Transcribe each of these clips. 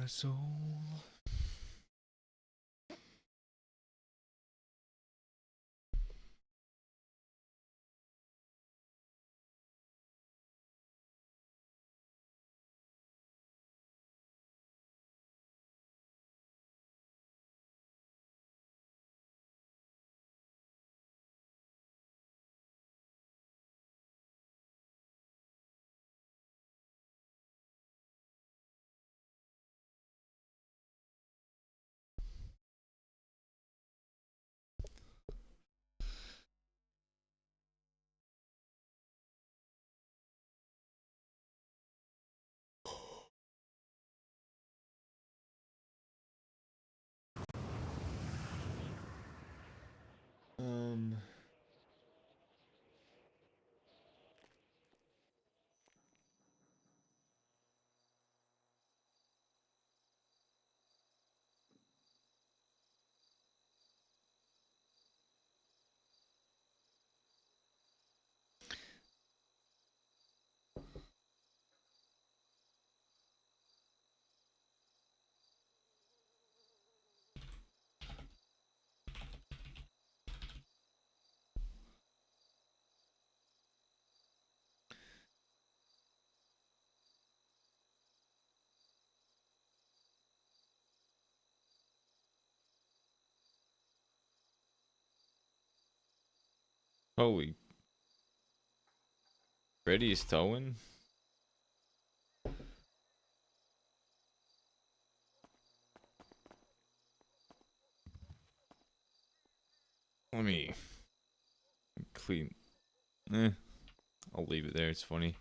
soul. Um. Holy. Freddy is towing? Let me clean. I'll leave it there. It's funny.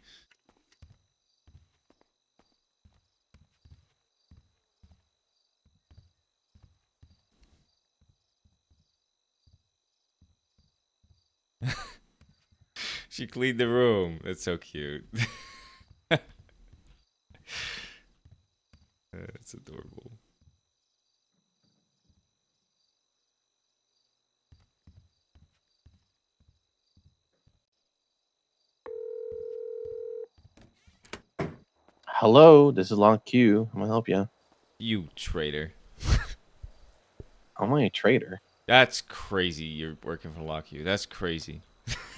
She cleaned the room. That's so cute. That's adorable. Hello, this is Long Q. I'm gonna help you. You traitor. I'm a traitor. That's crazy. You're working for LockU. That's crazy.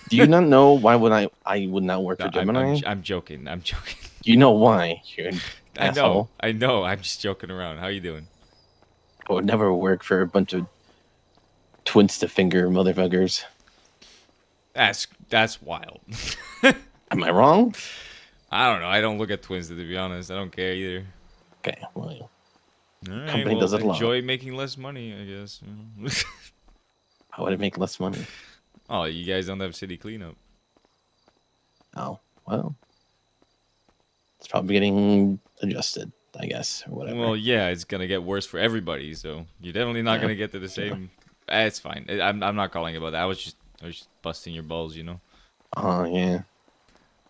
Do you not know why would I would not work for Gemini? I'm joking. I'm joking. You know why? You're an asshole. I know. I'm just joking around. How you doing? I would never work for a bunch of twins to finger motherfuckers. That's wild. Am I wrong? I don't know. I don't look at twins, to be honest. I don't care either. Okay, well, All right, company well, does it a lot. enjoy making less money, I guess. How would it make less money? Oh, you guys don't have city cleanup. Oh, well, it's probably getting adjusted, I guess, or whatever. Well, yeah, it's gonna get worse for everybody, so you're definitely not gonna get to the same. It's fine. I'm not calling about that. I was just busting your balls, you know. Oh yeah,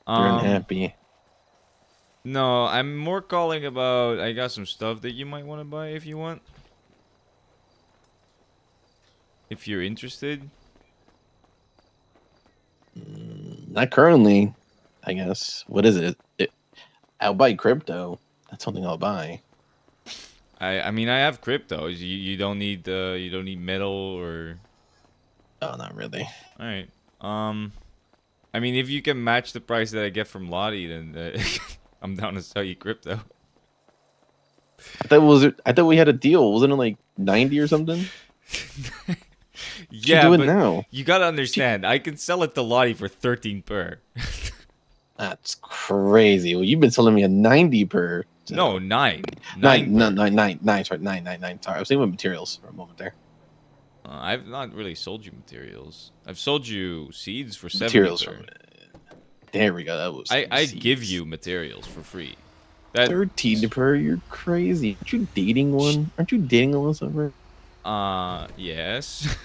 you're unhappy. No, I'm more calling about. I got some stuff that you might want to buy if you want. If you're interested. Not currently, I guess. What is it? I'll buy crypto. That's something I'll buy. I mean I have cryptos. You don't need metal or. Oh, not really. All right. I mean if you can match the price that I get from Lottie, then I'm down to sell you crypto. I thought we had a deal. Wasn't it like 90 or something? Yeah, do it but now. You gotta understand. I can sell it to Lottie for 13 per. That's crazy. Well, you've been selling me a 90 per. So. No, 9. Sorry, 9. Sorry, 9. Sorry, I was thinking about materials for a moment there. I've not really sold you materials. I've sold you seeds for 70 materials per. There we go. That was. I give you materials for free. 13 per. You're crazy. Aren't you dating one? Aren't you dating Alyssa? Yes.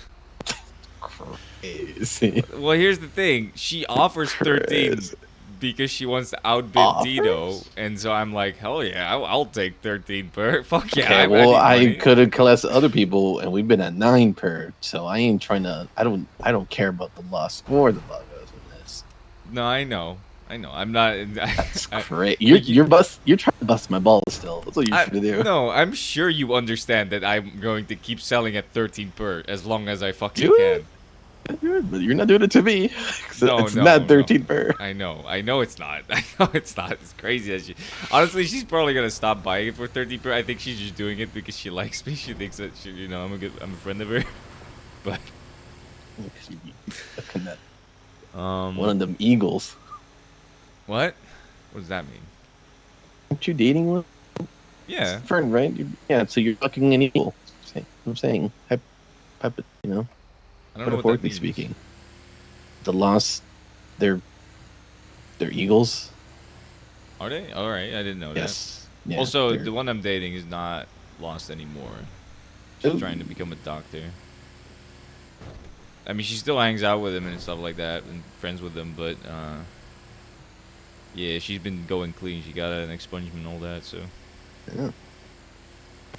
Crazy. Well, here's the thing. She offers 13 because she wants to outbid Tito, and so I'm like, hell yeah, I'll take 13 per. Fuck yeah. Okay, well, I could have collected other people, and we've been at 9 per. So I ain't trying to. I don't care about the loss or the logos in this. No, I know. I know. I'm not. That's I, great. you, You're trying to bust my balls still. That's what you're trying to do. no, I'm sure you understand that I'm going to keep selling at 13 per as long as I fucking Do it. can. Do it, but you're not doing it to me. No, It's not no, no. 13 per. I know. I know it's not. I know it's not. It's crazy as she. Honestly, she's probably gonna stop buying it for 30 per. I think she's just doing it because she likes me. She thinks that I'm a friend of her. But Looking at one um, of them eagles. what? What does that mean? Aren't you dating one? It's Yeah, a friend, right? Yeah, so you're fucking an eagle. I'm saying, I don't know what that metaphorically means. speaking. The lost, they're eagles. Are they? All right, I didn't know that. Yes. Yeah. Also, They're. the one I'm dating is not lost anymore. She's trying to Ooh. become a doctor. I mean, she still hangs out with him and stuff like that, and friends with him, but yeah, she's been going clean. She got an expungement and all that, so. Yeah.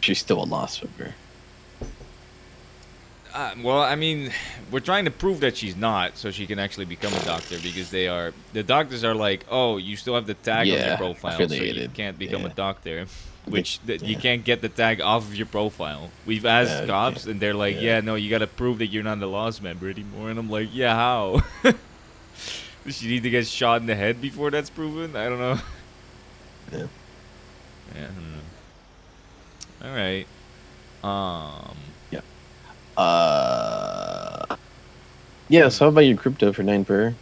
She's still a lost member. Well, I mean, we're trying to prove that she's not, so she can actually become a doctor because the doctors are like, oh, you still have the tag on your Yeah, profile, so you affiliated. can't become a Yeah. doctor, They, which you yeah. can't get the tag off of your profile. We've asked Okay. cops, and they're like, Yeah. yeah, no, you gotta prove that you're not a lost member anymore, and I'm like, yeah, how? Does she need to get shot in the head before that's proven? I don't know. Yeah. Yeah, I don't know. All right. Um. Yeah. Yeah. hmm. So how about your crypto for 9 per?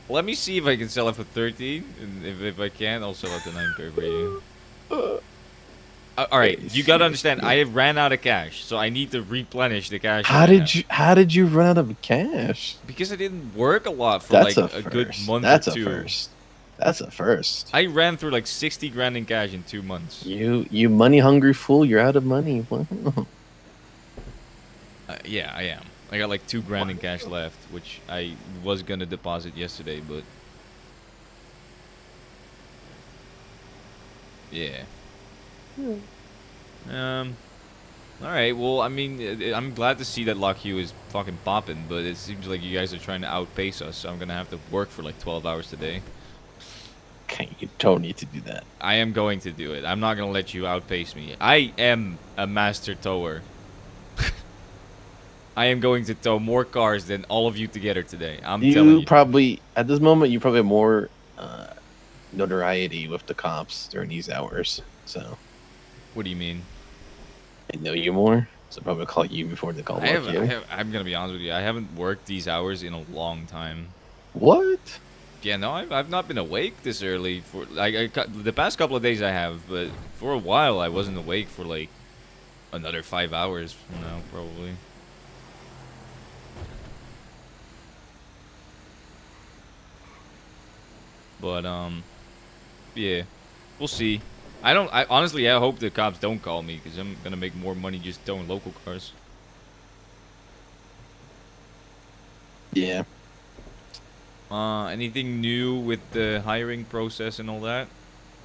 Let me see if I can sell it for 13, and if I can, I'll sell it to 9 per for you. Uh, All right, okay, you gotta see. understand. I have ran out of cash, so I need to replenish the cash that How I have. did you? How did you run out of cash? Because I didn't work a lot for That's like a a good first. month or That's a two. first. That's a first. I ran through like 60 grand in cash in 2 months. You money hungry fool. You're out of money. Wow. Yeah, I am. I got like 2 grand in cash left, which I was gonna deposit yesterday, but yeah. Um. All right. Well, I mean, I'm glad to see that Lock Hugh is fucking popping, but it seems like you guys are trying to outpace us, so I'm gonna have to work for like 12 hours today. Okay, you don't need to do that. I am going to do it. I'm not gonna let you outpace me. I am a master tower. I am going to tow more cars than all of you together today. I'm telling You you. probably at this moment you probably have more notoriety with the cops during these hours. So What do you mean? they know you more. So probably call you before they call Luck you. I'm gonna be honest with you. I haven't worked these hours in a long time. What? Yeah, no, I've not been awake this early for like the past couple of days I have, but for a while I wasn't awake for like another 5 hours from now probably. But yeah, we'll see. I honestly I hope the cops don't call me because I'm gonna make more money just towing local cars. Yeah. Anything new with the hiring process and all that?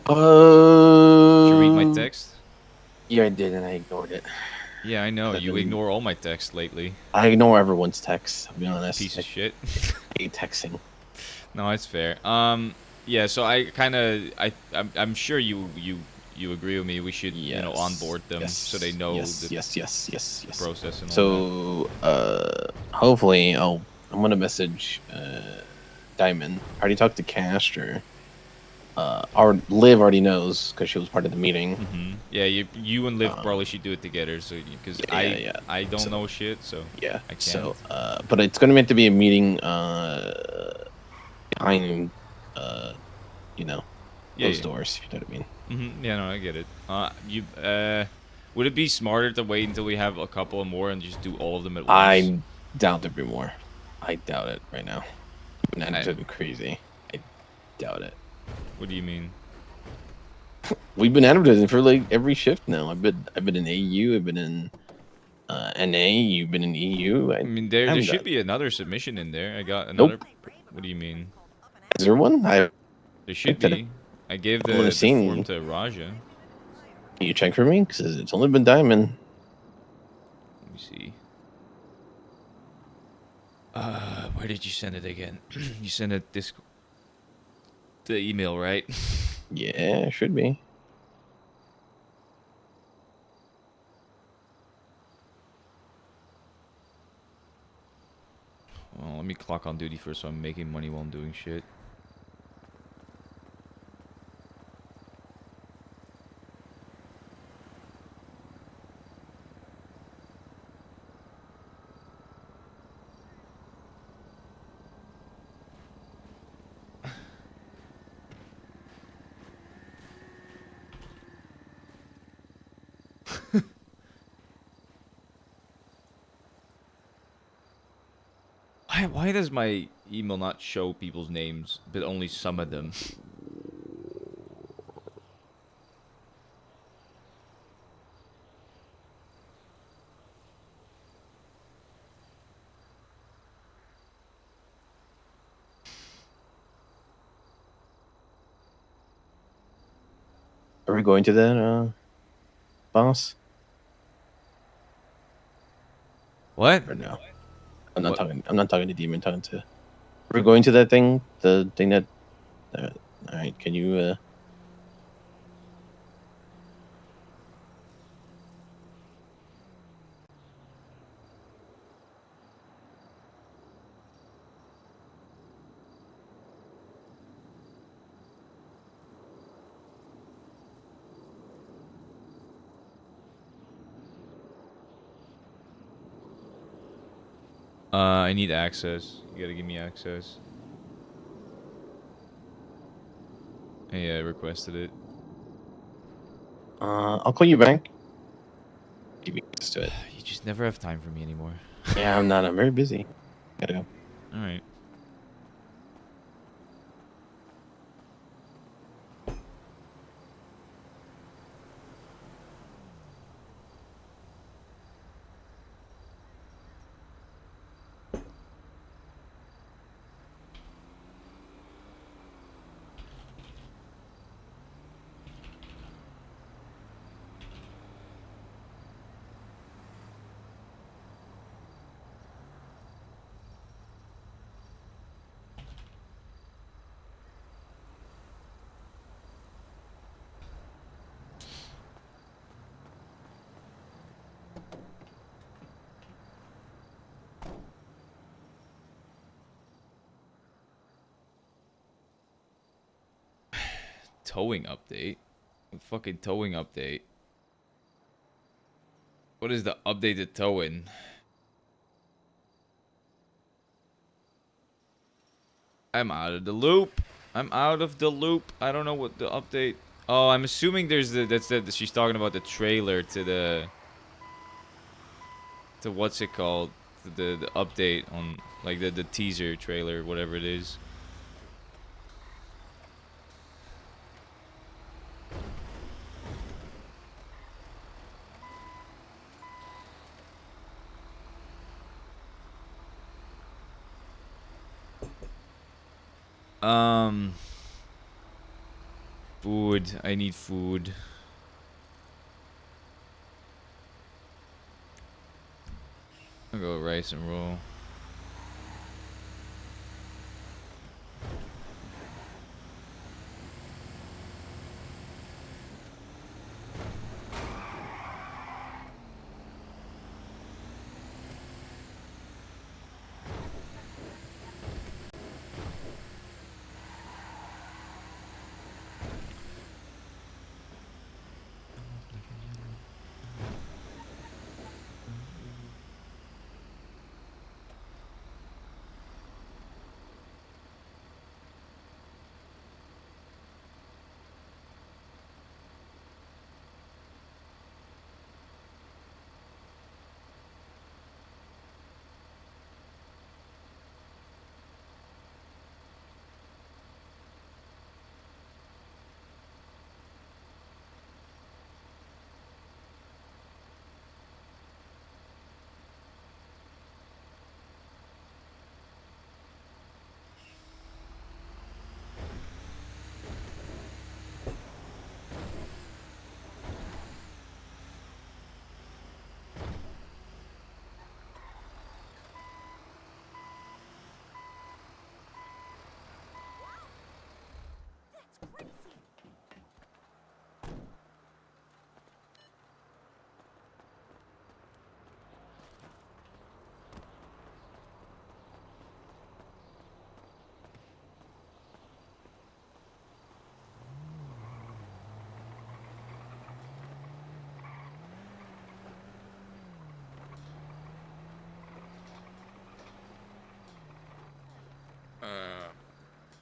Did you read my Um. text? Yeah, I did, and I ignored it. Yeah, I know. 'Cause You ignore all my texts lately. I ignore everyone's texts. I'll be honest. Piece of shit. I hate texting. No, it's fair. Yeah. So I kind of, I'm sure you agree with me. We should, Yes. onboard them so they Yes. know Yes. Yes. Yes. Yes. the Yes. process and all that. So, hopefully, I'm gonna message Diamond. I already talked to Caster. Our Liv already knows because she was part of the meeting. Yeah, you and Liv Um, probably should do it together. So because yeah. I don't So, know shit, so yeah. I can't. So, but it's gonna meant to be a meeting behind, uh, you know, Yeah, closed yeah. doors. If you know what I mean. Yeah, no, I get it. Would it be smarter to wait until we have a couple more and just do all of them at once? I doubt there'll be more. I doubt it right now. And I, it's been crazy. I doubt it. what do you mean? We've been advertising for like every shift now. I've been in AU. I've been in NA. You've been in EU. I mean, I there haven't should got. be another submission in there. I got another. Nope. What do you mean? Is there one? I There should think that be. I gave I would have the form seen. to Raja. Can you check for me? Because it's only been Diamond. Let me see. Where did you send it again? You sent it this. the email, right? Yeah, it should be. Well, let me clock on duty first so I'm making money while I'm doing shit. Why does my email not show people's names, but only some of them? Are we going to that, boss? What? Or no? I'm not What? talking. I'm not talking to Demon. I'm talking to. We're going to that thing. The thing that. All right. Can you? I need access. You gotta give me access. Hey, I requested it. I'll call you back. Give me access to it. You just never have time for me anymore. Yeah, I'm not. I'm very busy. Gotta go. Alright. Towing update? Fucking towing update. What is the update to towing? I'm out of the loop. I'm out of the loop. I don't know what the update. Oh, I'm assuming there's the she's talking about the trailer to the to what's it called? The update on like the teaser trailer, whatever it is. Um Food. I need food. I'll go rice and roll.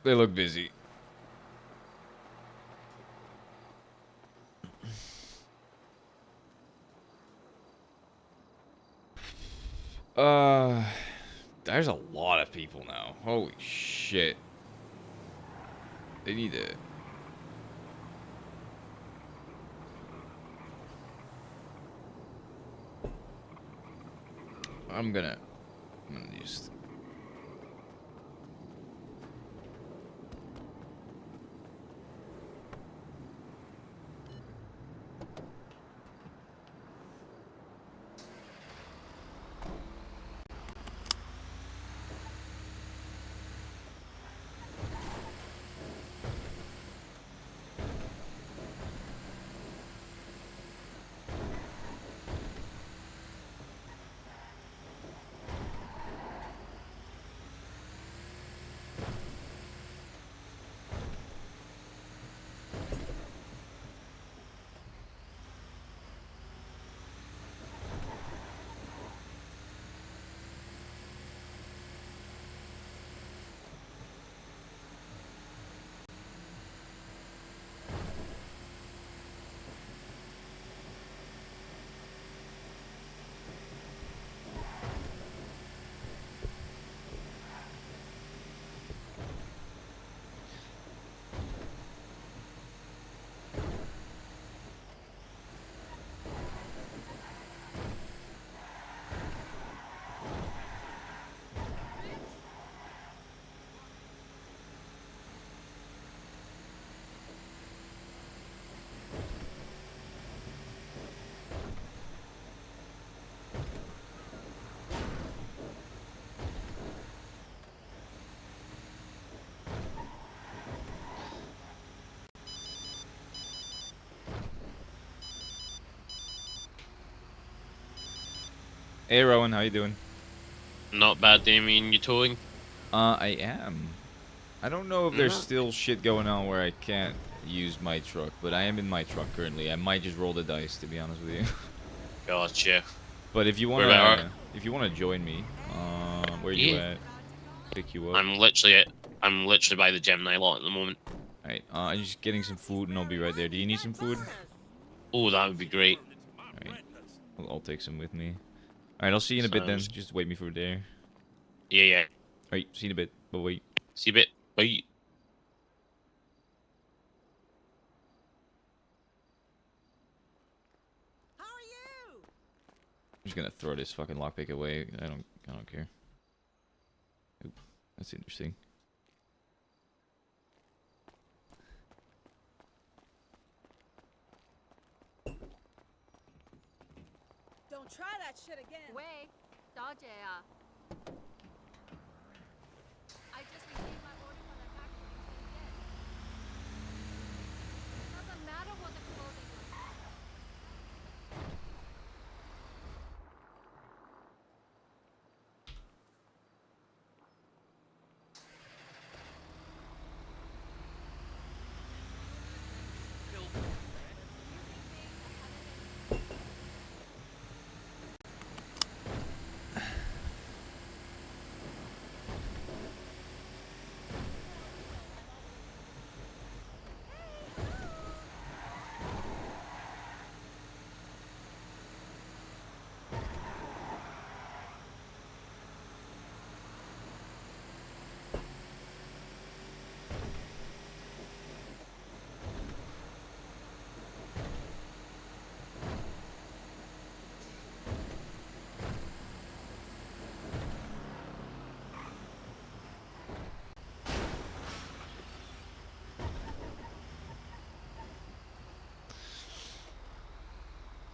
They look busy. There's a lot of people now. Holy shit. They need to... I'm gonna just... Hey, Rowan, how you doing? Not bad, Damien. You towing? I am. I don't know if there's still shit going on where I can't use my truck, but I am in my truck currently. I might just roll the dice, to be honest with you. Gotcha. But if you wanna join me, where you at? Pick you up. I'm literally by the gem now at the moment. Alright, I'm just getting some food and I'll be right there. Do you need some food? Oh, that would be great. Alright, I'll take some with me. Alright, I'll see you in a bit then. Just wait me for there. Yeah, yeah. Alright, see you in a bit. But wait. See you a bit. Bye. How are you? I'm just gonna throw this fucking lockpick away. I don't care. Oop, that's interesting. Don't try that shit again. 喂，多謝啊。I just received my order from the factory. Doesn't matter what the clothing was.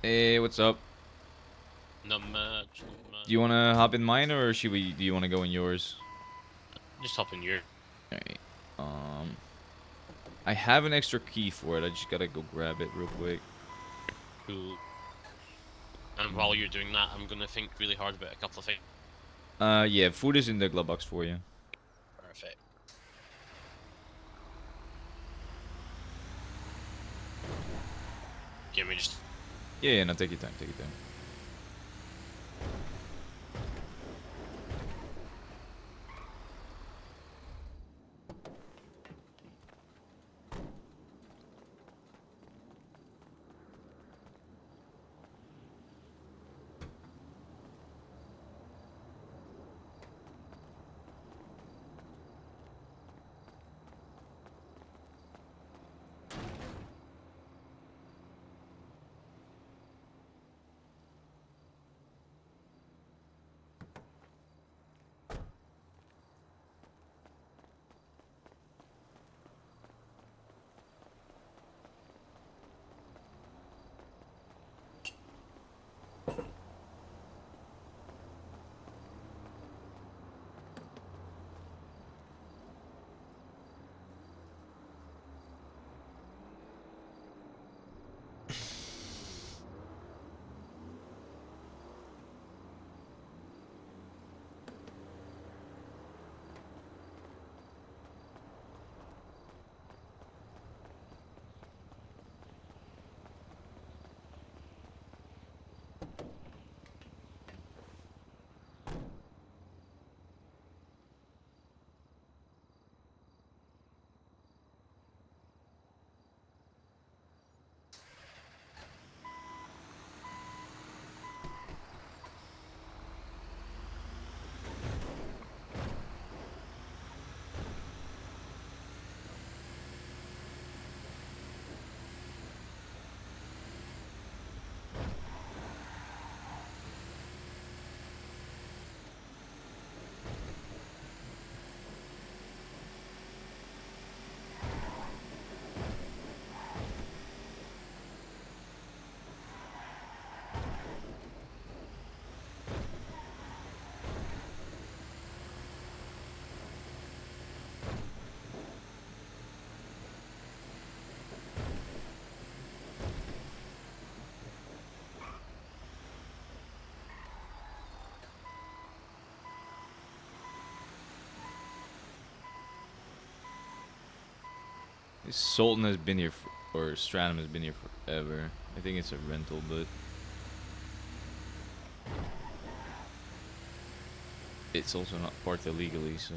Hey, what's up? Not much. Do you wanna hop in mine or do you wanna go in yours? Just hop in here. Alright. I have an extra key for it. I just gotta go grab it real quick. Cool. And while you're doing that, I'm gonna think really hard about a couple of things. Yeah, food is in the glove box for you. Perfect. Give me just. Yeah, no, take your time, take your time. Sultan has been here, or Stratum has been here forever. I think it's a rental, but it's also not parked illegally, so.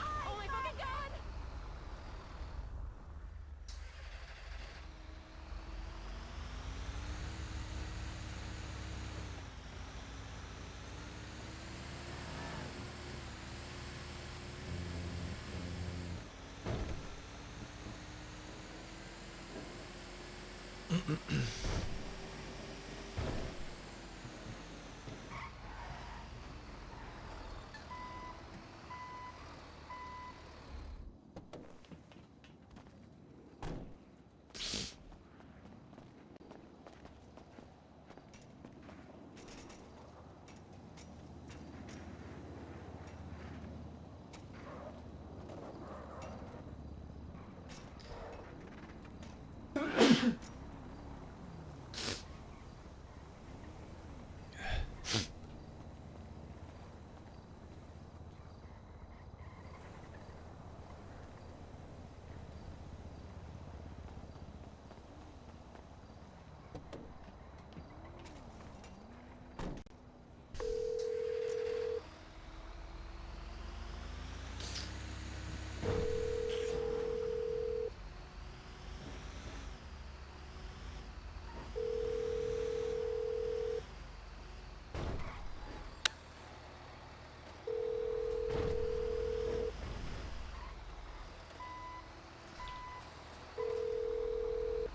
Oh my fucking god!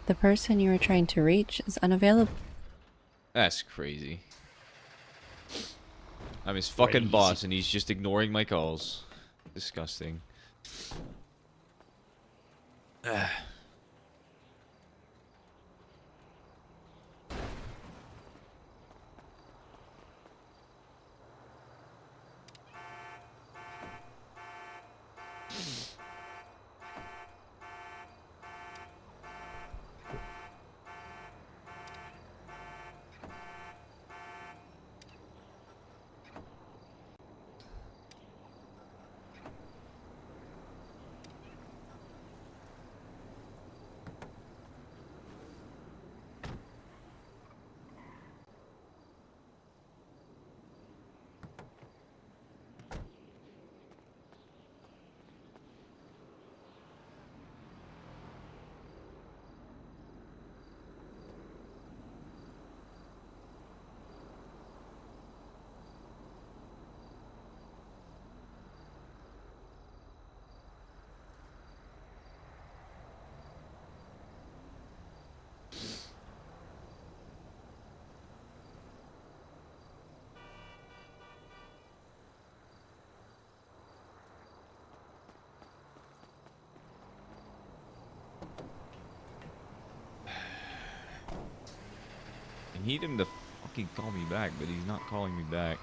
The person you were trying to reach is unavailable. That's crazy. I'm his Very fucking easy. boss, and he's just ignoring my calls. Disgusting. I need him to fucking call me back, but he's not calling me back.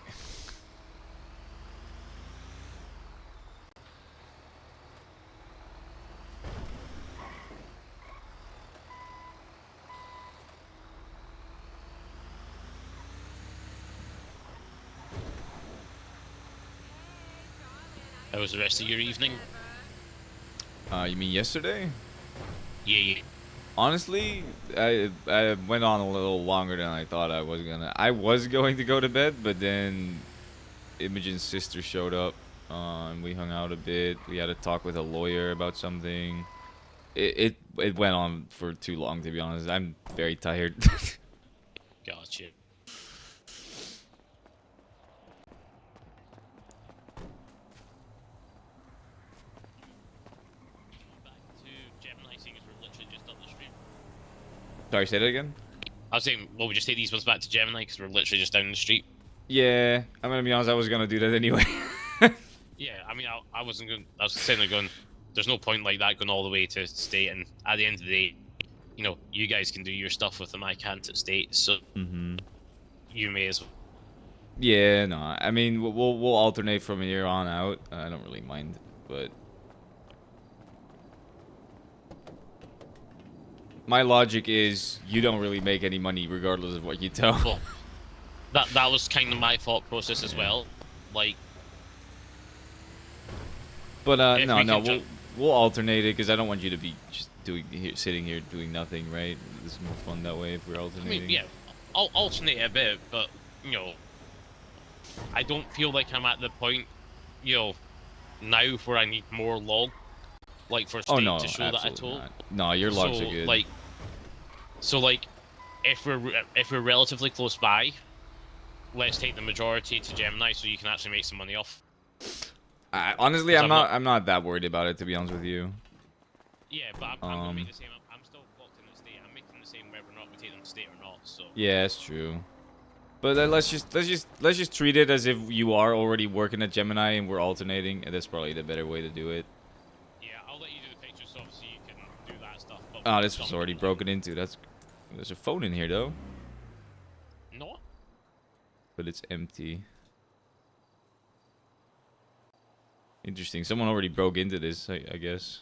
How was the rest of your evening? You mean yesterday? Yeah. Honestly, I went on a little longer than I thought I was gonna. I was going to go to bed, but then Imogen's sister showed up, and we hung out a bit. We had a talk with a lawyer about something. It went on for too long, to be honest. I'm very tired. Gotcha. Back to Gemini, seeing as we're literally just up the street. Sorry, say that again? I was saying, well, we just take these ones back to Gemini because we're literally just down the street. Yeah, I'm gonna be honest, I was gonna do that anyway. Yeah, I mean, I wasn't going. I was saying, going. There's no point like that going all the way to state, and at the end of the day, you know, you guys can do your stuff with them. I can't at state, so you may as well. Yeah, no, I mean, we'll alternate from here on out. I don't really mind, but my logic is you don't really make any money regardless of what you tell. Well, that was kind of my thought process as well. Like, But if no, we no, can we'll alternate it because I don't want you to be just sitting here doing nothing, right? It's more fun that way if we're I alternating. mean, yeah, I'll alternate a bit, but you know, I don't feel like I'm at the point, you know, now where I need more log, like for state Oh no, to show that I absolutely told. not. No, your logs So are good. like, if we're relatively close by, let's take the majority to Gemini so you can actually make some money off. Honestly, 'Cause I'm not that worried about it, to be honest with you. Yeah, but I'm gonna make the same. I'm still locked in the state. I'm making the same whether or not we take them to state or not. So. Yeah, it's true. But let's just treat it as if you are already working at Gemini and we're alternating, and that's probably the better way to do it. Yeah, I'll let you do the pictures so obviously you can do that stuff. But Oh, this was already broken into. There's a phone in here though. No. But it's empty. Interesting. Someone already broke into this, I guess.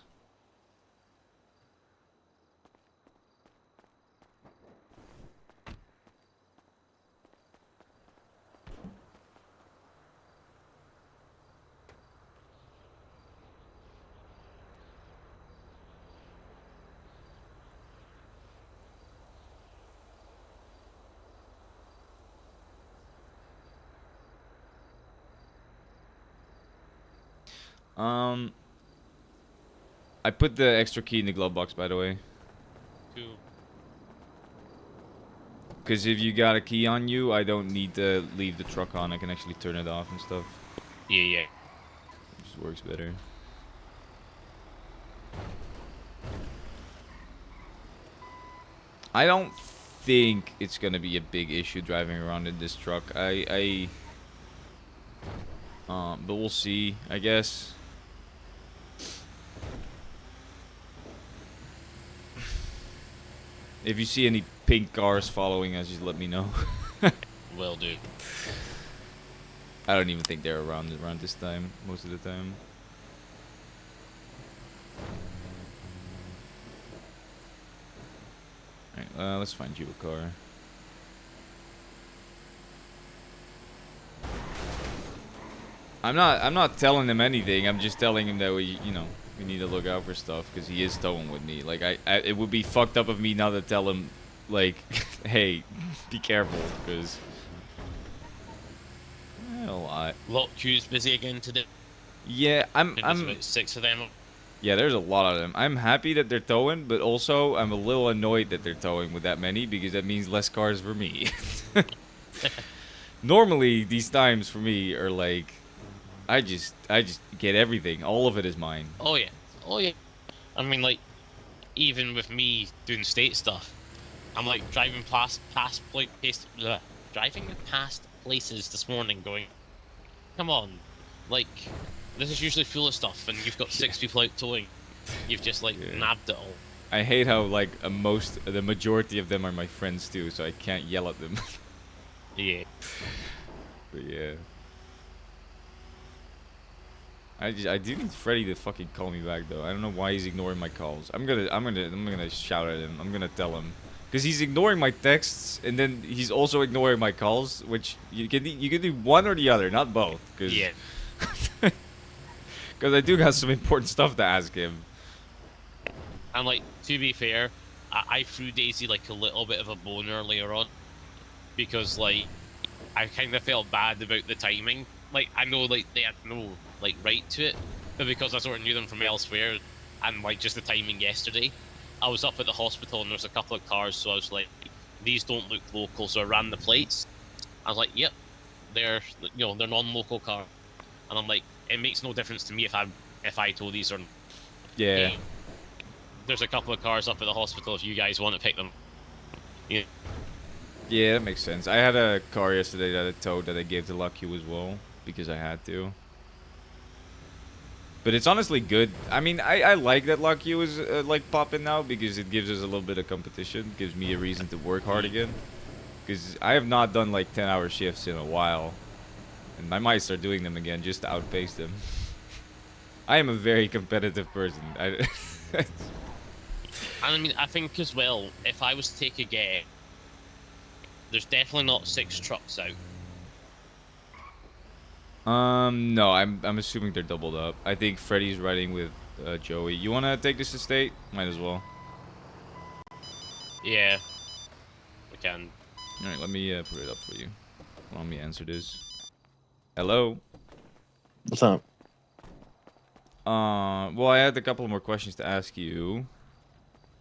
I put the extra key in the glove box, by the way. Cool. Because if you got a key on you, I don't need to leave the truck on. I can actually turn it off and stuff. Yeah. It just works better. I don't think it's gonna be a big issue driving around in this truck. But we'll see, I guess. If you see any pink cars following us, just let me know. Will do. I don't even think they're around this time, most of the time. Alright, let's find you a car. I'm not telling him anything. I'm just telling him that we need to look out for stuff because he is towing with me. Like it would be fucked up of me not to tell him, like, hey, be careful, because a lot. Lot queues busy again today. Yeah, I'm. There's about 6 of them. Yeah, there's a lot of them. I'm happy that they're towing, but also I'm a little annoyed that they're towing with that many because that means less cars for me. Normally, these times for me are like, I just get everything. All of it is mine. Oh yeah, oh yeah. I mean, like, even with me doing state stuff, I'm like driving past places this morning, going, come on, like, this is usually full of stuff, and you've got 6 people out towing. You've just like nabbed it all. I hate how like the majority of them are my friends too, so I can't yell at them. Yeah. But yeah. I do need Freddy to fucking call me back though. I don't know why he's ignoring my calls. I'm gonna shout at him. I'm gonna tell him, because he's ignoring my texts and then he's also ignoring my calls, which you can do one or the other, not both. Cause, Yeah. Because I do got some important stuff to ask him. And like, to be fair, I threw Daisy like a little bit of a bone earlier on, because like I kind of felt bad about the timing. Like, I know like they had no like right to it, but because I sort of knew them from elsewhere, and like just the timing yesterday, I was up at the hospital and there was a couple of cars, so I was like, these don't look local, so I ran the plates. I was like, yep, they're they're non-local cars, and I'm like, it makes no difference to me if I tow these or not. Yeah. Hey, there's a couple of cars up at the hospital if you guys want to pick them. Yeah. Yeah, that makes sense. I had a car yesterday that I towed that I gave to Lucky as well, because I had to. But it's honestly good. I mean, I like that Lucky is like popping now, because it gives us a little bit of competition. Gives me a reason to work hard again. Because I have not done like 10-hour shifts in a while. And I might start doing them again just to outpace them. I am a very competitive person. And I mean, I think as well, if I was to take a guess, there's definitely not 6 trucks out. No, I'm assuming they're doubled up. I think Freddy's riding with Joey. You wanna take this estate? Might as well. Yeah, we can. All right, let me put it up for you. Let me answer this. Hello. What's up? Well, I had a couple more questions to ask you.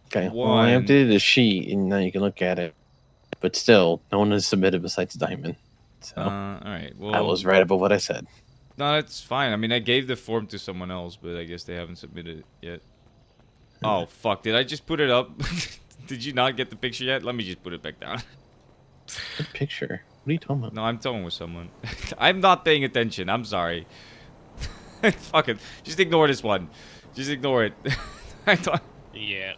Okay. Well, I updated a sheet, and now you can look at it. But still, no one has submitted besides Diamond. So all right. Well, I was right about what I said. No, that's fine. I mean, I gave the form to someone else, but I guess they haven't submitted it yet. Oh, fuck. Did I just put it up? Did you not get the picture yet? Let me just put it back down. What picture? What are you talking about? No, I'm talking with someone. I'm not paying attention. I'm sorry. Fuck it. Just ignore this one. Just ignore it. I thought... Yeah.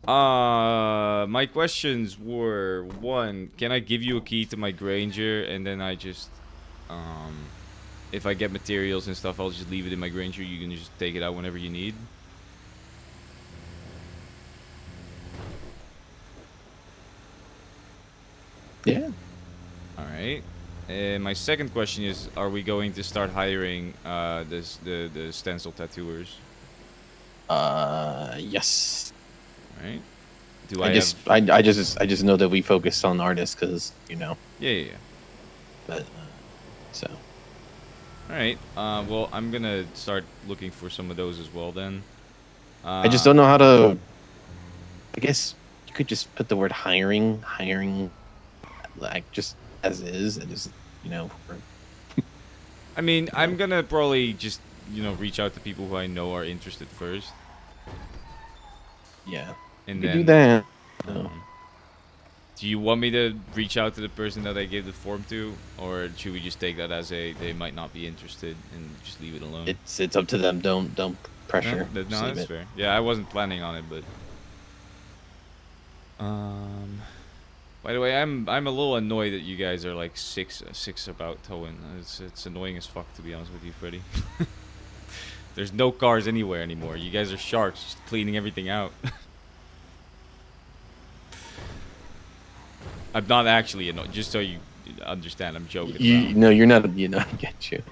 My questions were, one, can I give you a key to my Granger, and then I just, if I get materials and stuff, I'll just leave it in my Granger. You can just take it out whenever you need. Yeah. Alright. And my second question is, are we going to start hiring the stencil tattooers? Yes. Alright. I just know that we focused on artists because Yeah. But so. Alright. Well, I'm gonna start looking for some of those as well then. I just don't know how to. I guess you could just put the word hiring, like just as is, and just I mean, I'm gonna probably just reach out to people who I know are interested first. Yeah. And You do then, that. um, do you want me to reach out to the person that I gave the form to, or should we just take that as they might not be interested and just leave it alone? It's up to them. Don't No, pressure. no, Just leave that's it. fair. Yeah, I wasn't planning on it, but by the way, I'm a little annoyed that you guys are like six about towing. It's annoying as fuck, to be honest with you, Freddy. There's no cars anywhere anymore. You guys are sharks, just cleaning everything out. I'm not actually annoyed, just so you understand. I'm joking around. No, you're not. I get you.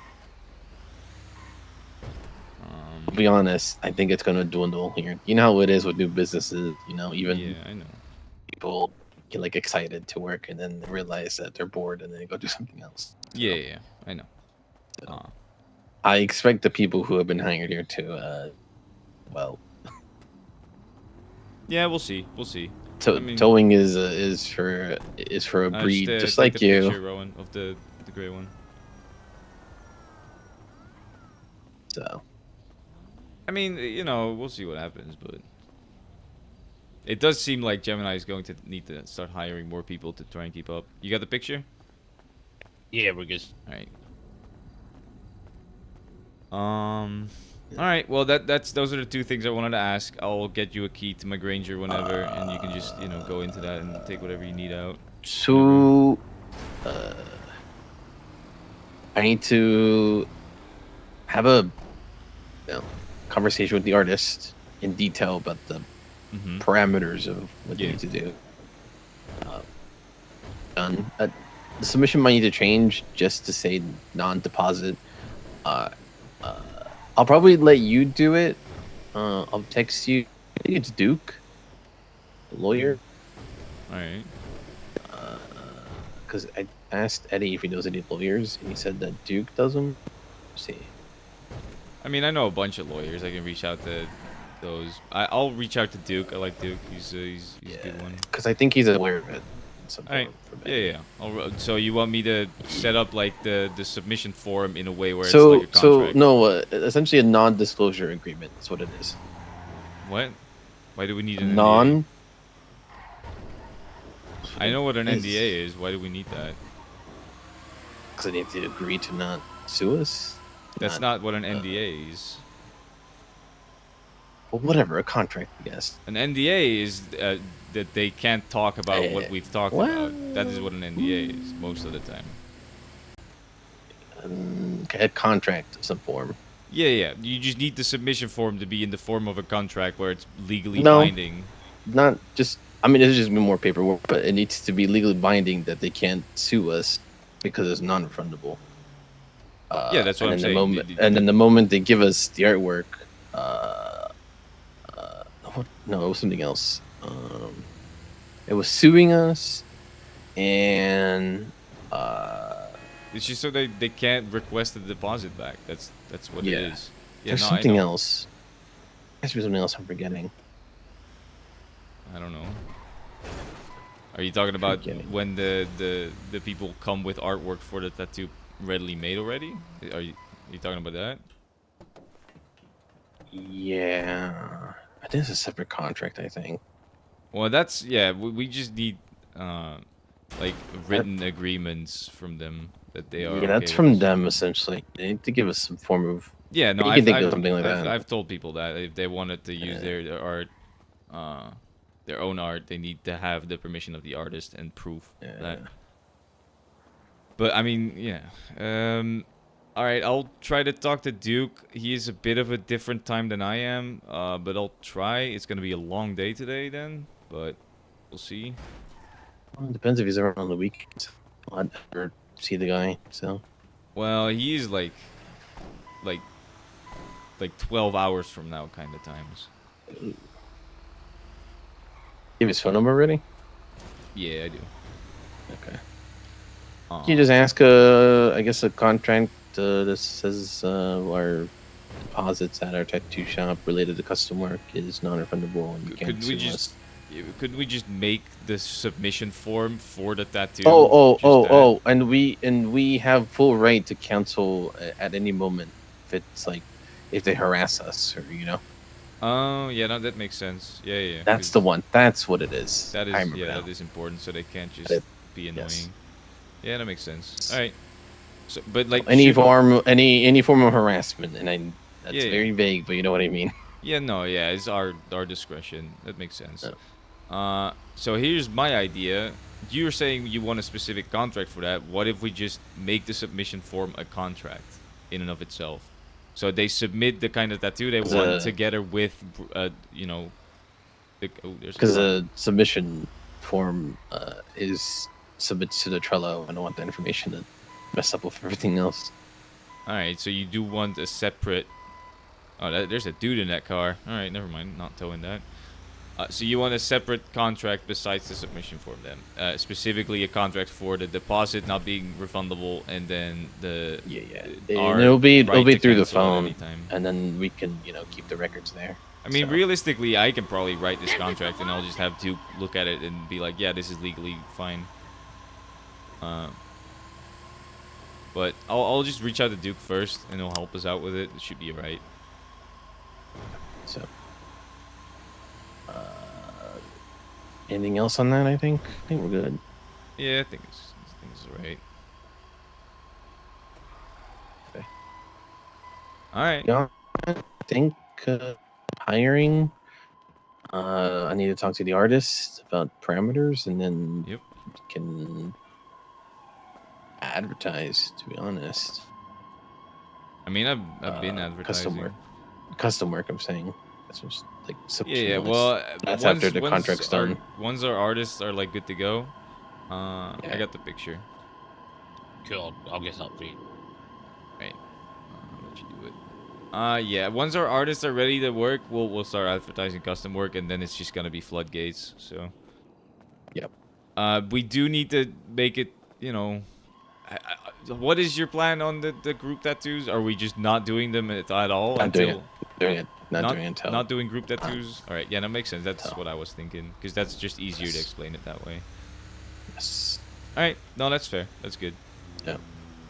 To be honest, I think it's gonna dwindle here. You know how it is with new businesses. Even Yeah, I know. people get like excited to work and then they realize that they're bored and then they go do something else. Yeah, yeah, I know. I expect the people who have been hired here to, well, Yeah, we'll see. We'll see. I mean, towing is for a breed just take like the you. picture, Rowan, of the gray one. So I mean, we'll see what happens, but it does seem like Gemini is going to need to start hiring more people to try and keep up. You got the picture? Yeah, we're good. All right. All right. Well, those are the two things I wanted to ask. I'll get you a key to my Granger whenever, and you can just go into that and take whatever you need out. so I need to have a conversation with the artist in detail about the parameters of what they need to do. Done. The submission might need to change just to say non-deposit. I'll probably let you do it. I'll text you. I think it's Duke, the lawyer. All right. Because I asked Eddie if he knows any lawyers, and he said that Duke does them. Let's see. I mean, I know a bunch of lawyers. I can reach out to those. I'll reach out to Duke. I like Duke. He's a good one. Because I think he's aware of it. All right. Yeah. So you want me to set up like the submission form in a way where it's like a contract? No, essentially a non-disclosure agreement. That's what it is. What? Why do we need an Non. NDA? I know what an NDA is. Why do we need that? Because they need to agree to not sue us. That's not what an NDA is. Well, whatever, a contract, I guess. An NDA is that they can't talk about what we've talked about. That is what an NDA is most of the time. Okay, a contract of some form. Yeah. You just need the submission form to be in the form of a contract where it's legally binding. Not just. I mean, it's just more paperwork, but it needs to be legally binding that they can't sue us because it's non-refundable. Yeah, that's what I'm saying. And then the moment they give us the artwork, no, it was something else. It was suing us, and it's just so they can't request the deposit back. That's what it is. Yeah, there's something else. There's something else I'm forgetting. I don't know. Are you talking about when the people come with artwork for the tattoo readily made already? Are you talking about that? Yeah, I think it's a separate contract. I think. Well, that's we just need like written agreements from them that they are. Yeah, that's from them essentially. They need to give us some form of. Yeah, no, you can think of something like that. I've told people that if they wanted to use their art, their own art, they need to have the permission of the artist and proof that. But I mean, yeah. All right, I'll try to talk to Duke. He is a bit of a different time than I am, but I'll try. It's gonna be a long day today then, but we'll see. Well, it depends if he's ever on the weekends. I'd never see the guy, so. Well, he's like 12 hours from now kind of times. You have his phone number already? Yeah, I do. Okay. Can you just ask, I guess, a contract that says our deposits at our tattoo shop related to custom work is non-refundable and you can't sue us. Could we just make the submission form for the tattoo? And we have full right to cancel at any moment if it's like if they harass us or Oh, yeah, no, that makes sense. Yeah, yeah. That's the one. That's what it is. That I is, remember yeah, now. that is important, so they can't just It- be yes. annoying. Yeah, that makes sense. All right. So, but like, Any should, form, any form of harassment, and that's yeah, yeah, very vague, but you know what I mean. yeah, no, yeah, it's our discretion. That makes sense. No. So here's my idea. You're saying you want a specific contract for that. What if we just make the submission form a contract in and of itself? So they submit the kind of tattoo they want together with, you know, oh, there's a Because car. the submission form is submits to the Trello. I don't want the information to mess up with everything else. All right, so you do want a separate. Oh, there's a dude in that car. All right, never mind. Not towing that. So you want a separate contract besides the submission form then? Specifically a contract for the deposit not being refundable, and then the And it'll be right to through the cancel at phone, any time. and then we can keep the records there. I mean, So, realistically, I can probably write this contract, and I'll just have Duke look at it and be like, "Yeah, this is legally fine." But I'll just reach out to Duke first, and he'll help us out with it. It should be alright. so anything else on that? I think we're good. Yeah, I think it's alright. Okay. All right. Yeah, I think hiring. I need to talk to the artist about parameters, and then Yep. can advertise. To be honest, I mean, I've been advertising. Custom work. I'm saying that's just like Yeah, submission-wise. well, That's after the contract's done. Once our artists are like good to go, I Yeah. got the picture. Cool. I'll get that for you. Right, I'll let you do it. Yeah. Once our artists are ready to work, we'll start advertising custom work, and then it's just gonna be floodgates. So. Yep. We do need to make it. You know, what is your plan on the group tattoos? Are we just not doing them at all Not until? doing it. Doing it. Not doing it until. Not doing group tattoos. All right, yeah, that makes sense. That's what I was thinking, because that's just easier to Yes. explain it that way. Yes. All right, no, that's fair. That's good. Yeah.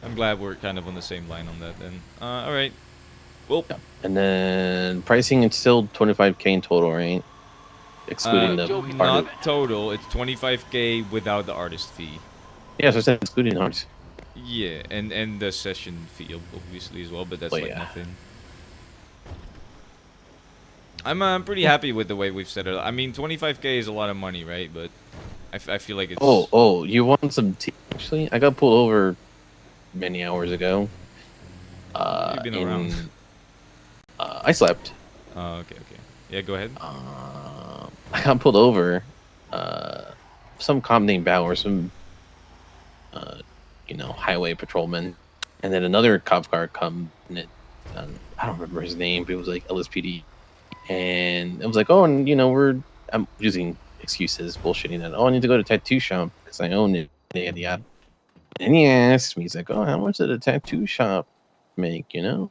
I'm glad we're kind of on the same line on that then. All right. Well, Yeah. And then pricing, it's still 25K in total, right? Excluding the not artist. total. It's 25K without the artist fee. Yeah, so I said excluding the artist. Yeah, and the session fee obviously as well, but that's Well, like yeah. nothing. I'm pretty happy with the way we've set it up. I mean, 25K is a lot of money, right? But I feel like it's. Oh, you want some tea? Actually, I got pulled over many hours ago. You've been around. I slept. Oh, okay. Yeah, go ahead. I got pulled over. Some cop named Bauer, some highway patrolman, and then another cop car come and it. I don't remember his name, but it was like LSPD, and it was like, oh, and I'm using excuses, bullshitting that. Oh, I need to go to tattoo shop because I own it. Yada yada. And he asked me, he's like, oh, how much did a tattoo shop make? And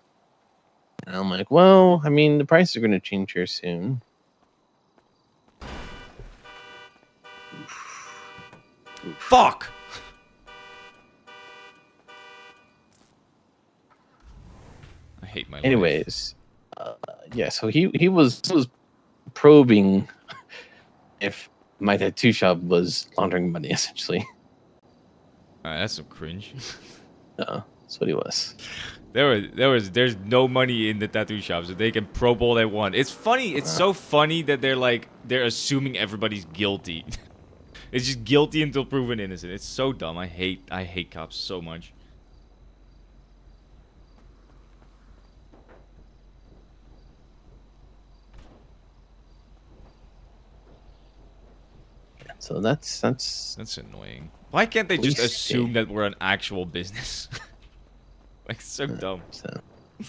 I'm like, well, I mean, the prices are going to change here soon. Fuck. I hate my life. Anyways, yeah. So he was probing if my tattoo shop was laundering money, essentially. Alright, that's some cringe. That's what he was. There's no money in the tattoo shops, so they can probe all they want. It's funny. It's so funny that they're assuming everybody's guilty. It's just guilty until proven innocent. It's so dumb. I hate cops so much. So that's annoying. Why can't they just least assume that we're an actual business? Like, so dumb. so, All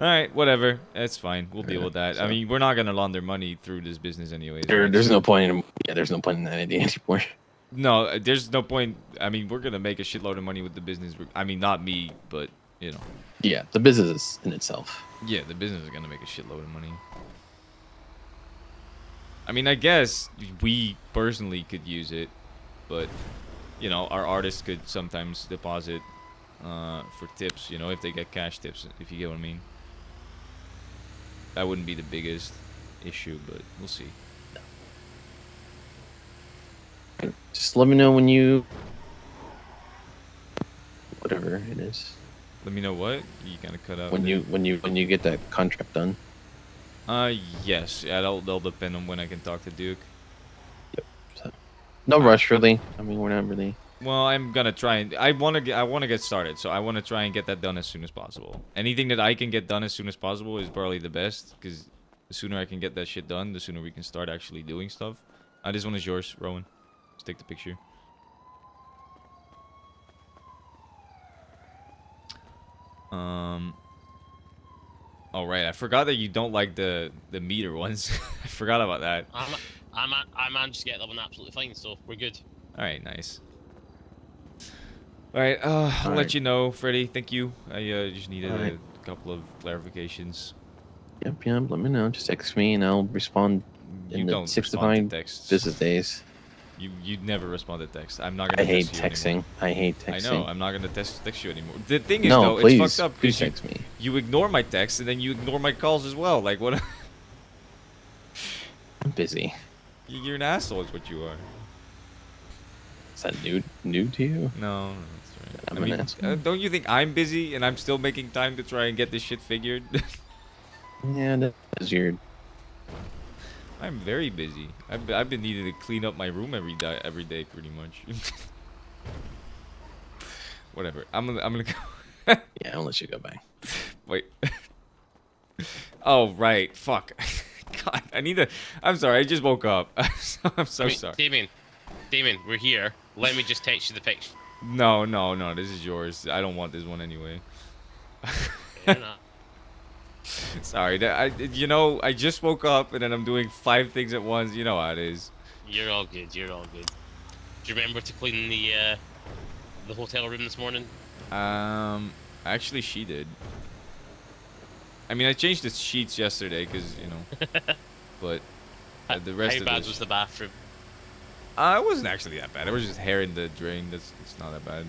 right, whatever. That's fine. We'll deal with that. I so- mean, we're not gonna launder money through this business anyways. there, right? there's So- no point in there's no point in that idea anymore. No, there's no point. I mean, we're gonna make a shitload of money with the business. I mean, not me, but Yeah, the business in itself. yeah, the business is gonna make a shitload of money. I mean, I guess we personally could use it, but our artists could sometimes deposit for tips. If they get cash tips, if you get what I mean. That wouldn't be the biggest. issue, but we'll see. Just let me know when you, whatever it is, Let me know what you kind of cut out. when there. when you get that contract done. Yes. Yeah, that'll depend on when I can talk to Duke. So, no rush, really. I mean, we're not really. Well, I'm gonna try and I want to get started, so I want to try and get that done as soon as possible. Anything that I can get done as soon as possible is probably the best, because the sooner I can get that shit done, the sooner we can start actually doing stuff. This one is yours, Rowan. Just take the picture. Oh right, I forgot that you don't like the meter ones. I forgot about that. I managed to get that one absolutely fine, so we're good. All right, nice. All right, I'll let you know, Freddy. Thank you. I just needed a couple of clarifications. Yep. Let me know. Just text me and I'll respond You in the don't 6 to respond to 5 texts. business days. You'd never respond to text. I'm not gonna. I hate text you anymore. texting. I hate texting. I know. I'm not gonna text you anymore. The thing is, No, though, please, it's fucked up please because text me. you ignore my texts and then you ignore my calls as well. Like what? I'm busy. You're an asshole, is what you are. Is that new to you? No, that's right. I'm I an mean, asshole. don't you think I'm busy and I'm still making time to try and get this shit figured? Yeah, that is weird. I'm very busy. I've been needing to clean up my room every day pretty much. Whatever. I'm gonna go. Yeah, I'll let you go back. Wait. Oh right. Fuck. God, I need to. I'm sorry. I just woke up. I'm so sorry. Damien, we're here. Let me just text you the picture. No. This is yours. I don't want this one anyway. Fair enough. Sorry. I just woke up and then I'm doing 5 things at once. You know how it is. You're all good. You're all good. Do you remember to clean the hotel room this morning? Actually, she did. I mean, I changed the sheets yesterday because but the rest How of bad was the bathroom? It wasn't actually that bad. It was just hair in the drain. It's not that bad.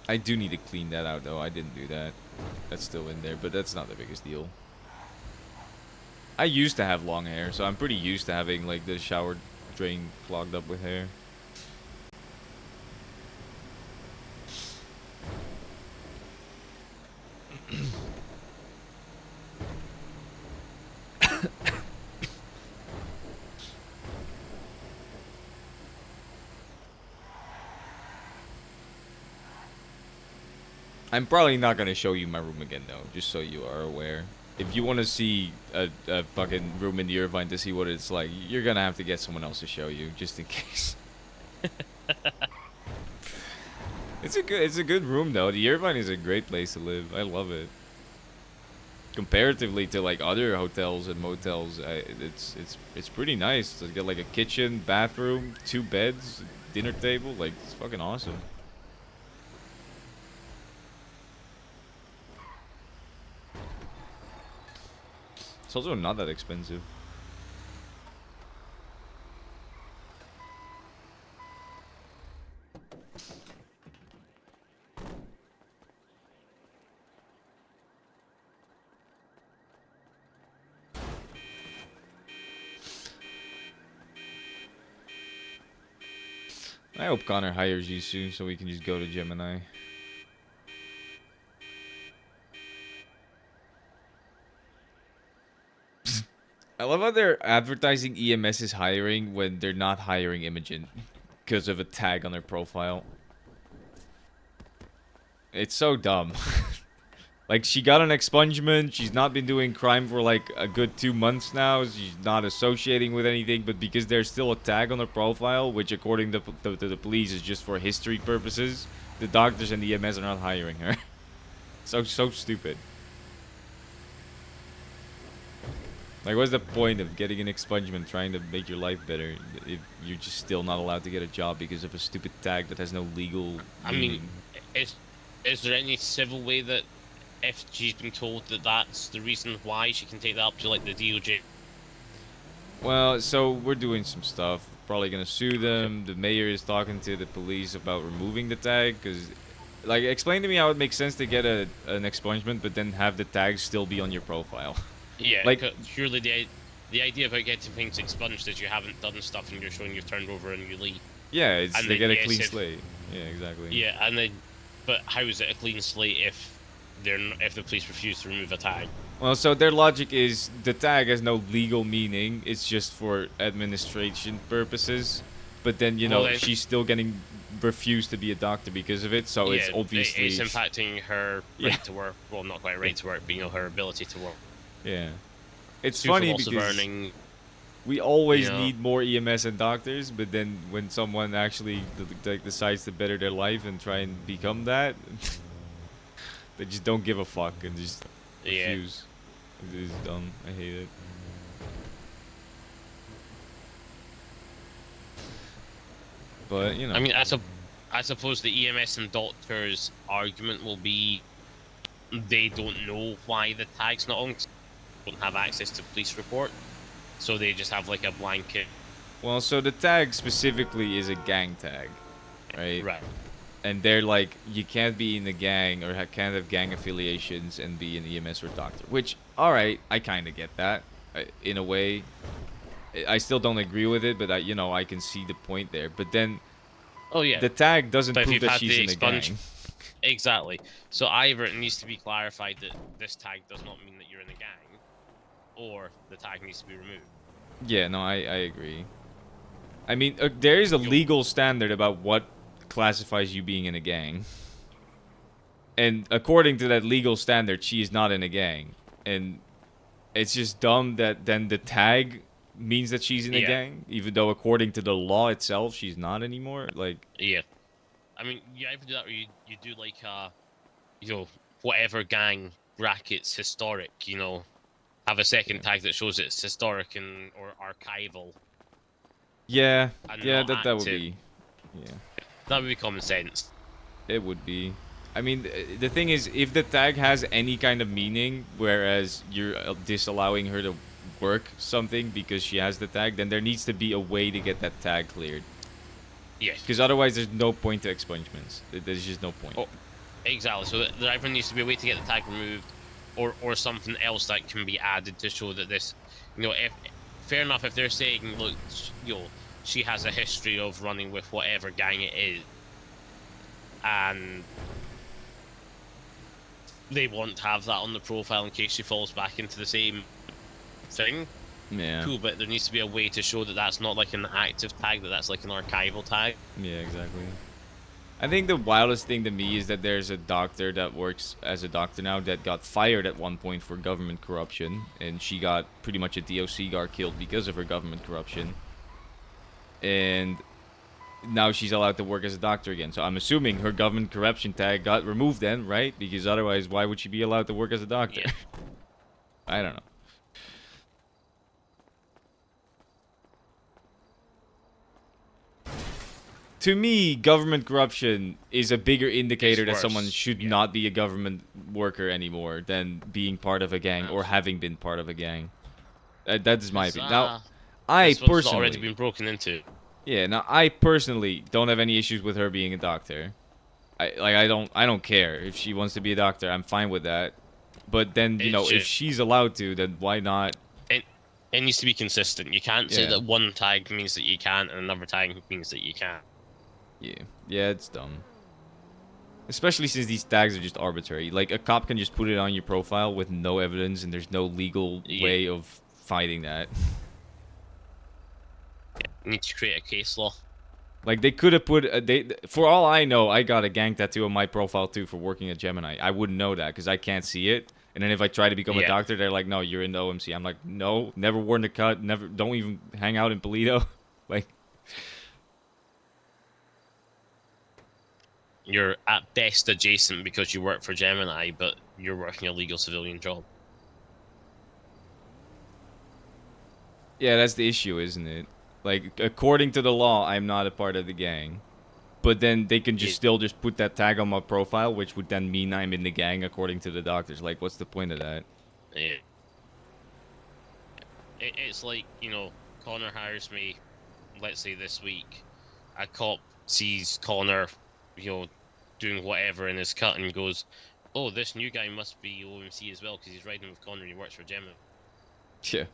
I do need to clean that out though. I didn't do that. That's still in there, but that's not the biggest deal. I used to have long hair, so I'm pretty used to having like the shower drain clogged up with hair. I'm probably not gonna show you my room again though, just so you are aware. If you want to see a fucking room in the Irvine to see what it's like, you're gonna have to get someone else to show you, just in case. It's a good room though. The Irvine is a great place to live. I love it. Comparatively to like other hotels and motels, it's pretty nice. It's got like a kitchen, bathroom, 2 beds, dinner table. Like it's fucking awesome. It's also not that expensive. I hope Connor hires you soon so we can just go to Gemini. I love how they're advertising EMS is hiring when they're not hiring Imogen because of a tag on their profile. It's so dumb. Like, she got an expungement. She's not been doing crime for like a good 2 months now. She's not associating with anything, but because there's still a tag on her profile, which according to the police is just for history purposes, the doctors and the EMS are not hiring her. So stupid. Like, what's the point of getting an expungement trying to make your life better if you're just still not allowed to get a job because of a stupid tag that has no legal meaning? Is there any civil way that if she's been told that that's the reason why she can take that up to like the DOJ? Well, so we're doing some stuff. Probably gonna sue them. The mayor is talking to the police about removing the tag because Like, explain to me how it makes sense to get an expungement, but then have the tags still be on your profile. Yeah, Like, surely the idea about getting things expunged is you haven't done stuff and you're showing you've turned over and you leave. yeah, it's And they then get a yes, clean if, slate. Yeah, exactly. yeah, and then, but how is it a clean slate if if the police refuse to remove a tag? Well, so their logic is the tag has no legal meaning. It's just for administration purposes. But then, Well then, she's still getting refused to be a doctor because of it. So it's yeah, obviously, it's impacting her yeah, right to work. Well, not quite right to work, but her ability to work. yeah. It's Due to funny loss of because earning, we always know. need more EMS and doctors, but then when someone actually like decides to better their life and try and become that, they just don't give a fuck and just Yeah. refuse. It's dumb. I hate it. But I mean, I suppose the EMS and doctors' argument will be they don't know why the tag's not on, 'cause they don't have access to police report, so they just have like a blanket. well, so the tag specifically is a gang tag, right? Right. And they're like, you can't be in the gang or can't have gang affiliations and be an EMS or doctor. Which, all right, I kind of get that, in a way. I still don't agree with it, but I can see the point there. But then Oh yeah. the tag doesn't But if prove you've that had she's the in the gang. exactly. So either it needs to be clarified that this tag does not mean that you're in a gang, or the tag needs to be removed. Yeah, no, I agree. I mean, there is a legal standard about what classifies you being in a gang. And according to that legal standard, she is not in a gang. And it's just dumb that then the tag means that she's in a Yeah. gang, even though according to the law itself, she's not anymore. Like, Yeah. I mean, you either do that or you do like whatever gang brackets historic, have a second tag that shows it's historic and or archival yeah, and yeah, not that would active. be, yeah, That would be common sense. it would be. I mean, the thing is, if the tag has any kind of meaning, whereas you're disallowing her to work something because she has the tag, then there needs to be a way to get that tag cleared. Yes. Because otherwise, there's no point to expungements. There's just no point. Oh, exactly. So there either needs to be a way to get the tag removed, or something else that can be added to show that this, if fair enough, if they're saying, look, she has a history of running with whatever gang it is, and they want to have that on the profile in case she falls back into the same thing. Yeah. Cool, but there needs to be a way to show that that's not like an active tag, that's like an archival tag. Yeah, exactly. I think the wildest thing to me is that there's a doctor that works as a doctor now that got fired at one point for government corruption, and she got pretty much a DOC guard killed because of her government corruption. And now she's allowed to work as a doctor again. So I'm assuming her government corruption tag got removed then, right? Because otherwise, why would she be allowed to work as a doctor? Yeah. I don't know. To me, government corruption is a bigger indicator that someone should not be a government worker anymore than being part of a gang or having been part of a gang. That's my opinion. Now, I this one's personally already been broken into. Yeah, now I personally don't have any issues with her being a doctor. I don't care if she wants to be a doctor. I'm fine with that. But then if she's allowed to, then why not? It needs to be consistent. You can't say that one tag means that you can and another tag means that you can't. Yeah, it's dumb. Especially since these tags are just arbitrary. Like, a cop can just put it on your profile with no evidence, and there's no legal way of fighting that. You need to create a case law. Like, they could have put... for all I know, I got a gang tattoo on my profile, too, for working at Gemini. I wouldn't know that, because I can't see it. And then if I try to become a doctor, they're like, no, you're in the OMC. I'm like, no, never worn the cut, don't even hang out in Polito. Like... You're at best adjacent because you work for Gemini, but you're working a legal civilian job. Yeah, that's the issue, isn't it? Like, according to the law, I'm not a part of the gang. But then they can just still just put that tag on my profile, which would then mean I'm in the gang according to the doctors. Like, what's the point of that? Yeah. It's like, Connor hires me, let's say this week. A cop sees Connor, doing whatever in his cut and goes, "Oh, this new guy must be OMC as well because he's riding with Connor and he works for Gemma." Yeah.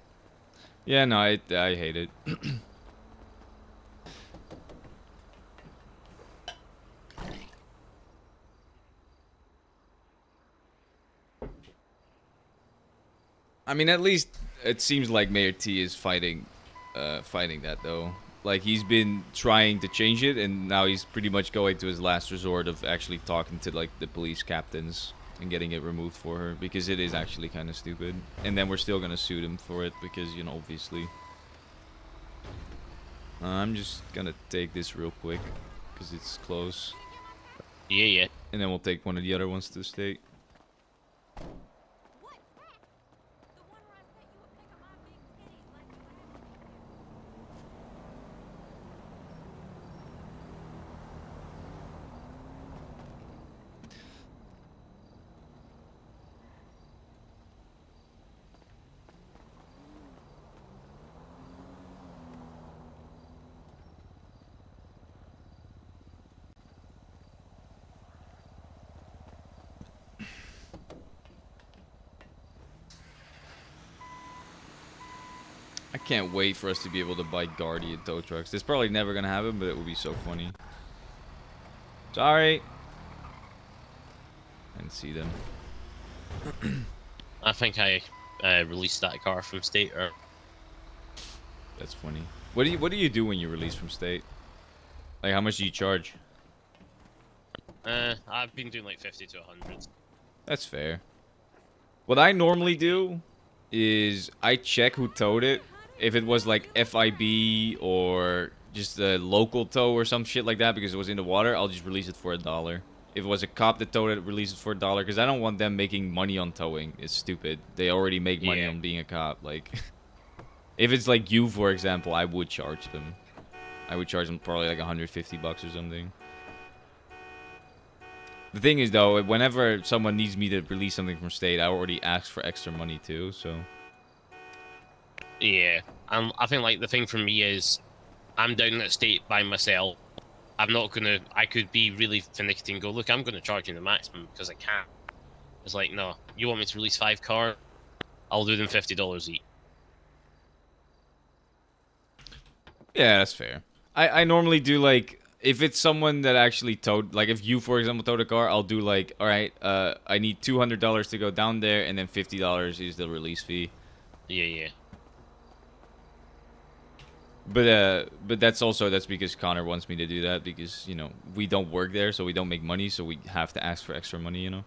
Yeah, no, I hate it. I mean, at least it seems like Mayor T is fighting that though. Like he's been trying to change it, and now he's pretty much going to his last resort of actually talking to like the police captains and getting it removed for her because it is actually kind of stupid. And then we're still gonna sue him for it because you know obviously. I'm just gonna take this real quick because it's close, Yeah. and then we'll take one of the other ones to the state. What's that? The one where I sent you a pic of my big titties like you asked. I can't wait for us to be able to buy Guardian tow trucks. It's probably never gonna happen, but it would be so funny. Sorry. I didn't see them. I think I released that car from state, or That's funny. What do you do when you release from state? Like how much do you charge? I've been doing like 50 to 100. That's fair. What I normally do is I check who towed it. If it was like FIB or just a local tow or some shit like that because it was in the water, I'll just release it for $1. If it was a cop that towed it, release it for $1 because I don't want them making money on towing. It's stupid. They already make money Yeah. on being a cop. Like, if it's like you, for example, I would charge them. I would charge them probably like $150 or something. The thing is, though, whenever someone needs me to release something from state, I already ask for extra money too. So. Yeah, I think like the thing for me is, I'm down at state by myself. I'm not gonna. I could be really finicky and go, look, I'm gonna charge you the maximum because I can't. It's like, no, you want me to release 5 cars? I'll do them $50 each. Yeah, that's fair. I normally do like if it's someone that actually towed, like if you for example towed a car, I'll do like, all right, I need $200 to go down there, and then $50 is the release fee. Yeah. But that's because Connor wants me to do that because you know we don't work there, so we don't make money, so we have to ask for extra money, you know.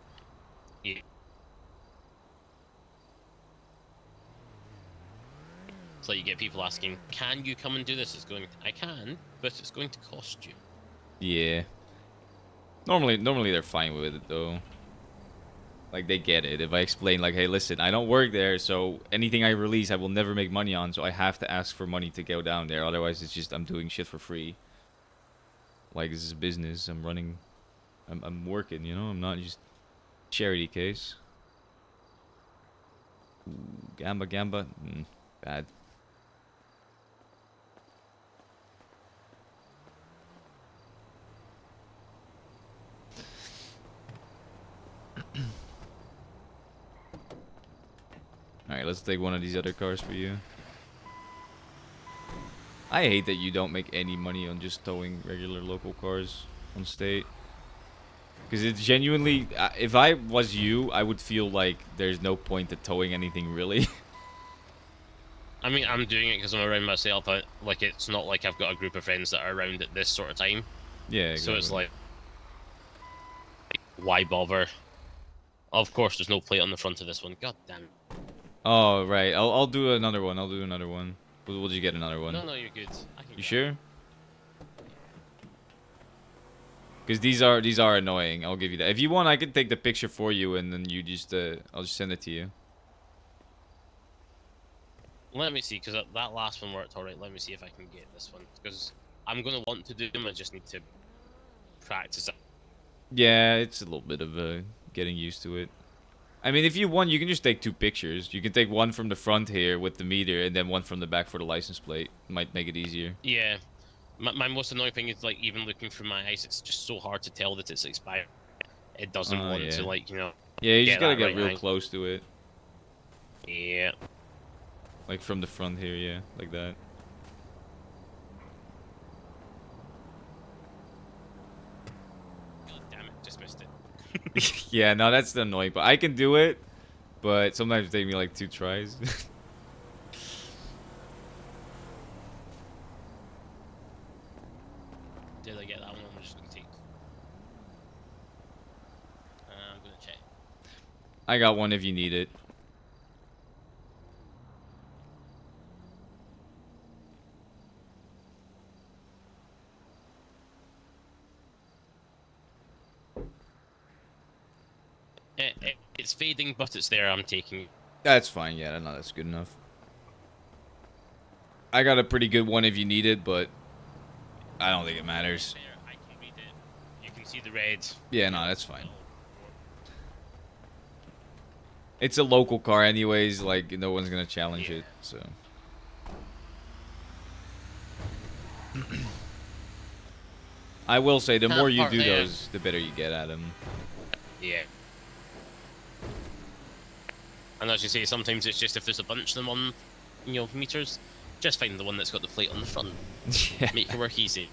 Yeah. So you get people asking, can you come and do this? It's going, I can, but it's going to cost you. Yeah. Normally they're fine with it though. Like they get it. If I explain like, hey, listen, I don't work there, so anything I release I will never make money on, so I have to ask for money to go down there. Otherwise it's just I'm doing shit for free. Like this is business. I'm working, you know? I'm not just charity case. Ooh, Gamba. Bad. Alright, let's take one of these other cars for you. I hate that you don't make any money on just towing regular local cars on state. Because it's genuinely... if I was you, I would feel like there's no point to towing anything, really. I mean, I'm doing it because I'm around myself. Like, it's not like I've got a group of friends that are around at this sort of time. Yeah, exactly. So it's like, why bother? Of course, there's no plate on the front of this one. God damn it. Oh, right. I'll do another one. We'll just get another one. No, you're good. I can You get sure? Because these are annoying. I'll give you that. If you want, I can take the picture for you, and then you just I'll just send it to you. Let me see, because that last one worked alright. Let me see if I can get this one, because I'm gonna want to do them. I just need to practice it. Yeah, it's a little bit of getting used to it. I mean, if you want, you can just take 2 pictures. You can take one from the front here with the meter, and then one from the back for the license plate. Might make it easier. Yeah, My most annoying thing is, like, even looking through my eyes, it's just so hard to tell that it's expired. It doesn't want Yeah. to, like, Yeah, you just get gotta that get right real angle. close to it. Yeah. Like from the front here, yeah. Like that. God damn it, just missed it. Yeah, no, that's the annoying part. I can do it, but sometimes it takes me like 2 tries. Did I get that one? I'm just gonna take. I'm gonna check. I got one if you need it. It's fading, but it's there. I'm taking. That's fine, yeah, no, that's good enough. I got a pretty good one if you need it, but I don't think it matters. There, I can read it. You can see the red. Yeah, no, that's fine. It's a local car anyways, like, no one's gonna challenge it, so. I will say, the more you do those, the better you get at them. Yeah. And as you say, sometimes it's just if there's a bunch of them on, meters, just find the one that's got the plate on the front. Yeah. Make your work easy.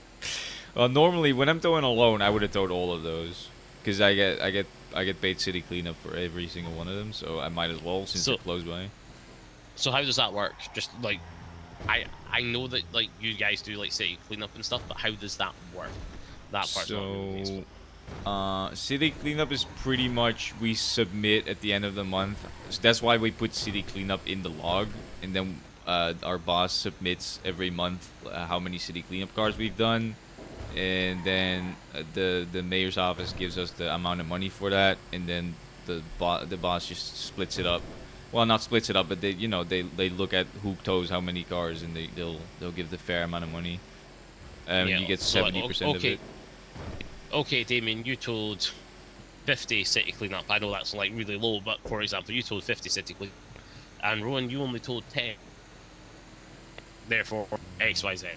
Well, normally when I'm towing alone, I would have towed all of those, because I get paid city cleanup for every single one of them, so I might as well since they're close by. So how does that work? Just like, I know that like you guys do like city cleanup and stuff, but how does that work? That part's not really useful. City cleanup is pretty much we submit at the end of the month. So that's why we put city cleanup in the log, and then our boss submits every month how many city cleanup cars we've done, and then the mayor's office gives us the amount of money for that, and then the boss just splits it up. Well, not splits it up, but they they look at who tows how many cars, and they'll give the fair amount of money. Yeah, You get so, like, 70% of it. Okay, Damien, you told 50 city cleanup. I know that's like really low, but for example, you told 50 city cleanup, and Rowan, you only told 10. Therefore, X, Y, Z.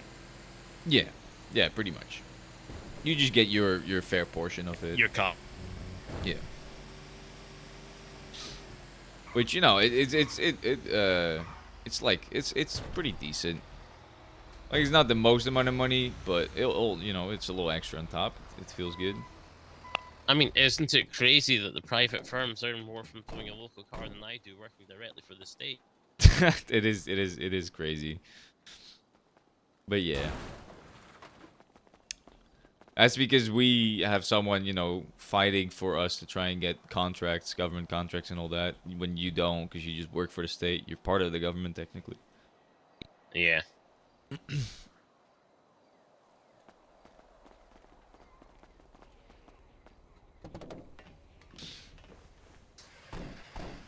Yeah, pretty much. You just get your fair portion of it. Your cut. Yeah. Which it's like it's pretty decent. Like it's not the most amount of money, but it'll it's a little extra on top. It feels good. I mean, isn't it crazy that the private firms earn more from towing a local car than I do working directly for the state? It is crazy. But yeah. That's because we have someone, fighting for us to try and get contracts, government contracts and all that. When you don't, because you just work for the state, you're part of the government technically. Yeah.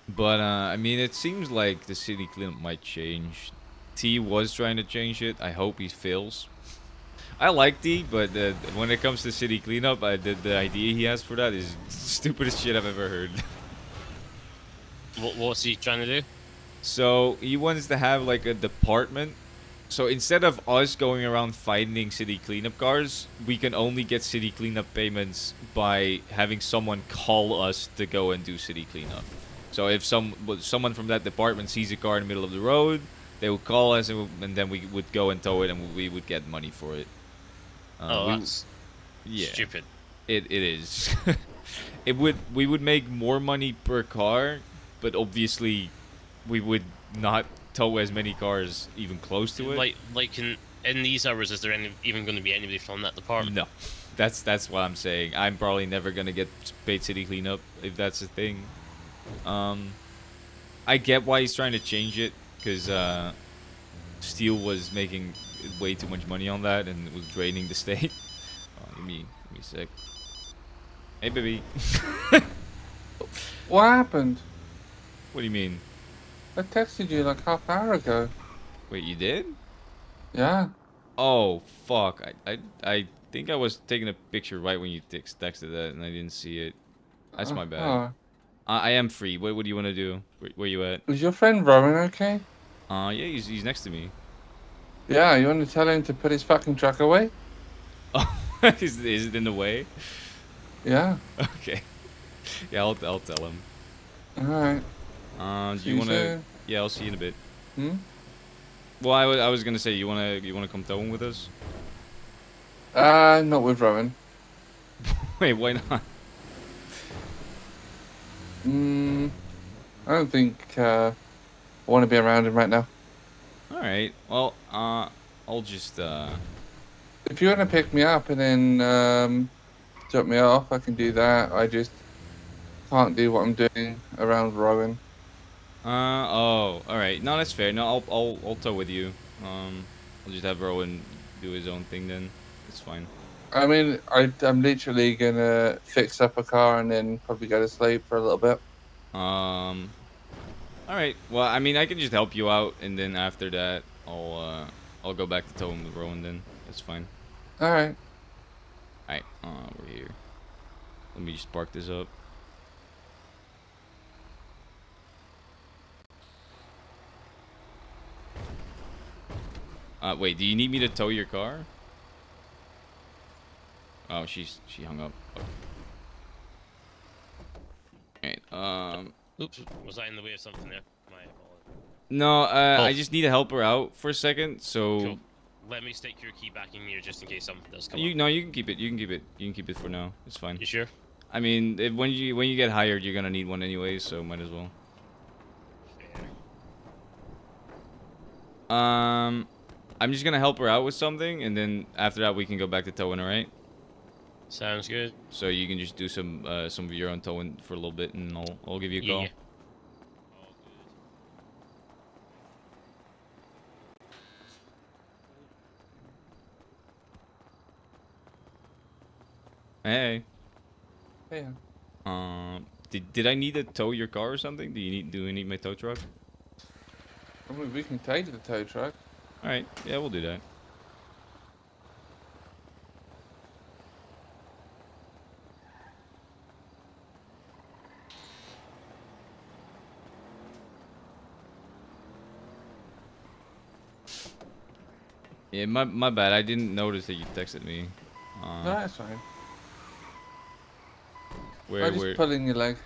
But, I mean, it seems like the city cleanup might change. T was trying to change it. I hope he fails. I like T, but when it comes to city cleanup, the idea he has for that is the stupidest shit I've ever heard. What's he trying to do? So, he wants to have, like, a department. So, instead of us going around finding city cleanup cars, we can only get city cleanup payments by having someone call us to go and do city cleanup. So if someone from that department sees a car in the middle of the road, they would call us, and then we would go and tow it, and we would get money for it. That's yeah, stupid. It is. We would make more money per car, but obviously we would not tow as many cars even close to it. Like in these hours, is there even going to be anybody from that department? No, that's what I'm saying. I'm probably never gonna get paid city cleanup if that's the thing. I get why he's trying to change it, because Steel was making way too much money on that, and it was draining the state. Oh, give me a sec. Hey, baby. What happened? What do you mean? I texted you like half hour ago. Wait, you did? Yeah. Oh, fuck. I think I was taking a picture right when you texted that, and I didn't see it. That's my bad. Oh. I am free. What do you want to do? Where you at? Is your friend Rowan okay? Yeah, he's next to me. Yeah, you want to tell him to put his fucking truck away? Oh, is it in the way? Yeah. Okay. Yeah, I'll tell him. Alright. Do See you you wanna? soon. Yeah, I'll see you in a bit. Hmm? Well, I was gonna say, you wanna come towing with us? Not with Rowan. Wait, why not? I don't think I want to be around him right now. All right. Well, I'll just If you want to pick me up and then drop me off, I can do that. I just can't do what I'm doing around Rowan. oh, all right. No, that's fair. No, I'll tow with you. I'll just have Rowan do his own thing then. It's fine. I mean, I'm literally gonna fix up a car and then probably go to sleep for a little bit. All right. Well, I mean, I can just help you out, and then after that, I'll go back to towing with Rowan then. That's fine. All right. All right. We're here. Let me just spark this up. Wait. Do you need me to tow your car? Oh, she hung up. Okay. Oops, was I in the way of something there? My apologies. No. Oh. I just need to help her out for a second. So. Cool. Let me stick your key back in here just in case something does come You up. no, you can keep it. You can keep it. You can keep it for now. It's fine. You sure? I mean, when you get hired, you're gonna need one anyway, so might as well. Fair. I'm just gonna help her out with something, and then after that we can go back to towing, alright? Sounds good. So you can just do some of your own towing for a little bit, and I'll give you a call. Yeah. Hey. Yeah. Did I need to tow your car or something? Do you need my tow truck? I mean, we can take the tow truck. All right. Yeah, we'll do that. Yeah, my bad. I didn't notice that you texted me. No, that's fine. Where I'm just pulling your leg.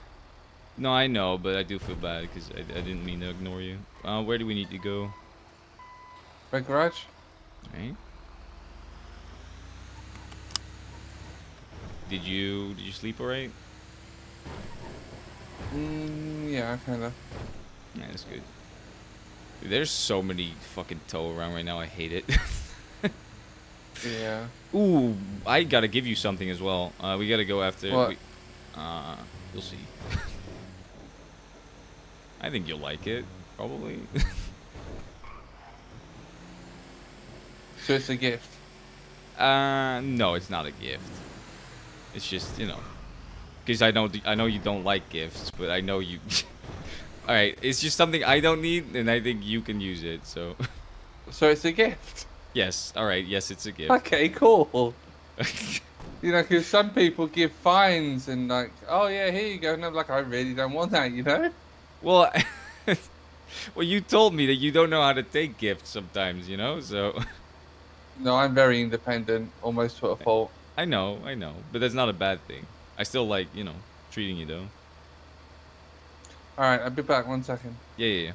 No, I know, but I do feel bad because I didn't mean to ignore you. Where do we need to go? My garage. Right. Did you sleep alright? Yeah, kinda. Yeah, that's good. Dude, there's so many fucking tow around right now. I hate it. Yeah. Ooh, I gotta give you something as well. We gotta go after. What? You'll see. I think you'll like it, probably. So it's a gift. No, it's not a gift. It's just, because I know you don't like gifts, but I know you. All right, it's just something I don't need, and I think you can use it. So. So it's a gift. Yes. All right. Yes, it's a gift. Okay, cool. You know, because some people give fines and like, oh yeah, here you go, and I'm like, I really don't want that, you know. Well, well, you told me that you don't know how to take gifts sometimes, so. No, I'm very independent, almost to a fault. I know, but that's not a bad thing. I still like, treating you though. All right, I'll be back 1 second. Yeah.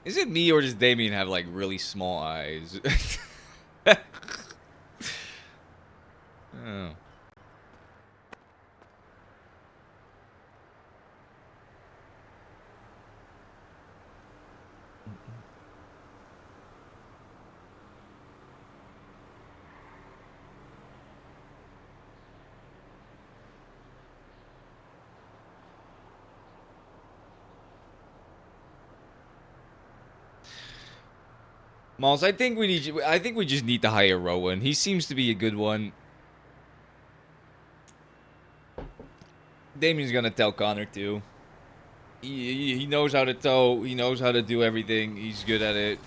Is it me or does Damien have like really small eyes? Oh. Malls, I think we just need to hire Rowan. He seems to be a good one. Damien's gonna tell Connor too. He knows how to tow. He knows how to do everything. He's good at it.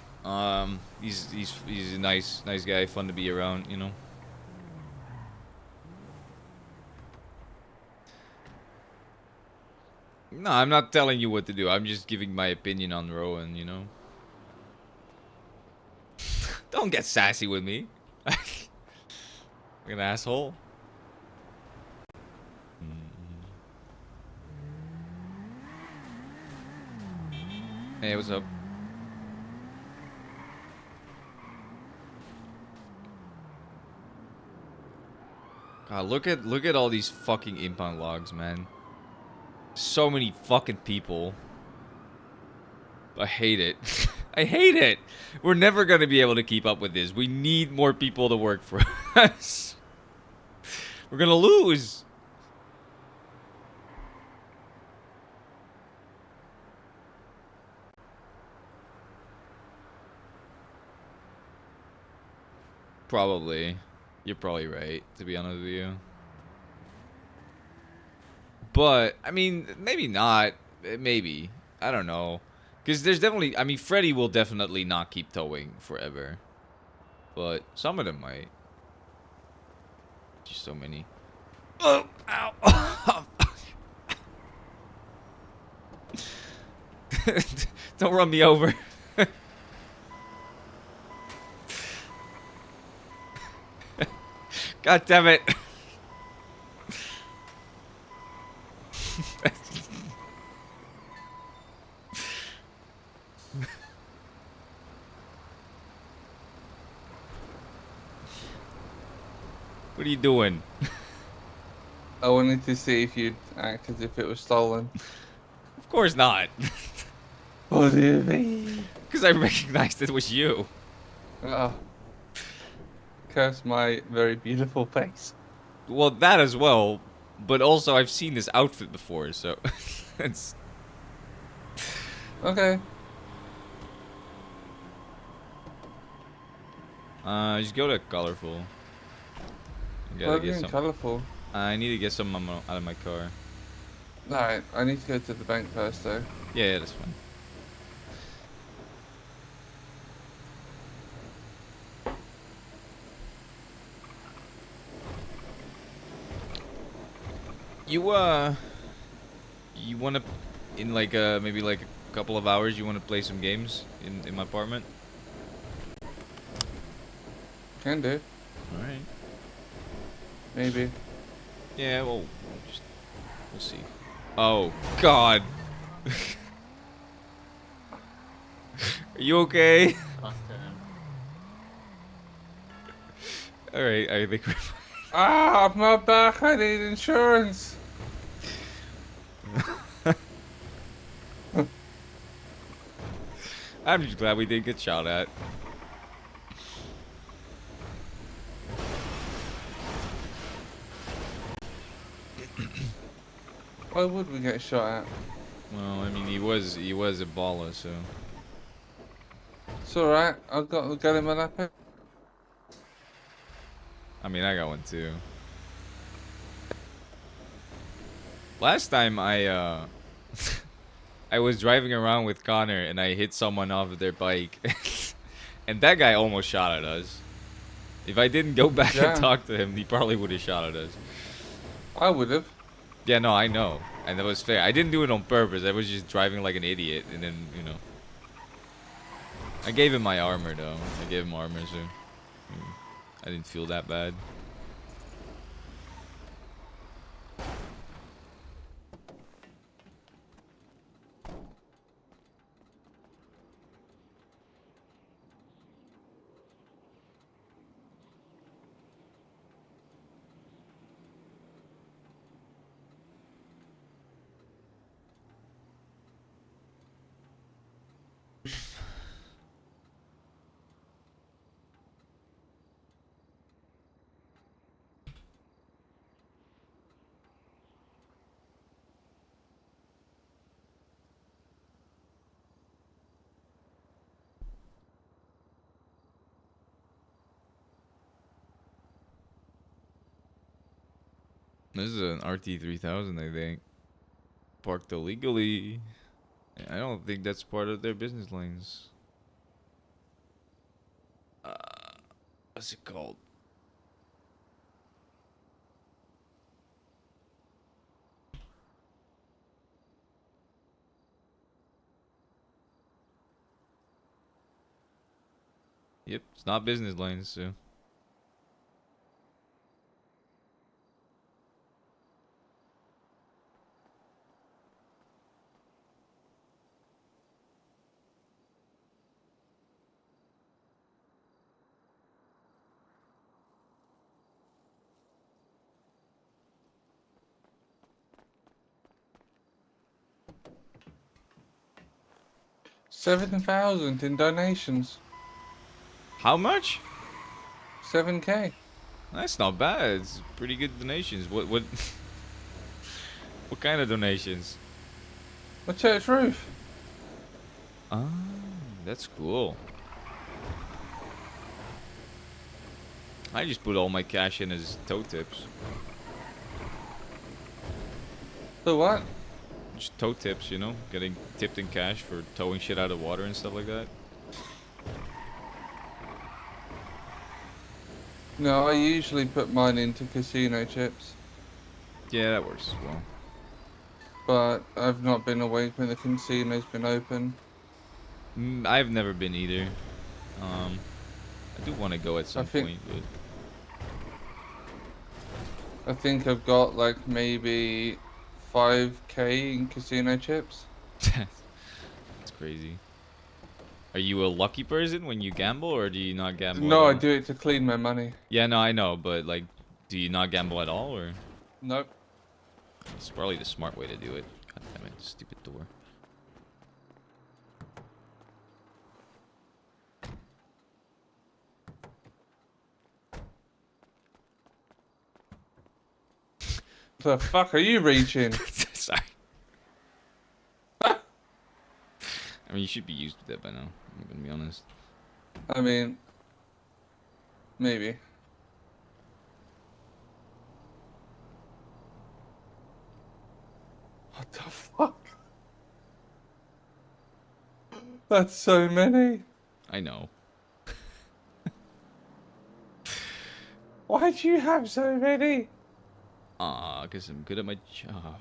He's a nice guy, fun to be around. You know. No, I'm not telling you what to do. I'm just giving my opinion on Rowan. You know. Don't get sassy with me. Like an asshole. Hey, what's up? God, look at all these fucking impound logs, man. So many fucking people. I hate it. I hate it. We're never gonna be able to keep up with this. We need more people to work for us. We're gonna lose. Probably. You're probably right, to be honest with you. But, I mean, maybe not. Maybe. I don't know. Because there's definitely... I mean, Freddy will definitely not keep towing forever. But some of them might. Just so many. Oh, ow. Don't run me over. God damn it. What are you doing? I wanted to see if you'd act as if it was stolen. Of course not. What do you mean? Because I recognized it was you. Oh. Curse my very beautiful face. Well, that as well. But also, I've seen this outfit before, so... it's... Okay. Just go to colorful. I gotta Lovely get and some... colourful. I need to get some out of my car. Alright, I need to go to the bank first though. Yeah, that's fine. You wanna, in like maybe like a couple of hours, you wanna play some games in my apartment? Can do. Alright. Maybe. Yeah, well, we'll see. Oh, God. Are you okay? Alright, I think we're fine. Ah, my back, I need insurance. I'm just glad we didn't get shot at. Why would we get shot at? Well, I mean, he was Ebola, so... It's alright, I've got him on Epic. I mean, I got one too. Last time I I was driving around with Connor and I hit someone off their bike. And that guy almost shot at us. If I didn't go back Yeah. and talk to him, he probably would have shot at us. I would have. Yeah, no, I know. And that was fair. I didn't do it on purpose. I was just driving like an idiot. And then, you know. I gave him my armor, though. I gave him armor, so... I didn't feel that bad. This is an RT3000, I think. Parked illegally. I don't think that's part of their business lanes. What's it called? Yep, it's not business lanes, so. $7,000 in donations. How much? 7K. That's not bad. It's pretty good donations. What what kind of donations? A church roof. Ah, that's cool. I just put all my cash in as toe tips. The what? Just toe tips, you know? Getting tipped in cash for towing shit out of water and stuff like that. No, I usually put mine into casino chips. Yeah, that works as well. But I've not been awake when the casino's been open. I've never been either. I do want to go at some think- point, but I think I've got like maybe 5K in casino chips. that's crazy. Are you a lucky person when you gamble, or do you not gamble? No, at I all? do it to clean my money. Yeah, no, I know, but like, do you not gamble at all, or? Nope. It's probably the smart way to do it. God damn it, stupid door. The fuck are you reaching? Sorry. I mean, you should be used to that by now. I'm gonna be honest. I mean, maybe. What the fuck? That's so many. I know. Why'd you have so many? Ah, cause I'm good at my job.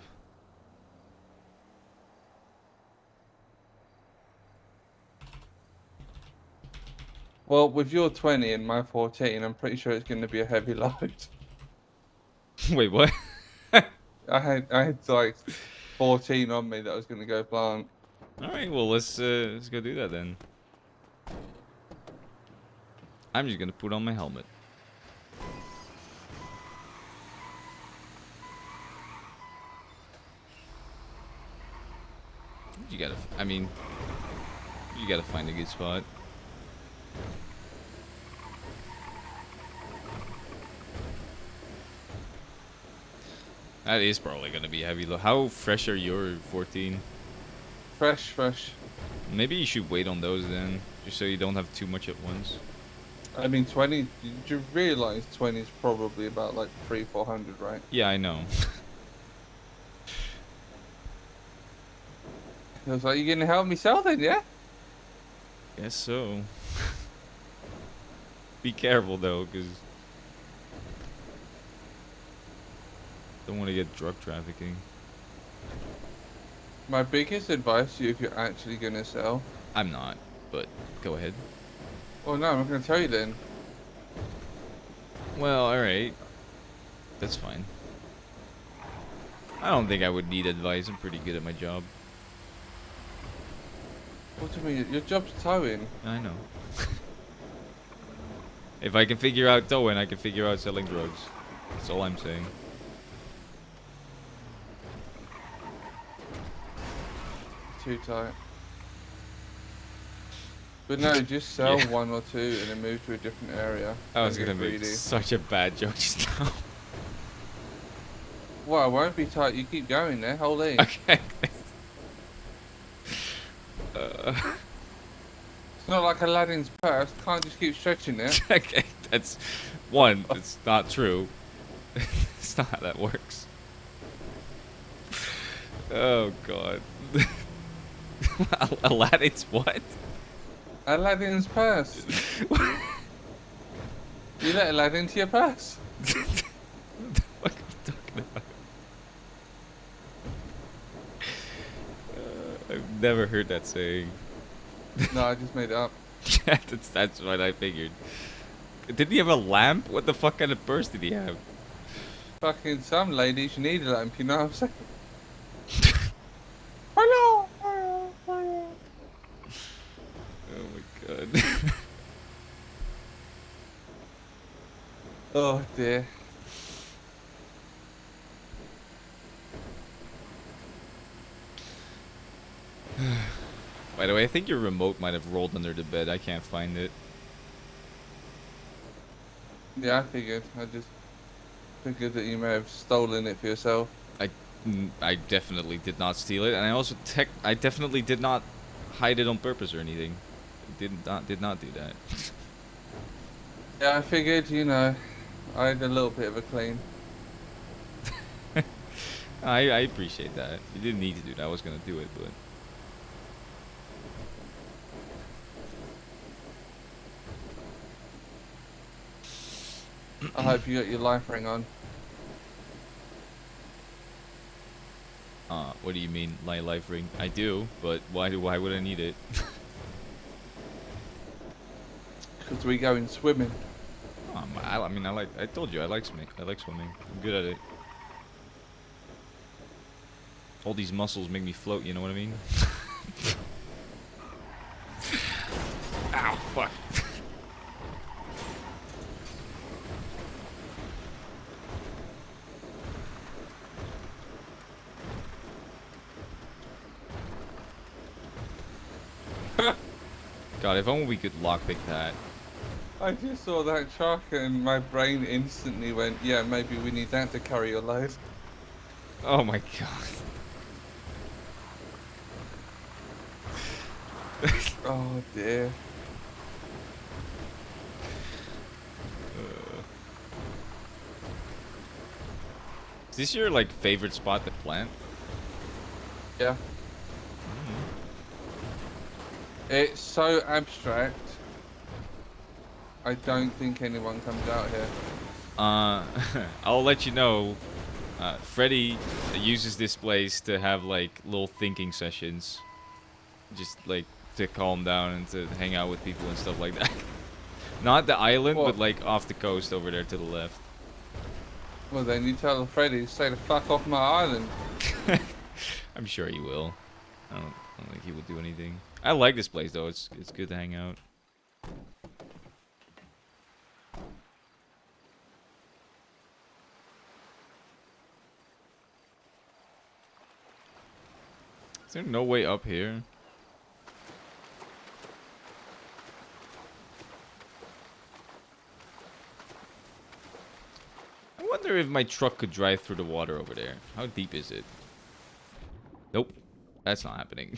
Well, with your 20 and my 14, I'm pretty sure it's going to be a heavy load. Wait, what? I had like 14 on me that I was going to go plant. All right, well let's go do that then. I'm just gonna put on my helmet. You gotta, I mean, you gotta find a good spot. That is probably gonna be heavy. How fresh are your 14? Fresh, fresh. Maybe you should wait on those then, just so you don't have too much at once. I mean, 20, did you realize 20 is probably about like 300-400, right? Yeah, I know. I was like, you going to help me sell then, yeah? Guess so. Be careful though, cause don't want to get drug trafficking. My biggest advice to you if you're actually going to sell. I'm not, but go ahead. Oh no, I'm not going to tell you then. Well, alright. That's fine. I don't think I would need advice. I'm pretty good at my job. What do you mean? Your job's towing. I know. If I can figure out towing, I can figure out selling drugs. That's all I'm saying. Too tight. But no, just sell Yeah. one or two and then move to a different area. I was Don't gonna get make greedy. such a bad joke just now. Well, it won't be tight. You keep going there. Hold in. Okay. It's not like Aladdin's purse. Can't just keep stretching it. Okay, that's one. It's not true. It's not how that works. Oh god. Aladdin's what? Aladdin's purse. You let Aladdin into your purse. What the fuck are you talking about? I've never heard that saying. No, I just made it up. Yeah, that's what I figured. Didn't he have a lamp? What the fuck kind of purse did he have? Fucking some ladies, you need a lamp, you know what I'm saying? Hello. Oh my god. Oh dear. By the way, I think your remote might have rolled under the bed. I can't find it. Yeah, I figured. I just figured that you may have stolen it for yourself. I definitely did not steal it, and I also I definitely did not hide it on purpose or anything. Did not do that. Yeah, I figured, you know, I had a little bit of a clean. I appreciate that. You didn't need to do that. I was gonna do it, but I hope you got your life ring on. what do you mean, my life ring? I do, but why would I need it? Because we going swimming. I mean, I told you, I like swimming. I'm good at it. All these muscles make me float, you know what I mean? Ow, fuck. God, if only we could lockpick that. I just saw that shark and my brain instantly went, yeah, maybe we need that to carry your load. Oh my god. Oh dear. Is this your, like, favorite spot to plant? Yeah. It's so abstract. I don't think anyone comes out here. I'll let you know. Freddy uses this place to have, like, little thinking sessions. Just, like, to calm down and to hang out with people and stuff like that. Not the island, What? but, like, off the coast over there to the left. Well then you tell Freddy, stay the fuck off my island. I'm sure he will. I don't think he will do anything. I like this place, though. It's good to hang out. Is there no way up here? I wonder if my truck could drive through the water over there. How deep is it? Nope. That's not happening.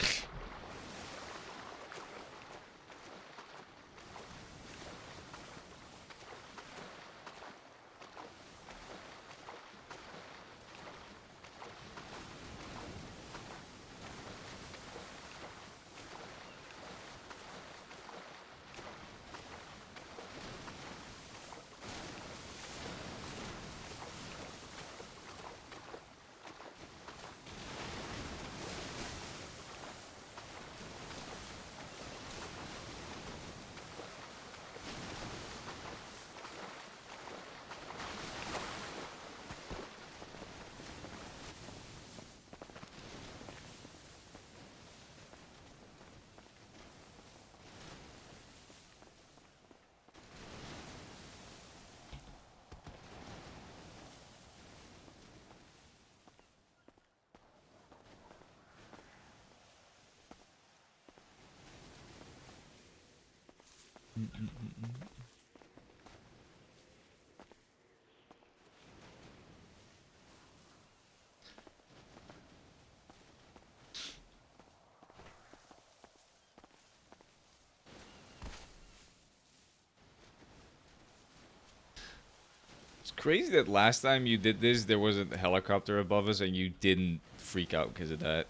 It's crazy that last time you did this, there was a helicopter above us and you didn't freak out because of that.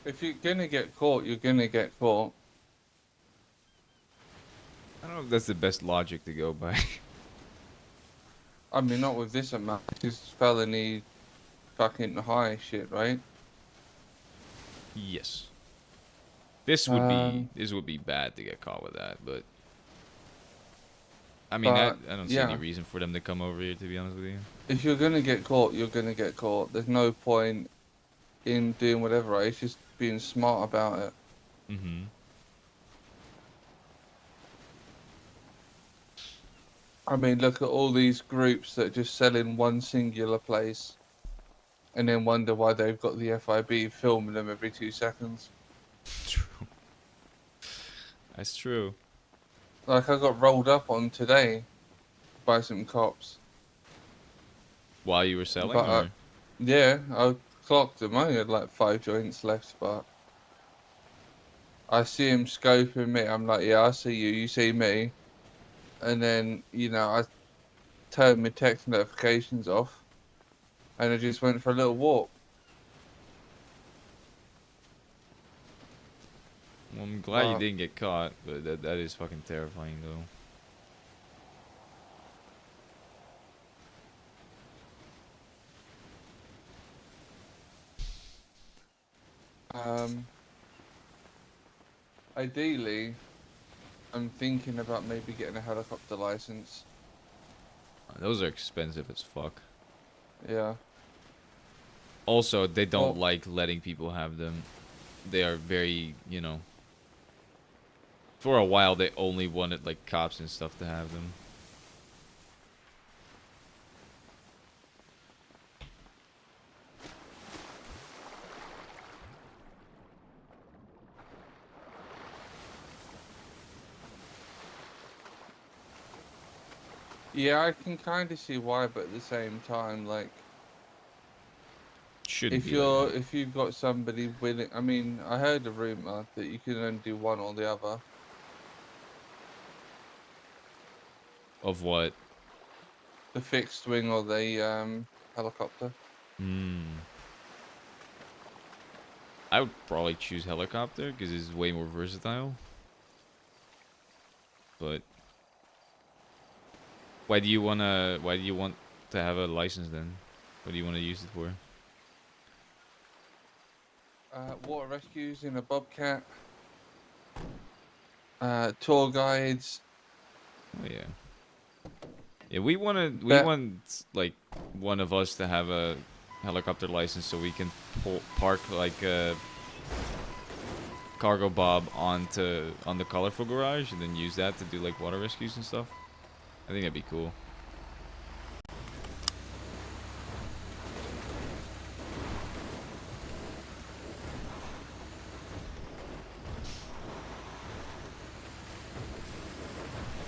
If you're gonna get caught, you're gonna get caught. I don't know if that's the best logic to go by. I mean, not with this amount. This is felony fucking high shit, right? Yes. This would be bad to get caught with that, but I mean, But, I don't see yeah. any reason for them to come over here, to be honest with you. If you're gonna get caught, you're gonna get caught. There's no point in doing whatever, right? It's just being smart about it. Mm-hmm. I mean, look at all these groups that just sell in one singular place and then wonder why they've got the FIB filming them every 2 seconds. True. That's true. Like, I got rolled up on today by some cops. While you were selling, But, or? yeah, I clocked them. I had like 5 joints left, but I see him scoping me. I'm like, yeah, I see you. You see me. And then, you know, I turned my text notifications off and I just went for a little walk. Well, I'm glad you Wow. didn't get caught, but that is fucking terrifying, though. Ideally, I'm thinking about maybe getting a helicopter license. Those are expensive as fuck. Yeah. Also, they don't Well- like letting people have them. They are very, you know... For a while, they only wanted, like, cops and stuff to have them. Yeah, I can kind of see why, but at the same time, like, Shouldn't if be like that. if you've got somebody willing, I mean, I heard a rumor that you can only do one or the other. Of what? The fixed wing or the helicopter. Hmm. I would probably choose helicopter because it's way more versatile. But why do you want to have a license then? What do you want to use it for? Water rescues in a bobcat. Tour guides. Oh yeah. Yeah, we That- want like one of us to have a helicopter license so we can park like a cargo bob on the colorful garage and then use that to do like water rescues and stuff. I think that'd be cool.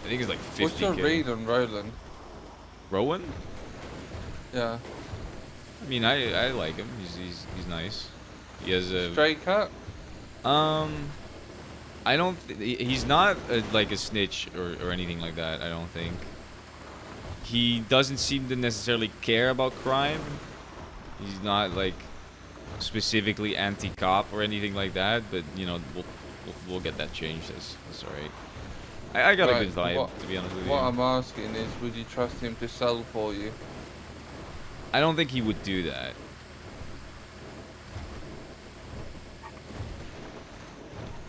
I think it's like 50K. What's your read on Roland? Rowan? Yeah. I mean, I like him. He's nice. He has a Straight cut? I don't. He's not like a snitch or anything like that. I don't think. He doesn't seem to necessarily care about crime. He's not like specifically anti-cop or anything like that. But you know, we'll get that changed. That's all right. I got a Right, good vibe, to be honest with you. What I'm asking is, would you trust him to sell for you? I don't think he would do that.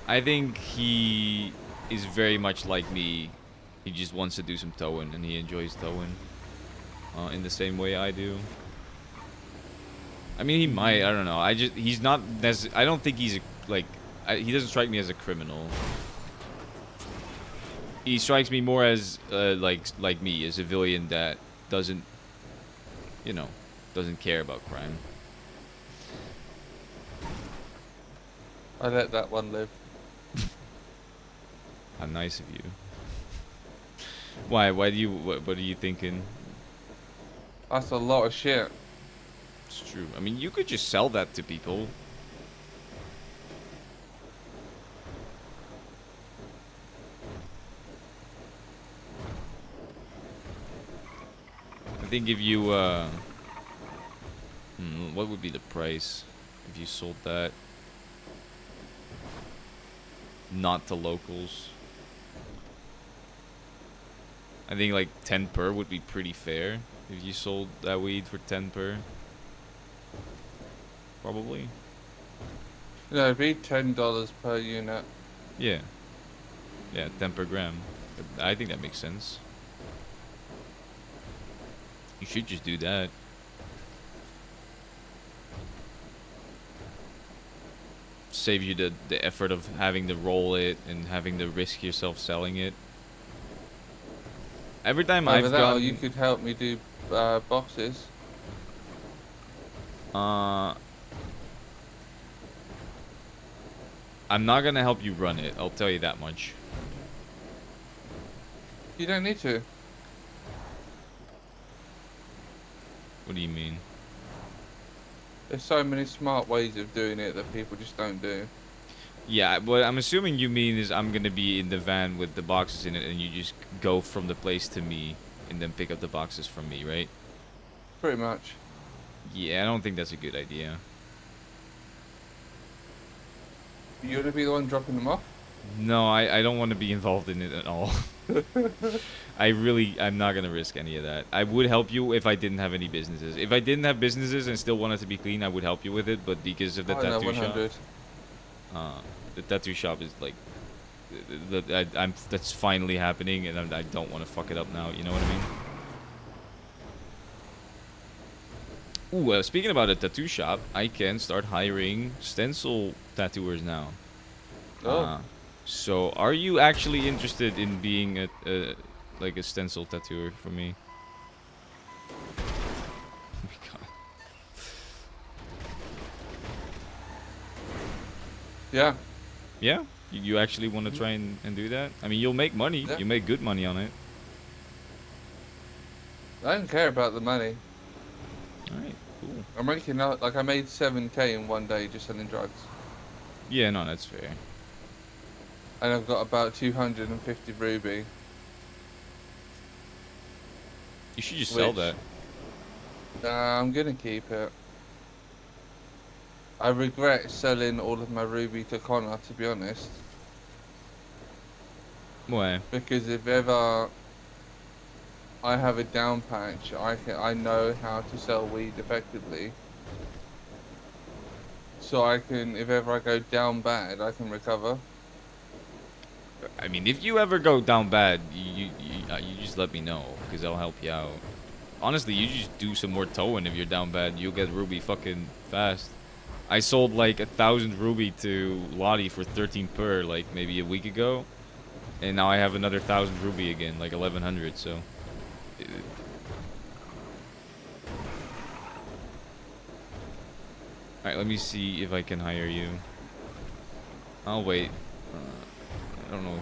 I think he is very much like me. He just wants to do some towing, and he enjoys towing in the same way I do. I mean, he might. I don't know. He's not. I don't think he's like. He doesn't strike me as a criminal. He strikes me more as like me, a civilian that doesn't you know, doesn't care about crime. I let that one live. How nice of you. Why? Why do you? What are you thinking? That's a lot of shit. It's true. I mean, you could just sell that to people. I think if you, what would be the price if you sold that? Not to locals. I think like 10 per would be pretty fair if you sold that weed for 10 per. Probably. No, it'd be $10 per unit. Yeah. Yeah, 10 per gram. I think that makes sense. You should just do that. Save you the effort of having to roll it and having to risk yourself selling it. Every time Either I've that or gone, you could help me do boxes. I'm not gonna help you run it. I'll tell you that much. You don't need to. What do you mean? There's so many smart ways of doing it that people just don't do. Yeah, what I'm assuming you mean is I'm gonna be in the van with the boxes in it, and you just go from the place to me, and then pick up the boxes from me, right? Pretty much. Yeah, I don't think that's a good idea. You're gonna be the one dropping them off? No, I don't want to be involved in it at all. I'm not gonna risk any of that. I would help you if I didn't have any businesses. If I didn't have businesses and still wanted to be clean, I would help you with it. But because of the Oh no, tattoo shop, 100. the tattoo shop is like, that's finally happening, and I don't want to fuck it up now. You know what I mean? Ooh, speaking about a tattoo shop, I can start hiring stencil tattooers now. Oh. So, are you actually interested in being like a stencil tattooer for me? Oh my god. Yeah. Yeah? You actually want to try and do that? I mean, you'll make money. Yeah. You make good money on it. I don't care about the money. Alright, cool. I'm making out like I made 7k in one day just selling drugs. Yeah, no, that's fair. And I've got about 250 ruby. You should just sell Which- that. I'm gonna keep it. I regret selling all of my ruby to Connor, to be honest. Why? Because if ever I have a down patch, I know how to sell weed effectively. So I can, if ever I go down bad, I can recover. I mean, if you ever go down bad, you just let me know, because I'll help you out. Honestly, you just do some more towing if you're down bad. You'll get ruby fucking fast. I sold like 1,000 ruby to Lottie for 13 per, like maybe a week ago. And now I have another 1,000 ruby again, like 1,100, so. Alright, let me see if I can hire you. I'll wait. I don't know.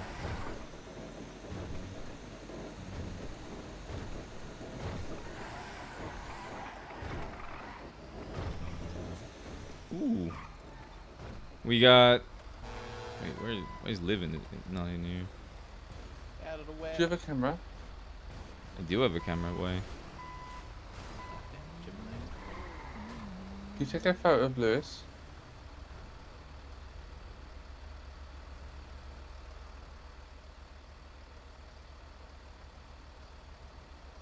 Ooh. We got... Wait, where's living? Not in here. Out of the way. Do you have a camera? I do have a camera, why? Can you take a photo of Lewis?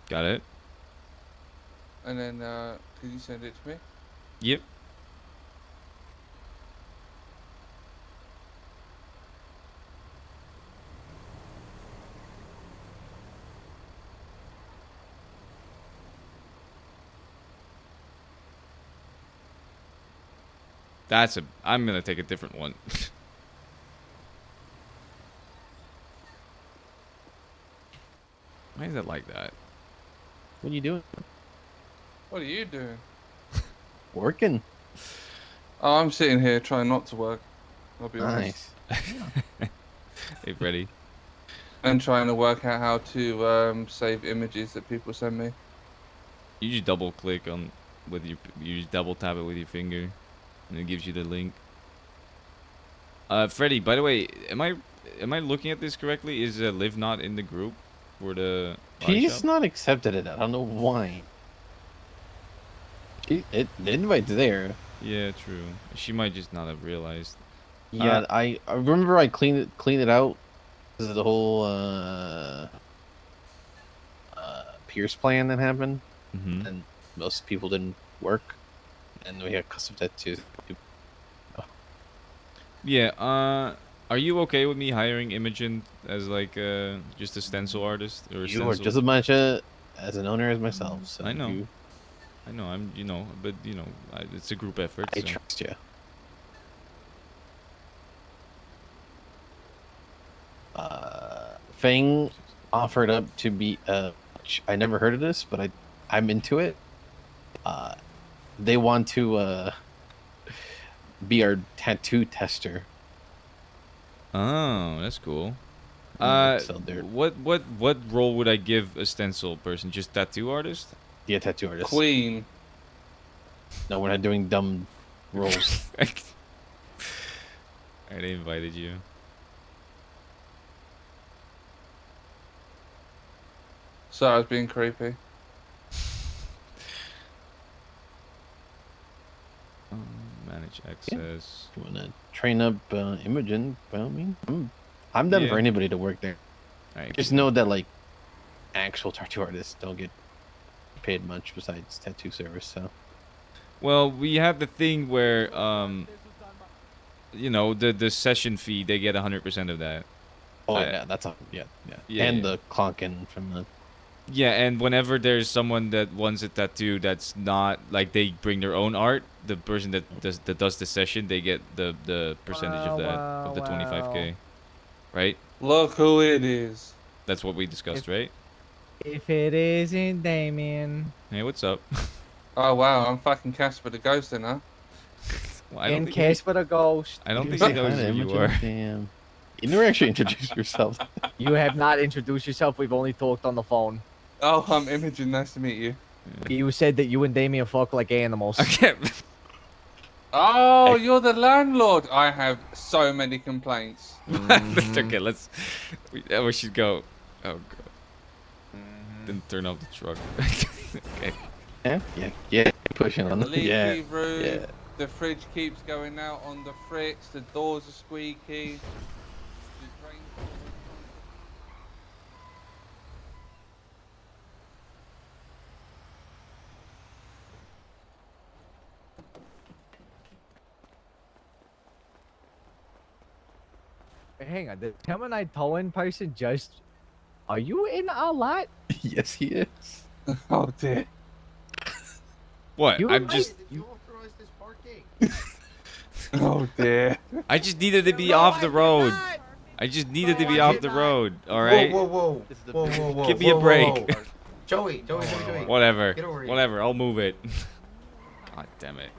Got it? And then, can you send it to me? Yep. I'm gonna take a different one. Why is it like that? What are you doing? What are you doing? Working. Oh, I'm sitting here trying not to work. I'll be honest. Nice. Hey, Freddy. And trying to work out how to save images that people send me. You just double click on with your. You just double tap it with your finger, and it gives you the link. Freddy. By the way, am I looking at this correctly? Is Liv not in the group for the? body She's shop? not accepted it. I don't know why. The invite's there. Yeah, true. She might just not have realized. Yeah, I remember I cleaned it out because of the whole Pierce plan that happened, Mm-hmm. and most people didn't work, and we had custom tattoos. Yeah. Are you okay with me hiring Imogen as like just a stencil artist or a You are stencil? just as much as an owner as myself, so I know. you, I know. I'm. But it's a group effort. I So. trust you. Fang offered up to be I never heard of this, but I'm into it. They want to be our tattoo tester. Oh, that's cool. So they're What role would I give a stencil person? Just tattoo artist? yeah, tattoo artists. Queen. No, we're not doing dumb roles. I invited you. So I was being creepy. Manage access. You want to train up Imogen? Well, I mean, I'm done for Yeah. anybody to work there. Alright, Just cool. know that like actual tattoo artists don't get paid much besides tattoo service. So Well, we have the thing where the session fee, they get 100% of that. yeah, that's yeah. Yeah, And yeah. the clonking from the Yeah, and whenever there's someone that wants a tattoo that's not like they bring their own art, the person that does the session, they get the percentage of that of the 25K. Right? Look who it is. That's what we discussed, right? If it isn't Damien. Hey, what's up? Oh wow, I'm fucking Casper the Ghost then, huh? Well, I don't In think case for the ghost. I don't You think he say knows hi to who you Imogen? are. Damn. You never actually introduced yourself. You have not introduced yourself. We've only talked on the phone. Oh, I'm Imogen. Nice to meet you. You said that you and Damien fuck like animals. Okay. Oh, you're the landlord. I have so many complaints. Okay, we should go. Oh god. Didn't turn off the truck. Okay. Yeah. Pushing on The the leaky roof. yeah. The fridge keeps going out on the fritz. The doors are squeaky. The drain- Hang on, the Gemini towing person just... Are you in our lot? Yes, he is. Oh dear. What? You I'm might- just. Oh dear. I just needed to be off the road. I just needed to be off the road. All right. Whoa. Give me a break. Joey. Whatever. Get over here. Whatever. I'll move it. God damn it.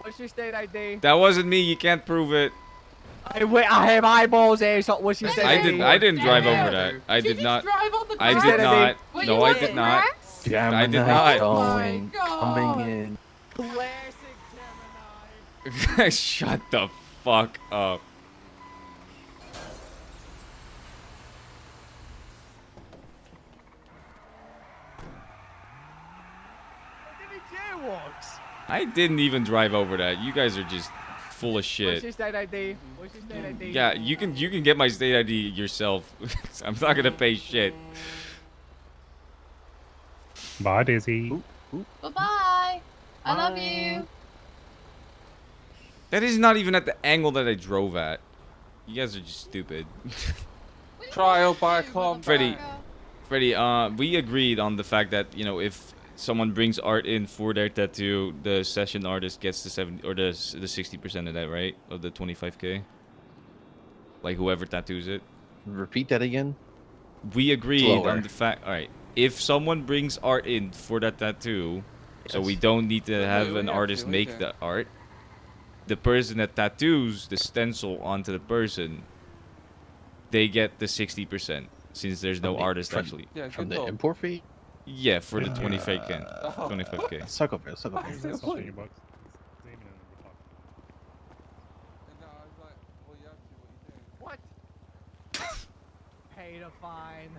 What's your state ID? That wasn't me. You can't prove it. Wait, I have eyeballs, asshole. What's your state I ID? didn't. I didn't drive over that. I did not. I did not. No, I did not. I did not. Going, coming in. Classic Gemini. Shut the fuck up. Jaywalks. I didn't even drive over that. You guys are just full of What's shit. your state ID? What's your state ID? Yeah, you can get my state ID yourself. I'm not gonna pay shit. Bye, Dizzy. Bye-bye. I love you. That is not even at the angle that I drove at. You guys are just stupid. Trial by combat. Freddy, we agreed on the fact that, if someone brings art in for their tattoo, the session artist gets the 70 or the 60% of that, right? Of the 25K. like whoever tattoos it. Repeat that again. We agreed Slower. on the fact. All right, if someone brings art in for that tattoo, so we Yes. don't need to Wait, have we an have artist to, we make don't. the art. The person that tattoos the stencil onto the person, they get the 60% since there's no artist actually. Yeah, From good the talk. import fee. Yeah, for the 25k. Oh. 25k. Let's talk over. Let's talk over. Why is that something in your box? It's Damien and we talk. No, I was like, well, you have to, what you doing? What? Pay the fine.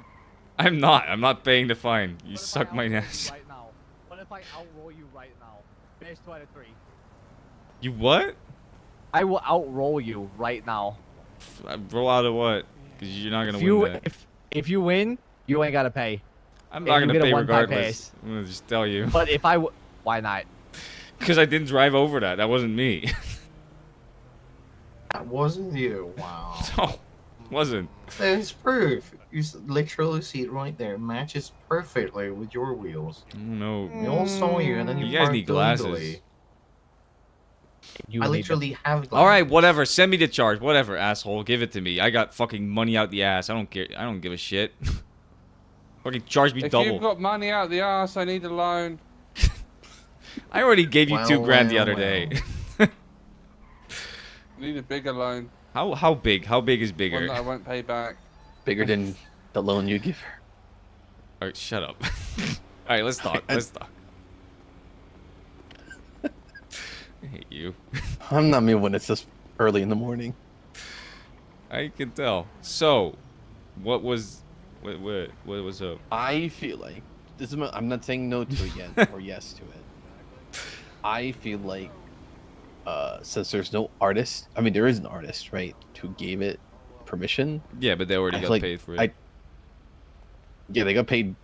I'm not. I'm not paying the fine. You What if I suck my outroll you ass. right now? What if I outroll you right now? Base 2 out of 3. You what? I will outroll you right now. Roll out of what? Because you're not gonna If you win that. if you win, you ain't gotta pay. I'm if not you gonna get a pay one-time regardless. pass. I'm gonna just tell you. But if I why not? Because I didn't drive over that. That wasn't me. That wasn't you. Wow. No, wasn't. There's proof. You literally see it right there. It matches perfectly with your wheels. No. We all saw you, and then you, You guys parked need glasses. illegally. You I need literally have glasses. All right, whatever. Send me the charge. Whatever, asshole. Give it to me. I got fucking money out the ass. I don't care. I don't give a shit. Fucking charge me If double. you've got money out the ass, I need a loan. I already gave you Well, $2,000 the well, other day. I need a bigger loan. How big? How big is One bigger? that I won't pay back. Bigger than the loan you give her. All right, shut up. All right, let's talk. Let's talk. I hate you. I'm not me when it's this early in the morning. I can tell. So, what was up? I feel like this is. I'm not saying no to it yet or yes to it. I feel like, since there's no artist, I mean there is an artist, right, who gave it permission. Yeah, but they already I got feel like paid for it. Yeah, they got paid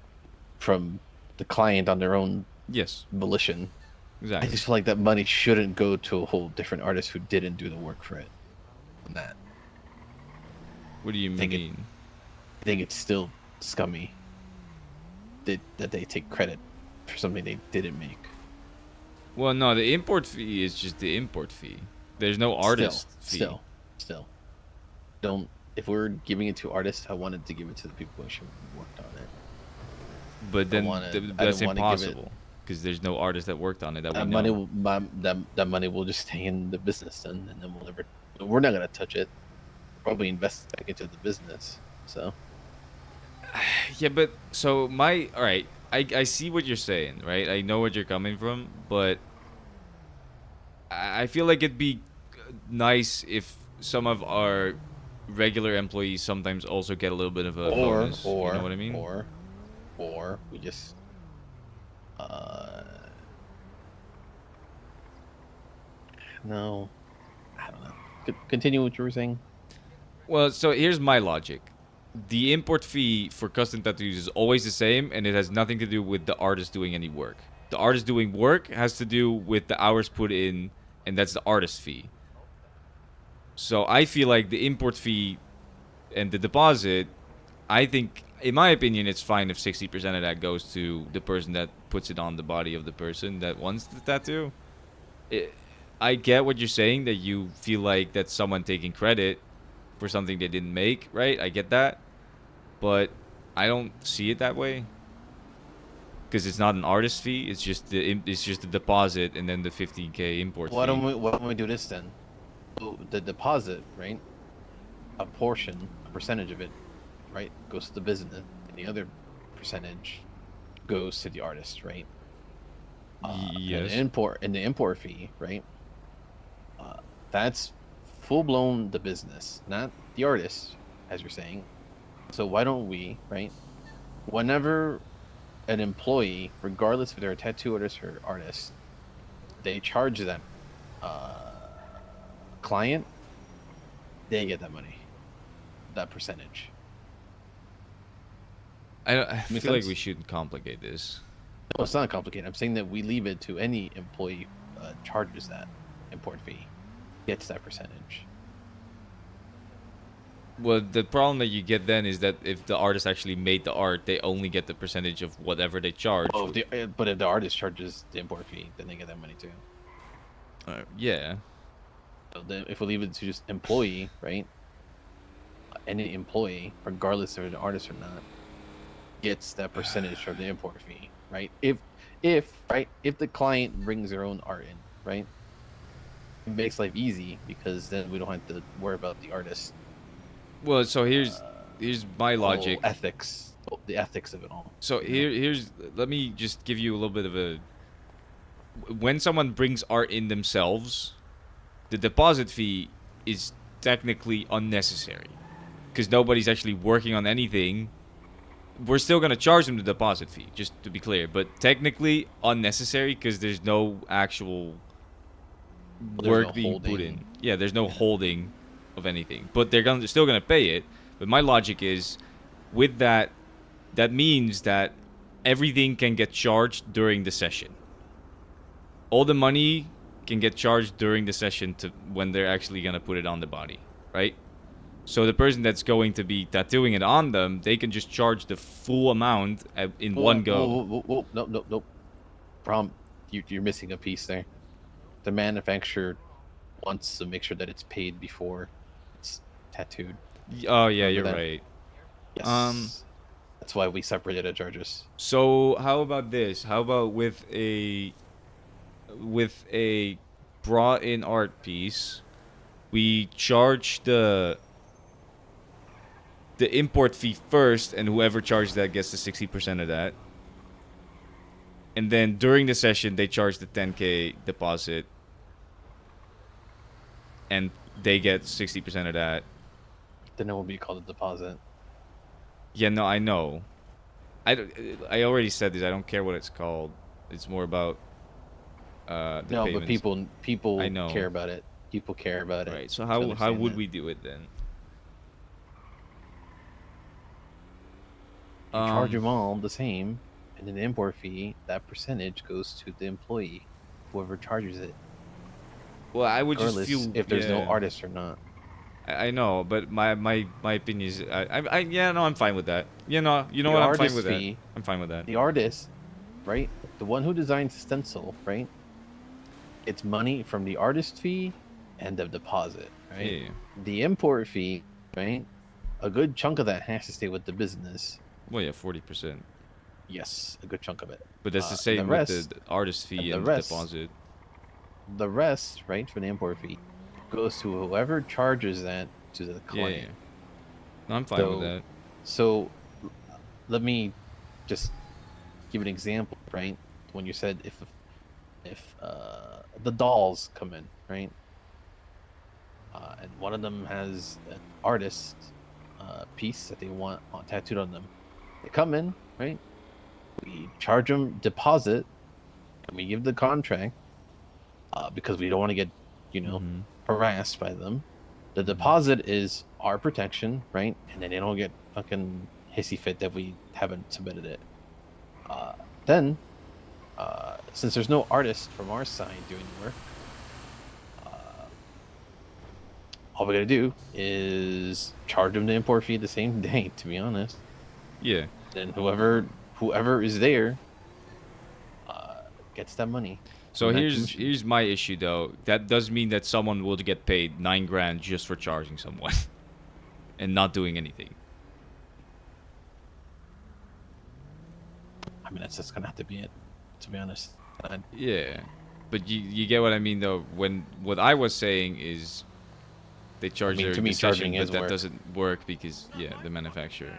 from the client on their own Yes, volition. I exactly. just feel like that money shouldn't go to a whole different artist who didn't do the work for it. On that, What do you Take it. mean? I think it's still scummy that they take credit for something they didn't make. Well, no, the import fee is just the import fee. There's no artist fee. Still. Don't. If we're giving it to artists, I wanted to give it to the people who actually worked on it. But then I that's don't wanna give it- impossible because there's no artist that worked on it that we That know. money, that money will just stay in the business then, and then we're not gonna touch it. Probably invest back into the business. So Yeah, but so all right, I see what you're saying, right? I know what you're coming from, but I feel like it'd be nice if some of our regular employees sometimes also get a little bit of a bonus. You know what I mean? Or we just no, I don't know. Continue what you were saying. Well, so here's my logic. The import fee for custom tattoos is always the same, and it has nothing to do with the artist doing any work. The artist doing work has to do with the hours put in, and that's the artist fee. So I feel like the import fee and the deposit, I think, in my opinion, it's fine if 60% of that goes to the person that puts it on the body of the person that wants the tattoo. I get what you're saying, that you feel like that's someone taking credit for something they didn't make, right? I get that, but I don't see it that way because it's not an artist fee. It's just the deposit and then the 15K import Why fee. don't we do this then? So the deposit, right? A percentage of it, right, goes to the business, and the other percentage goes to the artist, right? Yes. And the import fee, right? That's full blown the business, not the artist, as you're saying. So why don't we, right? Whenever an employee, regardless if they're a tattoo artist or artist, they charge that client, they get that money, that percentage. I Make feel like sense? we shouldn't complicate this. No, it's not complicated. I'm saying that we leave it to any employee charges that import fee, gets that percentage. Well, the problem that you get then is that if the artist actually made the art, they only get the percentage of whatever they charge. Oh, but if the artist charges the import fee, then they get that money too. Yeah. So then if we leave it to just employee, right? any employee, regardless if they're an artist or not, gets that percentage of the import fee, right? If the client brings their own art in, right, it makes life easy because then we don't have to worry about the artist. Well, so here's my logic. The ethics of it all. So here's let me just give you a little bit of a. When someone brings art in themselves, the deposit fee is technically unnecessary because nobody's actually working on anything. We're still gonna charge them the deposit fee, just to be clear, but technically unnecessary because there's no actual work being put in. Yeah, there's no holding of anything, but they're still gonna pay it. But my logic is, with that means that everything can get charged during the session. All the money can get charged during the session to when they're actually gonna put it on the body, right? So the person that's going to be tattooing it on them, they can just charge the full amount in one go. Nope. You're missing a piece there. The manufacturer wants to make sure that it's paid before it's tattooed. Oh yeah, you're right. Yes. That's why we separated the charges. So how about this? How about with a brought in art piece, we charge the import fee first, and whoever charges that gets the 60% of that. And then during the session, they charge the 10K deposit, and they get 60% of that. Then it will be called a deposit. Yeah, no, I know. I already said this. I don't care what it's called. It's more about the no, payments. but people I know. care about it. People care about it. Right. So how would we do it then? You charge them all the same, and then the import fee, that percentage goes to the employee, whoever charges it. Well, I would just feel if there's no artist or not. I know, but my opinion is I'm fine with that. You know what, I'm fine with that. I'm fine with that. The artist, right? The one who designs the stencil, right? It's money from the artist fee and the deposit, right? Yeah. The import fee, right? A good chunk of that has to stay with the business. Well, yeah, 40%. Yes, a good chunk of it. But that's the same with the artist fee and the deposit. The rest, right, for the import fee, goes to whoever charges that to the client. Yeah. No, I'm fine with that. So, let me just give an example, right? When you said if the dolls come in, right, and one of them has an artist piece that they want tattooed on them, they come in, right? We charge them deposit, and we give the contract because we don't want to get, harassed by them. The deposit is our protection, right? And then they don't get fucking hissy fit that we haven't submitted it. Then, since there's no artist from our side doing the work, all we gotta do is charge them the import fee the same day, to be honest. Yeah. Then whoever is there gets that money. So here's my issue though. That does mean that someone will get paid $9,000 just for charging someone and not doing anything. I mean, that's just gonna have to be it, to be honest. Yeah, but you get what I mean though. What I was saying is they charge their session, but that doesn't work because the manufacturer.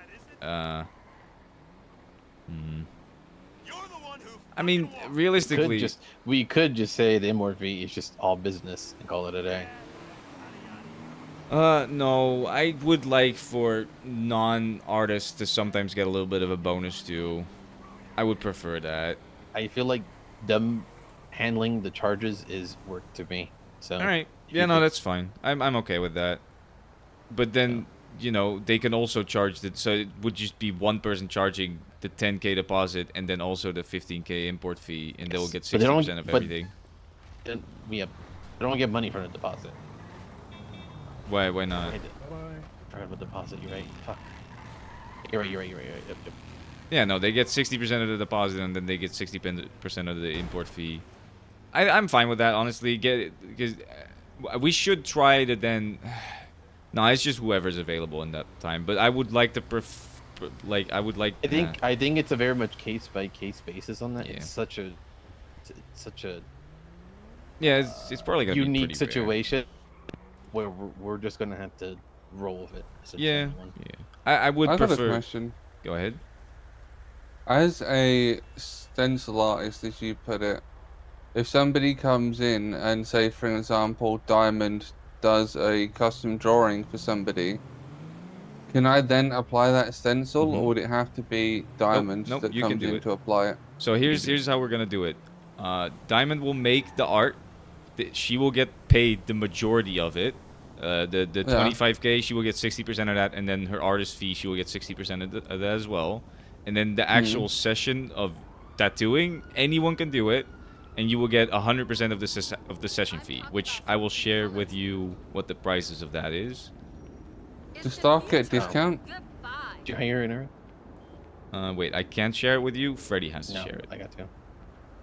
I mean, realistically, we could just say the import fee is just all business and call it a day. No, I would like for non-artists to sometimes get a little bit of a bonus too. I would prefer that. I feel like them handling the charges is work to me. So all right, yeah, no, that's fine. I'm okay with that. But then they can also charge that, so it would just be one person charging the 10K deposit and then also the 15K import fee, and they'll get 60% of everything. They don't get money from the deposit. Why not? I forgot about the deposit. You're right. Fuck. You're right. Yep. Yeah, no, they get 60% of the deposit and then they get 60% of the import fee. I'm fine with that, honestly. Because we should try to then. No, it's just whoever's available in that time. But I would like to I would like. I think it's a very much case by case basis on that. Yeah. It's such a Yeah, it's probably gonna be unique pretty rare. situation where we're just gonna have to roll with it. Yeah, essentially. yeah. I would I got prefer. a question. Go ahead. As a stencil artist, as you put it, if somebody comes in and say, for example, Diamond does a custom drawing for somebody, can I then apply that stencil, or would it have to be Diamond Nope, that you can comes do in it. to apply it? So here's how we're gonna do it. Diamond will make the art. She will get paid the majority of it. The 25K, she will get 60% of that, and then her artist fee, she will get 60% of that as well. And then the actual session of tattooing, anyone can do it, and you will get 100% of the session fee, which I will share with you what the prices of that is. Does staff get a discount? Do you hire an Wait, I can't share it with you. Freddie has to No, share it. I got to.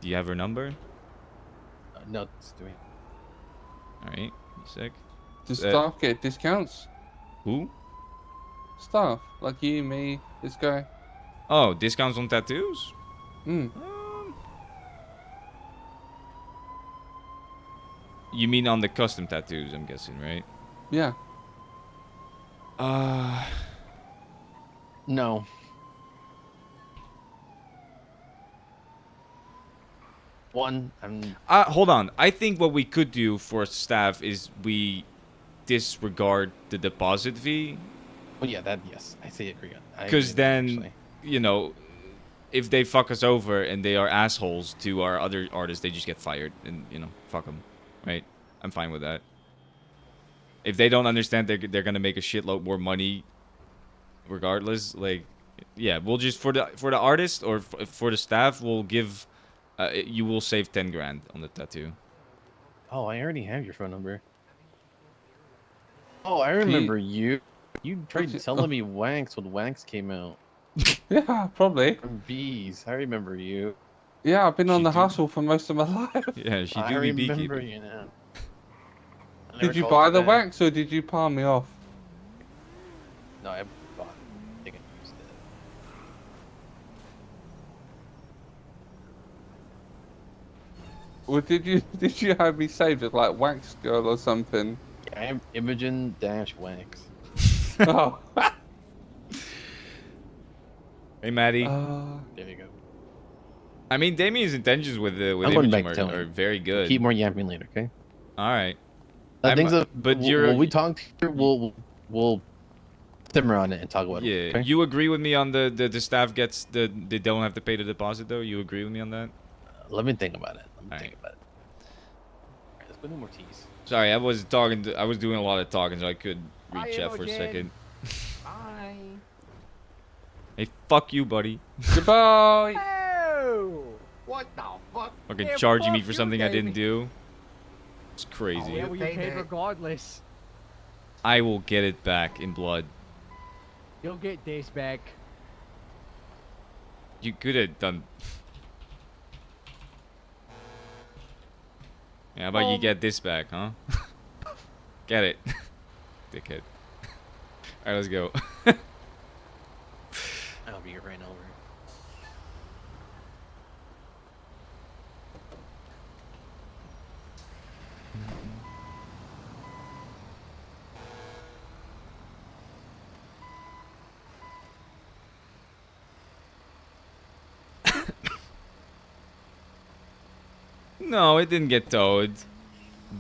Do you have her number? No, it's doing. All right, sick. Does staff get discounts? Who? Staff, like you, me, this guy. Oh, discounts on tattoos? You mean on the custom tattoos, I'm guessing, right? Yeah. No. Hold on. I think what we could do for staff is we disregard the deposit fee. Well, yeah, yes, I say agree. Because then, you know, if they fuck us over and they are assholes to our other artists, they just get fired and, you know, fuck them, right? I'm fine with that. If they don't understand they're gonna make a shitload more money regardless, like, yeah, we'll just for the artist or for the staff, we'll give you will save 10 grand on the tattoo. Oh, I already have your phone number. Oh, I remember you. You tried selling me wax when wax came out. Yeah, probably. From bees. I remember you. Yeah, I've been on the hustle for most of my life. Yeah, she do I be remember beekeeping. you now. Did you buy the wax or did you palm me off? No, I bought it. I think I used it. Or did you have me saved as like wax girl or something? I am Imogen Wax. Oh. Hey, Maddie. There you go. I mean, Damien's intentions with I'm going back Imogen to are very good. Keep more yapping later, okay? All right. But when we talk here, we'll simmer on it and talk about it. it. Yeah, Okay? you agree with me on the staff gets they don't have to pay the deposit though. You agree with me on that? Let me think about it. Alright, let's put no more teas. Sorry, I was talking. I was doing a lot of talking, so I could read chat for a second. Bye. Hey, fuck you, buddy. Goodbye. Oh, what the fuck? Fucking Yeah, charging me fuck for you, something I Davey. didn't do. It's crazy. Oh, yeah, well, you paid regardless. I will get it back in blood. You'll get this back. You could have done. Yeah, how about you get this back, huh? Get it. Dickhead. Alright, let's go. I'll be right over. No, it didn't get towed.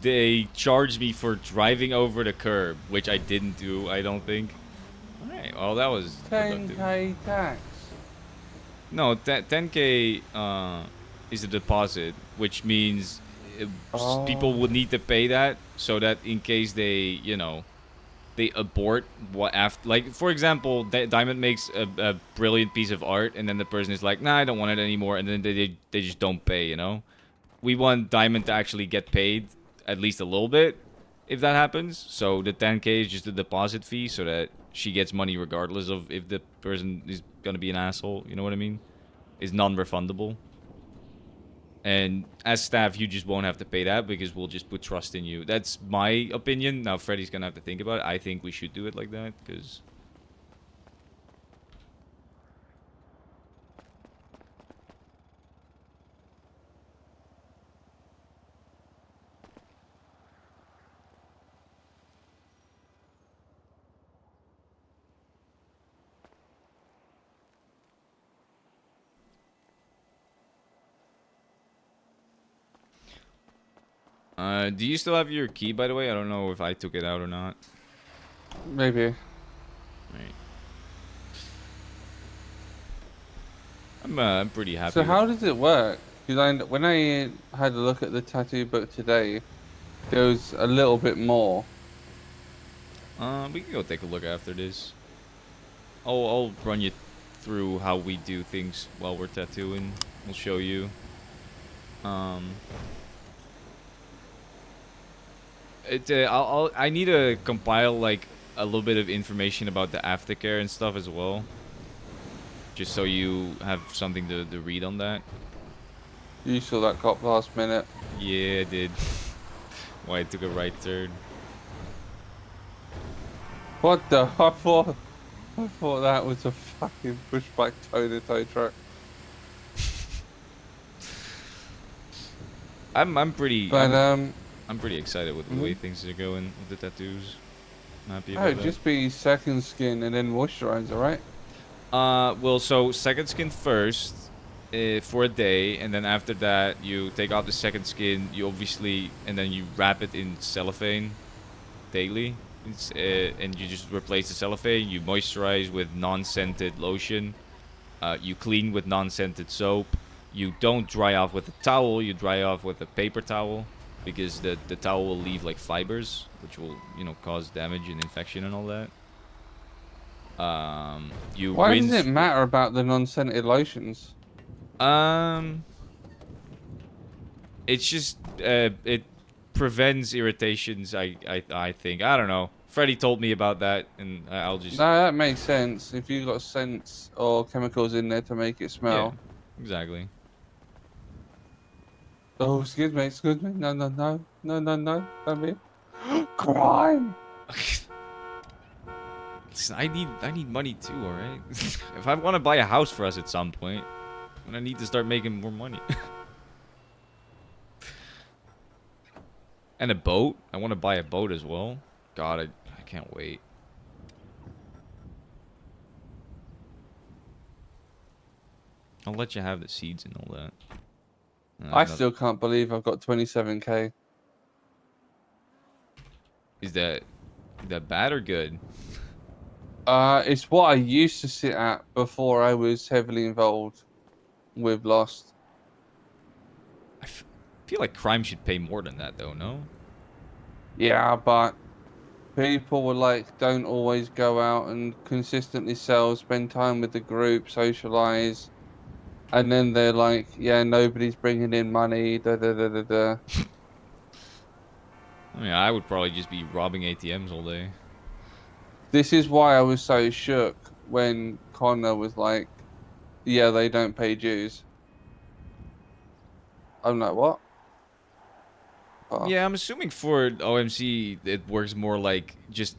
They charged me for driving over the curb, which I didn't do, I don't think. Alright, well, that was 10K tax. No, 10K is a deposit, which means people would need to pay that so that in case they, you know, they abort what after, like, for example, Diamond makes a brilliant piece of art and then the person is like, nah, I don't want it anymore, and then they just don't pay, you know? We want Diamond to actually get paid at least a little bit if that happens. So the 10K is just a deposit fee so that she gets money regardless of if the person is gonna be an asshole. You know what I mean? Is non-refundable. And as staff, you just won't have to pay that because we'll just put trust in you. That's my opinion. Now, Freddy's gonna have to think about it. I think we should do it like that because... do you still have your key, by the way? I don't know if I took it out or not. Maybe. Right. I'm pretty happy. So how does it work? Because when I had a look at the tattoo book today, there was a little bit more. We can go take a look after this. I'll run you through how we do things while we're tattooing. We'll show you. I need to compile like a little bit of information about the aftercare and stuff as well. Just so you have something to read on that. You saw that cop last minute. Yeah, I did. Why I took a right turn. What the? I thought that was a fucking pushback tow truck. I'm pretty. But I'm pretty excited with the way things are going with the tattoos. I'm happy oh, about that. just be second skin and then moisturizer, right? Well, so second skin first for a day, and then after that you take off the second skin. You obviously, and then you wrap it in cellophane daily. And you just replace the cellophane. You moisturize with non-scented lotion. You clean with non-scented soap. You don't dry off with a towel. You dry off with a paper towel because the towel will leave like fibers, which will cause damage and infection and all that. Why does it matter about the non-scented lotions? It's just it prevents irritations. I think. I don't know. Freddy told me about that, and I'll just. No, that makes sense. If you got scents or chemicals in there to make it smell. Yeah, exactly. Oh, excuse me. No, don't be. Crime. Listen, I need money too. All right. If I want to buy a house for us at some point, I'm gonna need to start making more money. And a boat. I want to buy a boat as well. God, I can't wait. I'll let you have the seeds and all that. I still can't believe I've got 27k. Is that bad or good? It's what I used to sit at before I was heavily involved with Lost. I feel like crime should pay more than that, though. No. Yeah, but people were like, don't always go out and consistently sell, spend time with the group, socialize. And then they're like, yeah, nobody's bringing in money, da da da da da. I mean, I would probably just be robbing ATMs all day. This is why I was so shook when Connor was like, yeah, they don't pay dues. I'm like, what? Oh. Yeah, I'm assuming for OMC, it works more like just,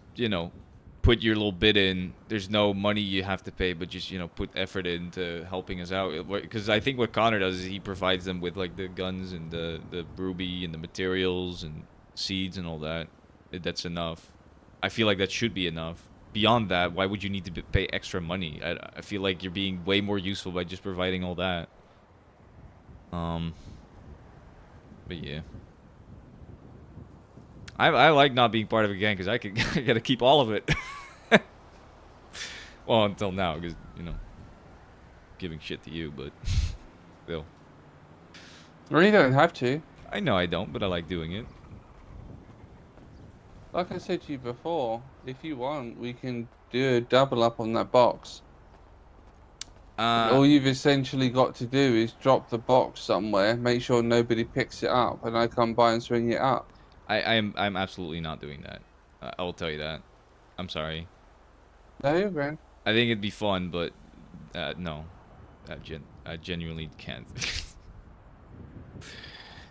put your little bit in. There's no money you have to pay, but just, put effort into helping us out. Because I think what Connor does is he provides them with, like, the guns and the ruby and the materials and seeds and all that. That's enough. I feel like that should be enough. Beyond that, why would you need to pay extra money? I feel like you're being way more useful by just providing all that. But yeah. I like not being part of a gang because I gotta keep all of it. Well, until now, because giving shit to you, but still. Well, you don't have to. I know I don't, but I like doing it. Like I said to you before, if you want, we can do a double up on that box. All you've essentially got to do is drop the box somewhere, make sure nobody picks it up, and I come by and swing it up. I'm absolutely not doing that. I will tell you that. I'm sorry. No, you're grand. I think it'd be fun, but no, I genuinely can't.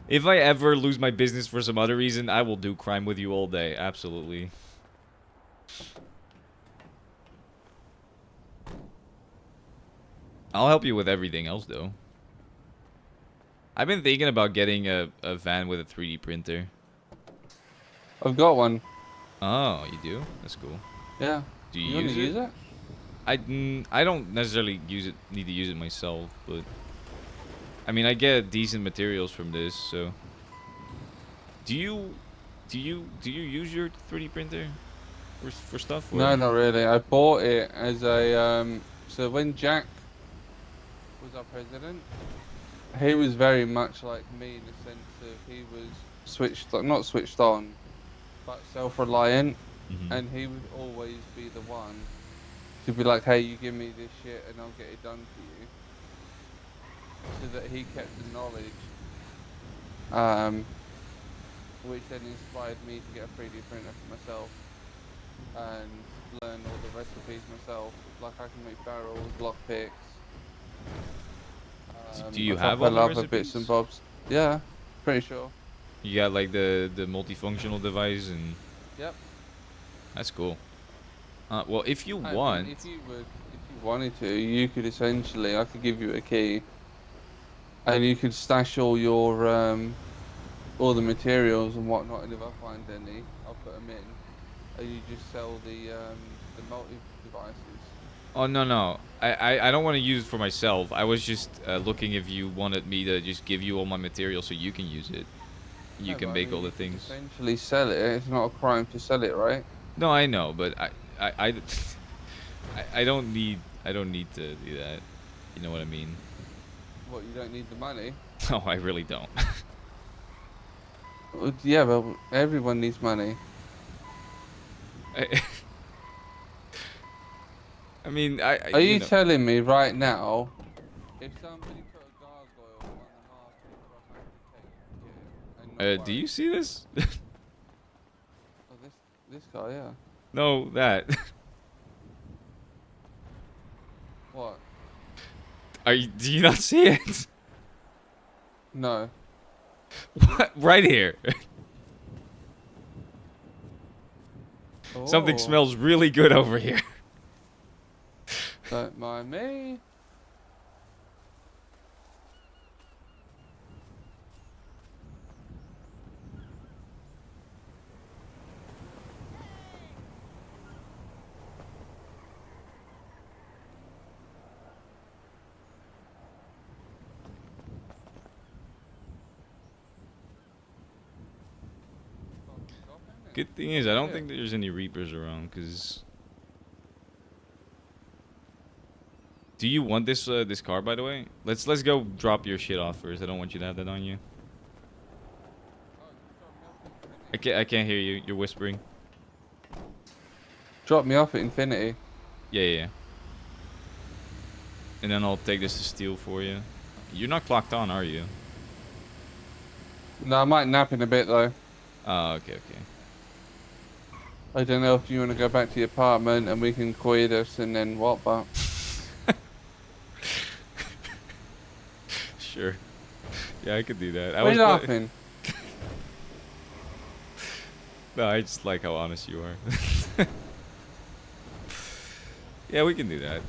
If I ever lose my business for some other reason, I will do crime with you all day. Absolutely. I'll help you with everything else, though. I've been thinking about getting a van with a 3D printer. I've got one. Oh, you do? That's cool. Yeah. Do You you want to use use it? I don't necessarily need to use it myself, but I mean, I get decent materials from this, so. Do you use your 3D printer for stuff? Or? No, not really. I bought it as a so when Jack was our president, he was very much like me in the sense of he was not switched on, but self-reliant, Mm-hmm. and he would always be the one to be like, "Hey, you give me this shit, and I'll get it done for you," so that he kept the knowledge, which then inspired me to get a 3D printer for myself and learn all the recipes myself. Like I can make barrels, lockpicks. Do you a have couple all the other recipes? bits and bobs? Yeah, pretty sure. You got like the multifunctional device and. Yep. That's cool. Well, if you I want. mean, if you wanted to, you could essentially, I could give you a key, and you could stash all your all the materials and whatnot. And if I find any, I'll put them in. And you just sell the multi devices. Oh no. I don't want to use it for myself. I was just looking if you wanted me to just give you all my material so you can use it. You can make all the things. Essentially sell it. It's not a crime to sell it, right? No, I know, but I don't need to do that. You know what I mean? What, you don't need the money? No, I really don't. Well, yeah, but everyone needs money. I mean, Are you telling me right now, if somebody put a gargoyle on the market for 100k, you get it? And not do you worry? see this? Oh, this guy, yeah. No, that. What? Do you not see it? No. What? Right here. Something Oh, smells really good over here. don't mind me. Good thing is, I don't think there's any Reapers around, cause. Do you want this this car, by the way? Let's go drop your shit off first. I don't want you to have that on you. I can't hear you. You're whispering. Drop me off at Infinity. Yeah. And then I'll take this to steel for you. You're not clocked on, are you? No, I might nap in a bit though. Oh, okay. I don't know if you want to go back to the apartment and we can quit us and then what, but... Sure. Yeah, I could do that. Why are you laughing? No, I just like how honest you are. Yeah, we can do that.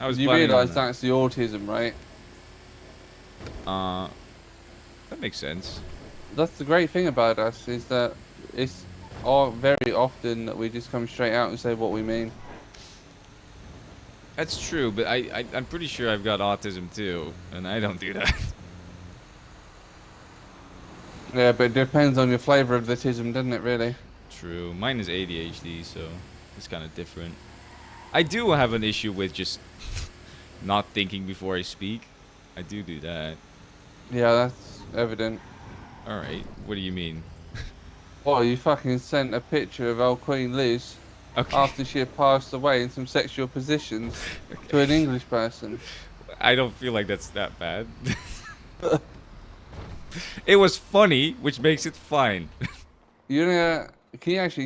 I was. You realise that's the autism, right? That makes sense. That's the great thing about us, is that it's all very often that we just come straight out and say what we mean. That's true, but I'm pretty sure I've got autism too, and I don't do that. Yeah, but it depends on your flavour of the tism, doesn't it, really? True. Mine is ADHD, so it's kind of different. I do have an issue with just not thinking before I speak. I do that. Yeah, that's evident. Alright, what do you mean? Well, you fucking sent a picture of old Queen Liz after she had passed away in some sexual positions to an English person. I don't feel like that's that bad. It was funny, which makes it fine. Can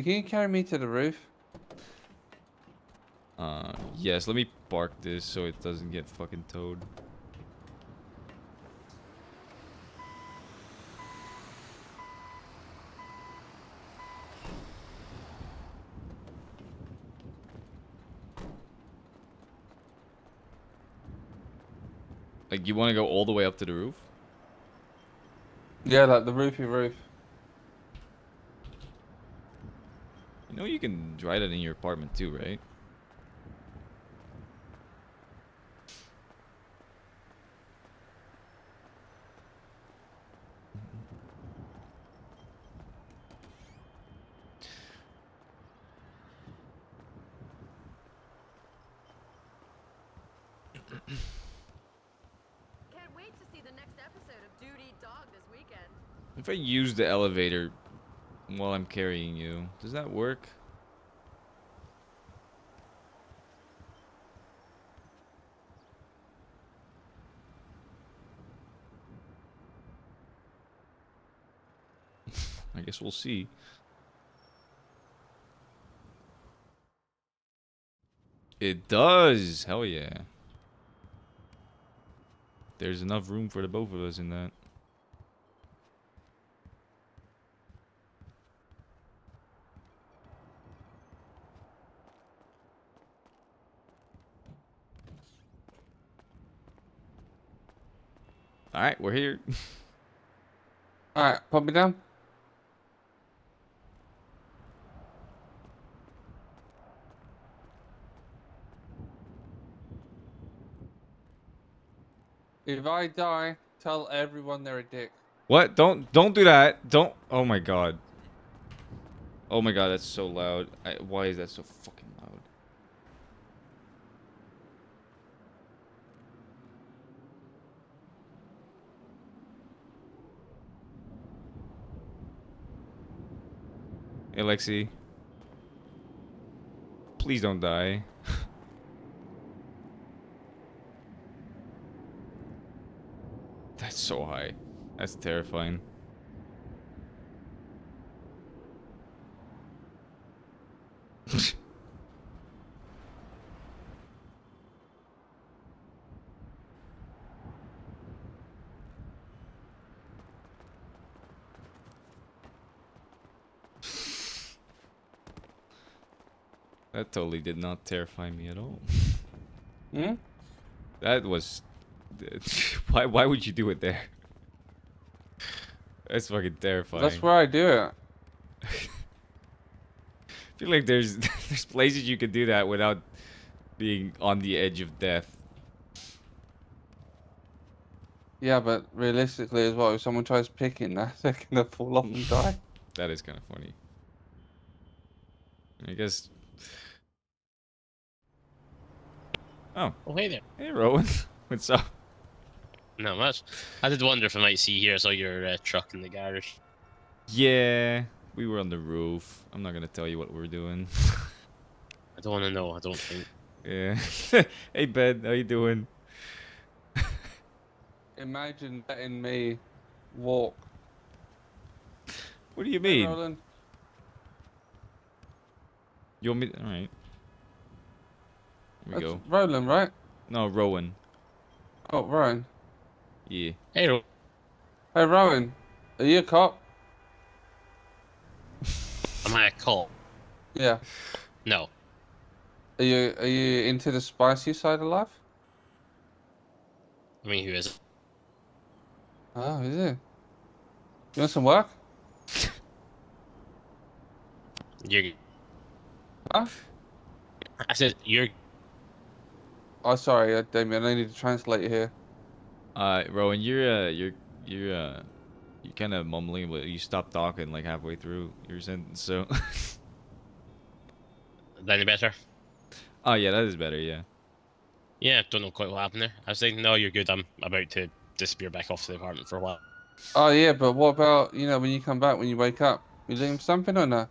you carry me to the roof? Yes, let me park this so it doesn't get fucking towed. Like, you want to go all the way up to the roof? Yeah, like the roofy roof. You know you can dry that in your apartment too, right? Can't wait to see the next episode of Dude Eat Dog this weekend. If I use the elevator while I'm carrying you, does that work? I guess we'll see. It does! Hell yeah. There's enough room for the both of us in that. Alright, we're here. Alright, pop me down. If I die, tell everyone they're a dick. What? Don't do that. Don't. Oh my god. Oh my god, that's so loud. Why is that so fucking loud? Hey, Lexi. Please don't die. That's so high. That's terrifying. That totally did not terrify me at all. Hmm? That was... Why would you do it there? That's fucking terrifying. That's where I do it. I feel like there's there's places you could do that without being on the edge of death. Yeah, but realistically as well, if someone tries picking that, they're gonna fall off and die. That is kind of funny. I guess... Oh. Oh, hey there. Hey, Rowan. What's up? Not much. I did wonder if I might see here. I saw your truck in the garage. Yeah, we were on the roof. I'm not gonna tell you what we're doing. I don't want to know. I don't think. Yeah. Hey, Ben. How you doing? Imagine letting me walk. What do you Hey, mean? Roland. You want me? All right. Here we That's go. Roland, right? No, Rowan. Oh, Rowan. Yeah. Hey, Hey, Rowan. Are you a cop? am I a cop? Yeah. No. Are you into the spicy side of life? I mean, who is it? Oh, is it? You want some work? You're. Huh? I said you're. Oh, sorry, Damien. I need to translate here. Rowan, you're kind of mumbling, but you stopped talking like halfway through your sentence. So. Any better? Oh yeah, that is better. Yeah. Yeah, don't know quite what happened there. I was saying, no, you're good. I'm about to disappear back off to the apartment for a while. Oh, yeah, but what about, when you come back, when you wake up? You looking for something or not?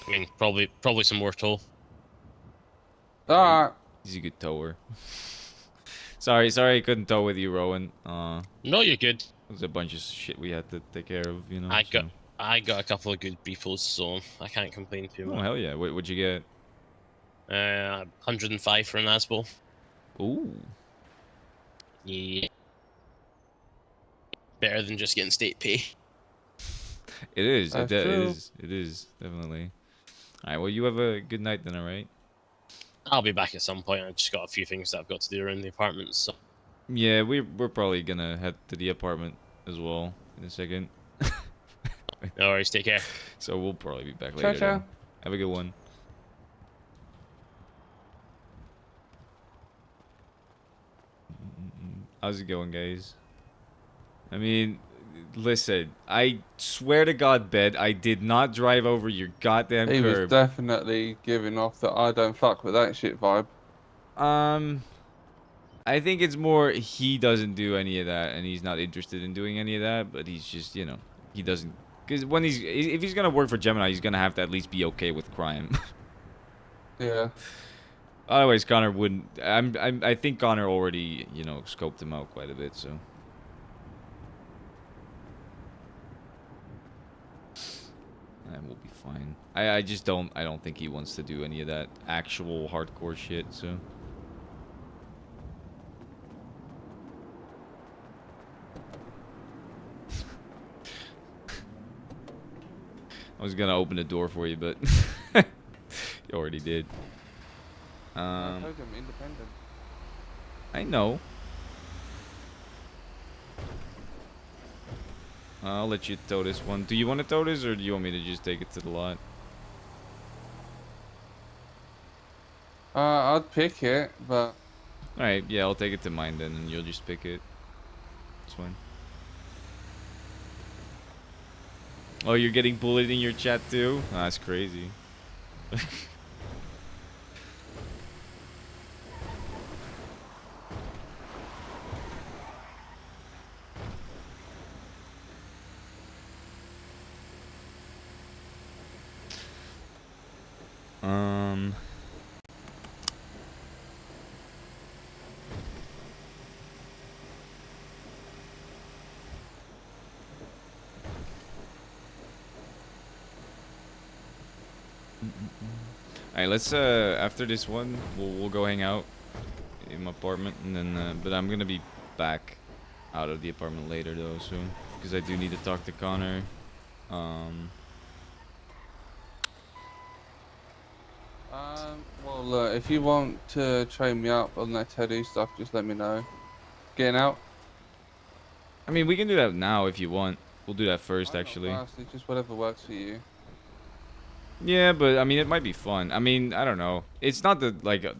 I mean, probably some more toll. Alright. He's a good tower. sorry, I couldn't tow with you, Rowan. No, you're good. There's a bunch of shit we had to take care of, you know. I got a couple of good refills, so I can't complain too much. Oh hell yeah! What'd you get? 105 for an Asbo. Ooh. Yeah. Better than just getting state pay. It is. That's It true. is. It is definitely. All right. Well, you have a good night then. All right. I'll be back at some point. I just got a few things that I've got to do around the apartment. So. Yeah, we're probably gonna head to the apartment as well in a second. No worries, take care. So we'll probably be back Ciao, later. ciao. Then. Have a good one. How's it going, guys? I mean, listen, I swear to God, Bed, I did not drive over your goddamn He was curb. definitely giving off the I don't fuck with that shit vibe. I think it's more he doesn't do any of that, and he's not interested in doing any of that. But he's just, you know, he doesn't. Because when if he's gonna work for Gemini, he's gonna have to at least be okay with crime. Yeah. Otherwise, Connor wouldn't. I think Connor already, you know, scoped him out quite a bit. So. And we'll be fine. I just don't. I don't think he wants to do any of that actual hardcore shit. So. I was gonna open the door for you, but you already did. I told him independent. I know. I'll let you tow this one. Do you want to tow this, or do you want me to just take it to the lot? I'd pick it, but Alright, yeah, I'll take it to mine then, and you'll just pick it. It's fine. Oh, you're getting bullied in your chat too? Oh, that's crazy. Alright, let's after this one, we'll go hang out in my apartment, and then but I'm gonna be back out of the apartment later though soon, because I do need to talk to Connor. Well, if you want to train me up on that tattoo stuff, just let me know. Getting out? I mean, we can do that now if you want. We'll do that first, I'm not actually. fast, it's just whatever works for you. Yeah, but I mean, it might be fun. I mean, I don't know. It's not the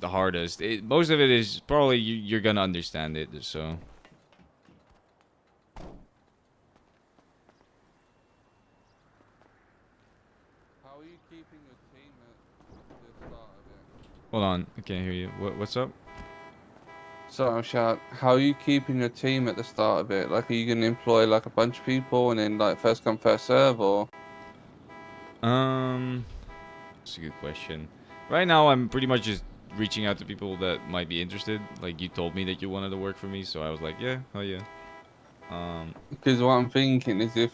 hardest. Most of it is probably you're gonna understand it. So. How are you keeping your team at the start of it? Hold on, I can't hear you. What's up? So I'm shout. How are you keeping your team at the start of it? Like, are you gonna employ like a bunch of people and then like first come first serve, or? That's a good question. Right now, I'm pretty much just reaching out to people that might be interested. Like, you told me that you wanted to work for me, so I was like, yeah, hell yeah. Because what I'm thinking is, if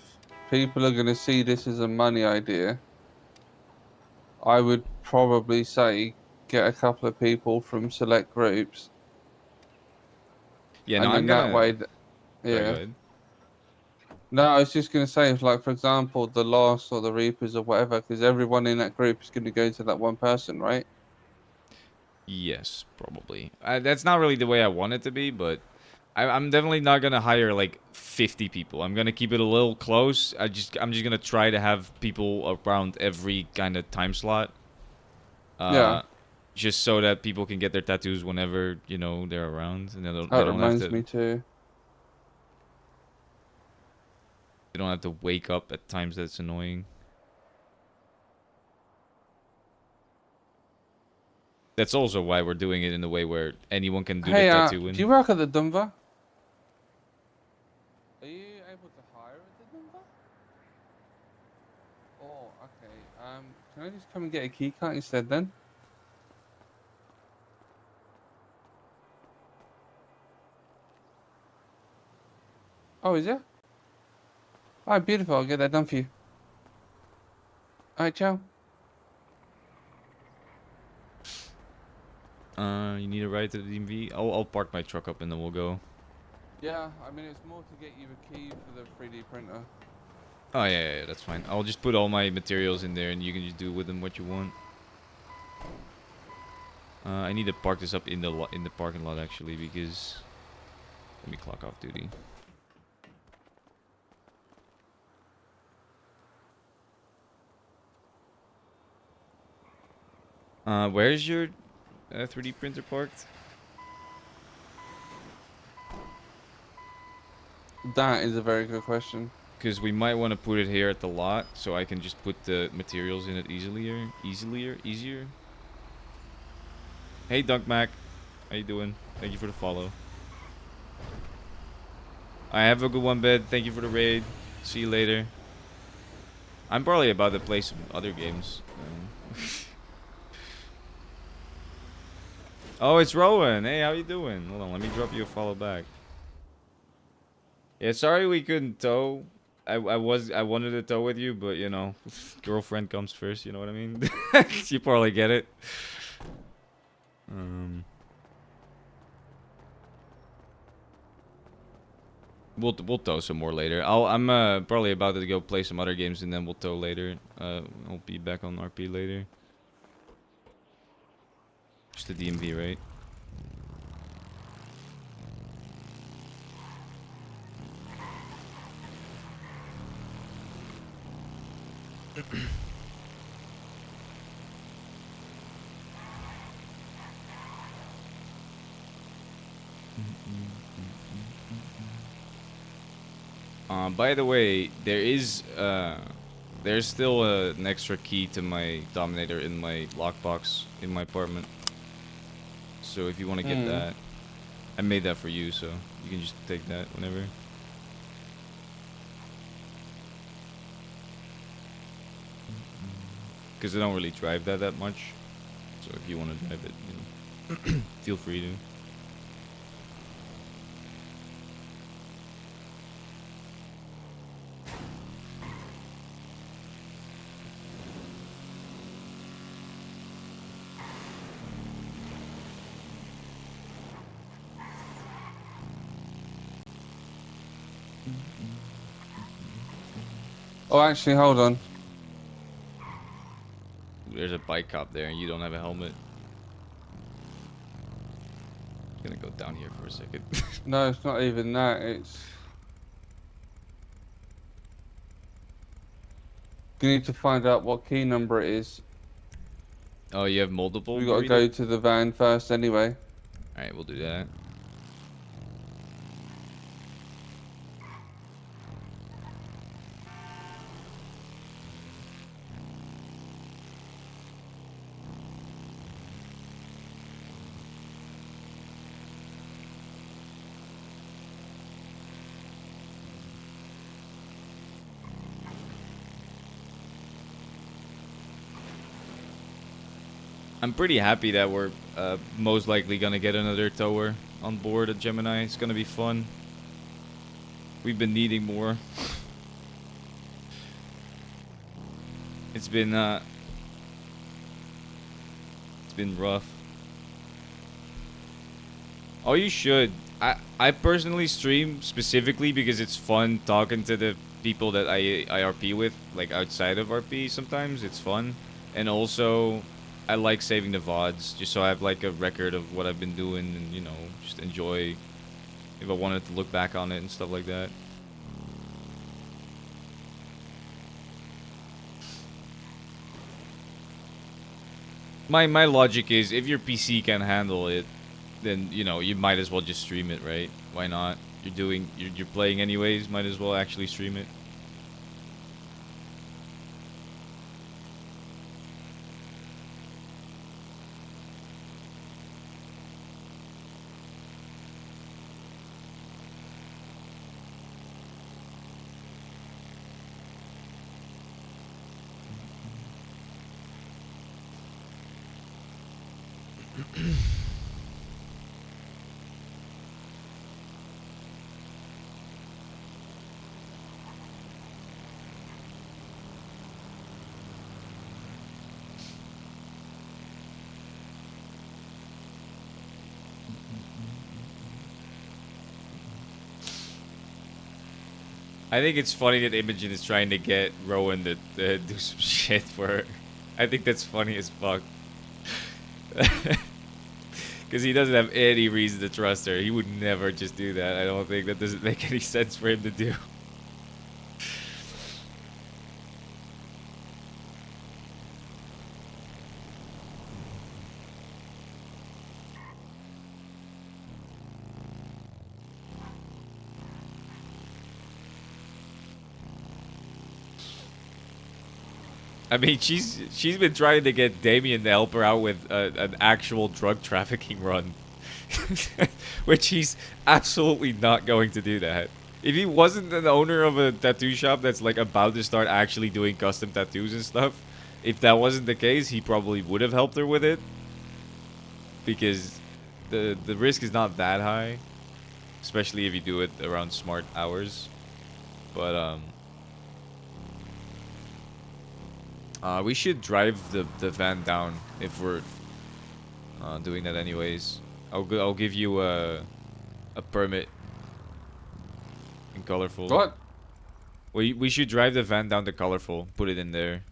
people are gonna see this as a money idea, I would probably say get a couple of people from select groups. Yeah, no, And I'm then that gonna. way, Sorry, go yeah. ahead. No, I was just gonna say, if like for example, the Lost or the Reapers or whatever, because everyone in that group is gonna go to that one person, right? Yes, probably. That's not really the way I want it to be, but I'm definitely not gonna hire like 50 people. I'm gonna keep it a little close. I'm just gonna try to have people around every kind of time slot. Yeah. Just so that people can get their tattoos whenever you know they're around, and That they don't have reminds to. me too. They don't have to wake up at times that's annoying. That's also why we're doing it in a way where anyone can do Hey, the tattooing. do you work at the Dunver? Are you able to hire at the Dunver? Oh, okay. Can I just come and get a key card instead then? Oh, is it? Alright, beautiful. I'll get that done for you. Alright, ciao. You need a ride to the DMV? I'll park my truck up and then we'll go. Yeah, I mean, it's more to get you a key for the 3D printer. Oh yeah, that's fine. I'll just put all my materials in there and you can just do with them what you want. I need to park this up in the parking lot actually, because Let me clock off duty. Where's your 3D printer parked? That is a very good question. Because we might want to put it here at the lot, so I can just put the materials in it easier. Hey, Dunk Mac, how you doing? Thank you for the follow. I have a good one, Bed. Thank you for the raid. See you later. I'm probably about to play some other games. Oh, it's Rowan. Hey, how you doing? Hold on, let me drop you a follow back. Yeah, sorry we couldn't tow. I wanted to tow with you, but you know, girlfriend comes first. You know what I mean? You probably get it. We'll tow some more later. I'm probably about to go play some other games and then we'll tow later. I'll be back on RP later. Just the DMV, right? By the way, there's still an extra key to my Dominator in my lockbox in my apartment. So if you want to get that, I made that for you, so you can just take that whenever. Because I don't really drive that much. So if you want to drive it, you know, feel free to. Oh, actually, hold on. There's a bike cop there and you don't have a helmet. I'm gonna go down here for a second. No, it's not even that. It's... You need to find out what key number it is. Oh, you have multiple? We gotta go to the van first anyway. Alright, we'll do that. I'm pretty happy that we're most likely gonna get another tower on board at Gemini. It's gonna be fun. We've been needing more. It's been rough. Oh, you should. I personally stream specifically because it's fun talking to the people that I RP with, like outside of RP. Sometimes it's fun, and also I like saving the VODs just so I have like a record of what I've been doing and, you know, just enjoy if I wanted to look back on it and stuff like that. My logic is if your PC can handle it, then, you know, you might as well just stream it, right? Why not? You're playing anyways, might as well actually stream it. I think it's funny that Imogen is trying to get Rowan to do some shit for her. I think that's funny as fuck. Because he doesn't have any reason to trust her. He would never just do that. I don't think that doesn't make any sense for him to do. I mean, she's been trying to get Damien to help her out with an actual drug trafficking run. Which he's absolutely not going to do that. If he wasn't an owner of a tattoo shop that's like about to start actually doing custom tattoos and stuff, if that wasn't the case, he probably would have helped her with it. Because the risk is not that high. Especially if you do it around smart hours. But we should drive the van down if we're doing that anyways. I'll give you a permit in colorful. What? We should drive the van down to colorful. Put it in there.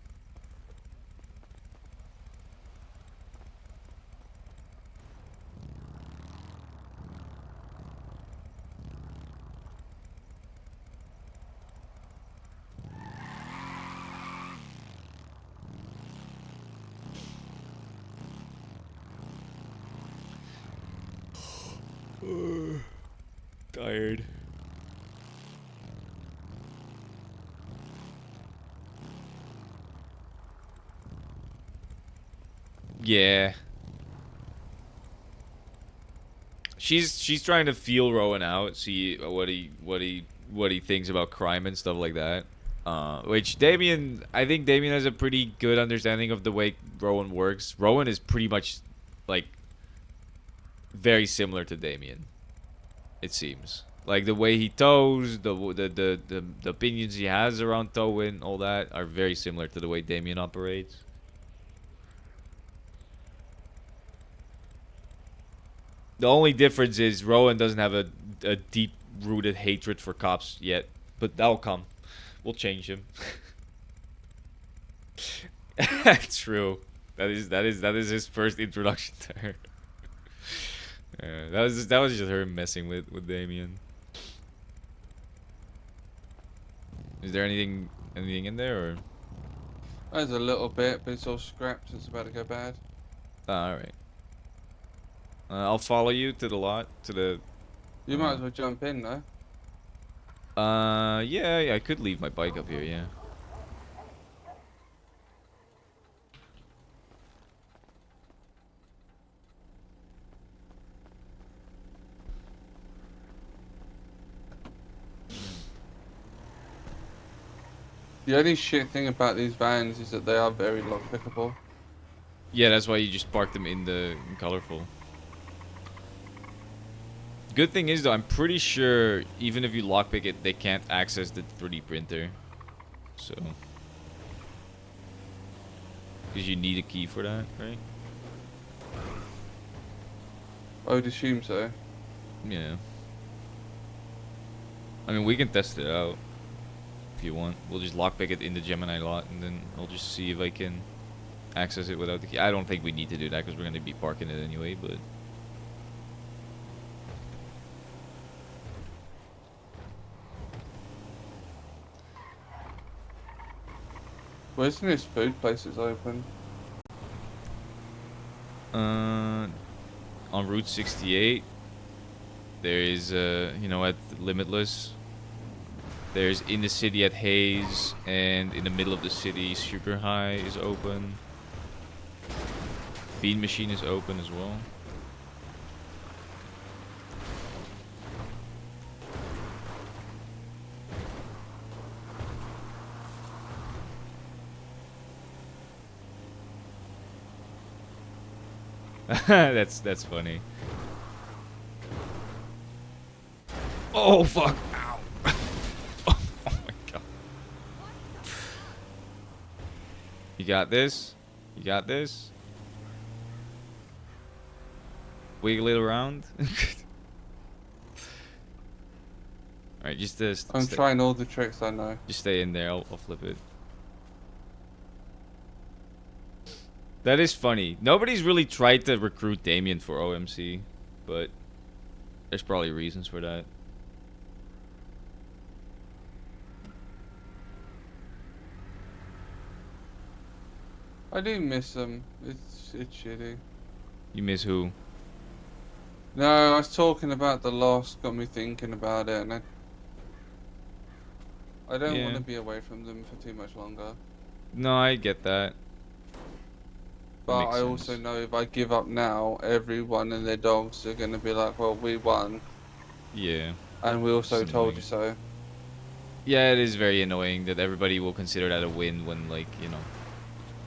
Tired. Yeah. She's trying to feel Rowan out, see what he thinks about crime and stuff like that. Which I think Damien has a pretty good understanding of the way Rowan works. Rowan is pretty much like very similar to Damien. It seems like the way he tows, the opinions he has around towing, all that are very similar to the way Damien operates. The only difference is Rowan doesn't have a deep-rooted hatred for cops yet, but that'll come. We'll change him. True. That is his first introduction to her. That was just her messing with Damien. Is there anything in there or? There's a little bit, but it's all scrapped. It's about to go bad. All right. I'll follow you to the lot You might as well jump in though. Yeah, I could leave my bike up here. Yeah. The only shit thing about these vans is that they are very lockpickable. Yeah, that's why you just park them in colorful. Good thing is though, I'm pretty sure even if you lockpick it, they can't access the 3D printer. So, because you need a key for that, right? I would assume so. Yeah. I mean, we can test it out if you want. We'll just lockpick it in the Gemini lot, and then I'll just see if I can access it without the key. I don't think we need to do that because we're going to be parking it anyway, but... Where's the nearest food place that's open? On Route 68, there is, you know, at Limitless. There's in the city at Hayes, and in the middle of the city, Super High is open. Bean Machine is open as well. That's funny. Oh fuck! Ow! Oh my god! You got this? You got this? Wiggle it around. Alright, just this. I'm trying all the tricks I know. Just stay in there. I'll flip it. That is funny. Nobody's really tried to recruit Damien for OMC, but there's probably reasons for that. I do miss them. It's shitty. You miss who? No, I was talking about the loss, got me thinking about it, and I don't want Yeah. to be away from them for too much longer. No, I get that. But Makes I also sense. know if I give up now, everyone and their dogs are going to be like, well, we won, Yeah. and we also It's told annoying. you so. Yeah, it is very annoying that everybody will consider that a win when, like, you know.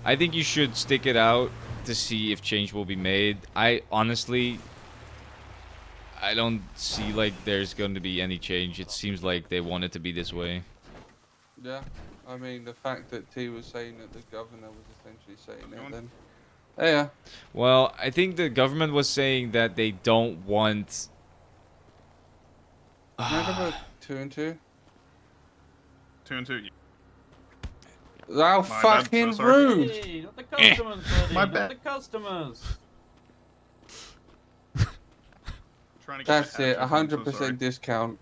I think you should stick it out to see if change will be made. I honestly, I don't see like there's going to be any change. It seems like they want it to be this way. Yeah, I mean, the fact that T was saying that the governor was essentially saying it, then... Yeah. Well, I think the government was saying that they don't want... Can I have a 2 and 2? 2 and 2. How My bad, fucking so sorry. rude! Hey, not the customers, buddy. My not bad. the customers. Trying to get That's my it, patches, I'm so 100% sorry. discount.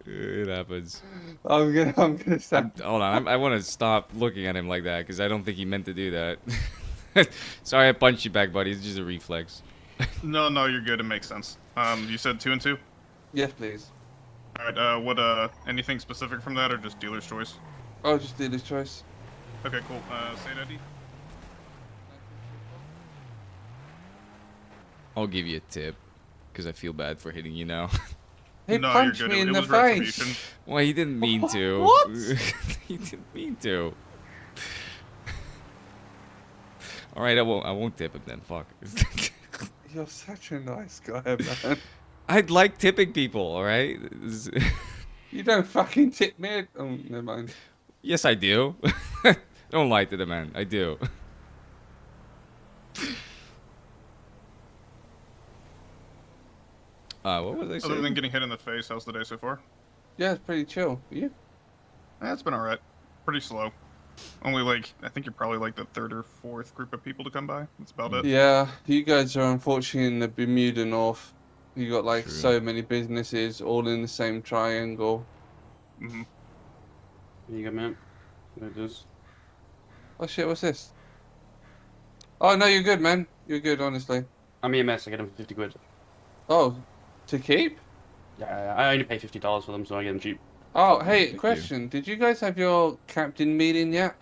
It happens. I'm gonna say. Hold on, I want to stop looking at him like that because I don't think he meant to do that. Sorry, I punched you back, buddy. It's just a reflex. No, you're good. It makes sense. You said 2 and 2. Yes, please. All right. What? Anything specific from that, or just dealer's choice? Oh, just dealer's choice. Okay, cool. Say that, D. I'll give you a tip because I feel bad for hitting you now. He No, punched you're me good. in It the was face. retribution. Well, he didn't mean to. What? He didn't mean to. All right, I won't tip him then. Fuck. You're such a nice guy, man. I'd like tipping people. All right. You don't fucking tip me. Oh, never mind. Yes, I do. Don't lie to the man. I do. What was I saying? Other than getting hit in the face, how's the day so far? Yeah, it's pretty chill. You? It's been alright. Pretty slow. Only like, I think you're probably like the third or fourth group of people to come by. That's about it. Yeah, you guys are unfortunately in the Bermuda North. You got like True. so many businesses all in the same triangle. Mm-hmm. There you go, man. There it is. Oh shit, what's this? Oh no, you're good, man. You're good, honestly. I'm EMS. I get them for 50 quid. Oh, to keep? Yeah, I only pay $50 for them, so I get them cheap. Oh, hey, Thank you. question. Did you guys have your captain meeting yet?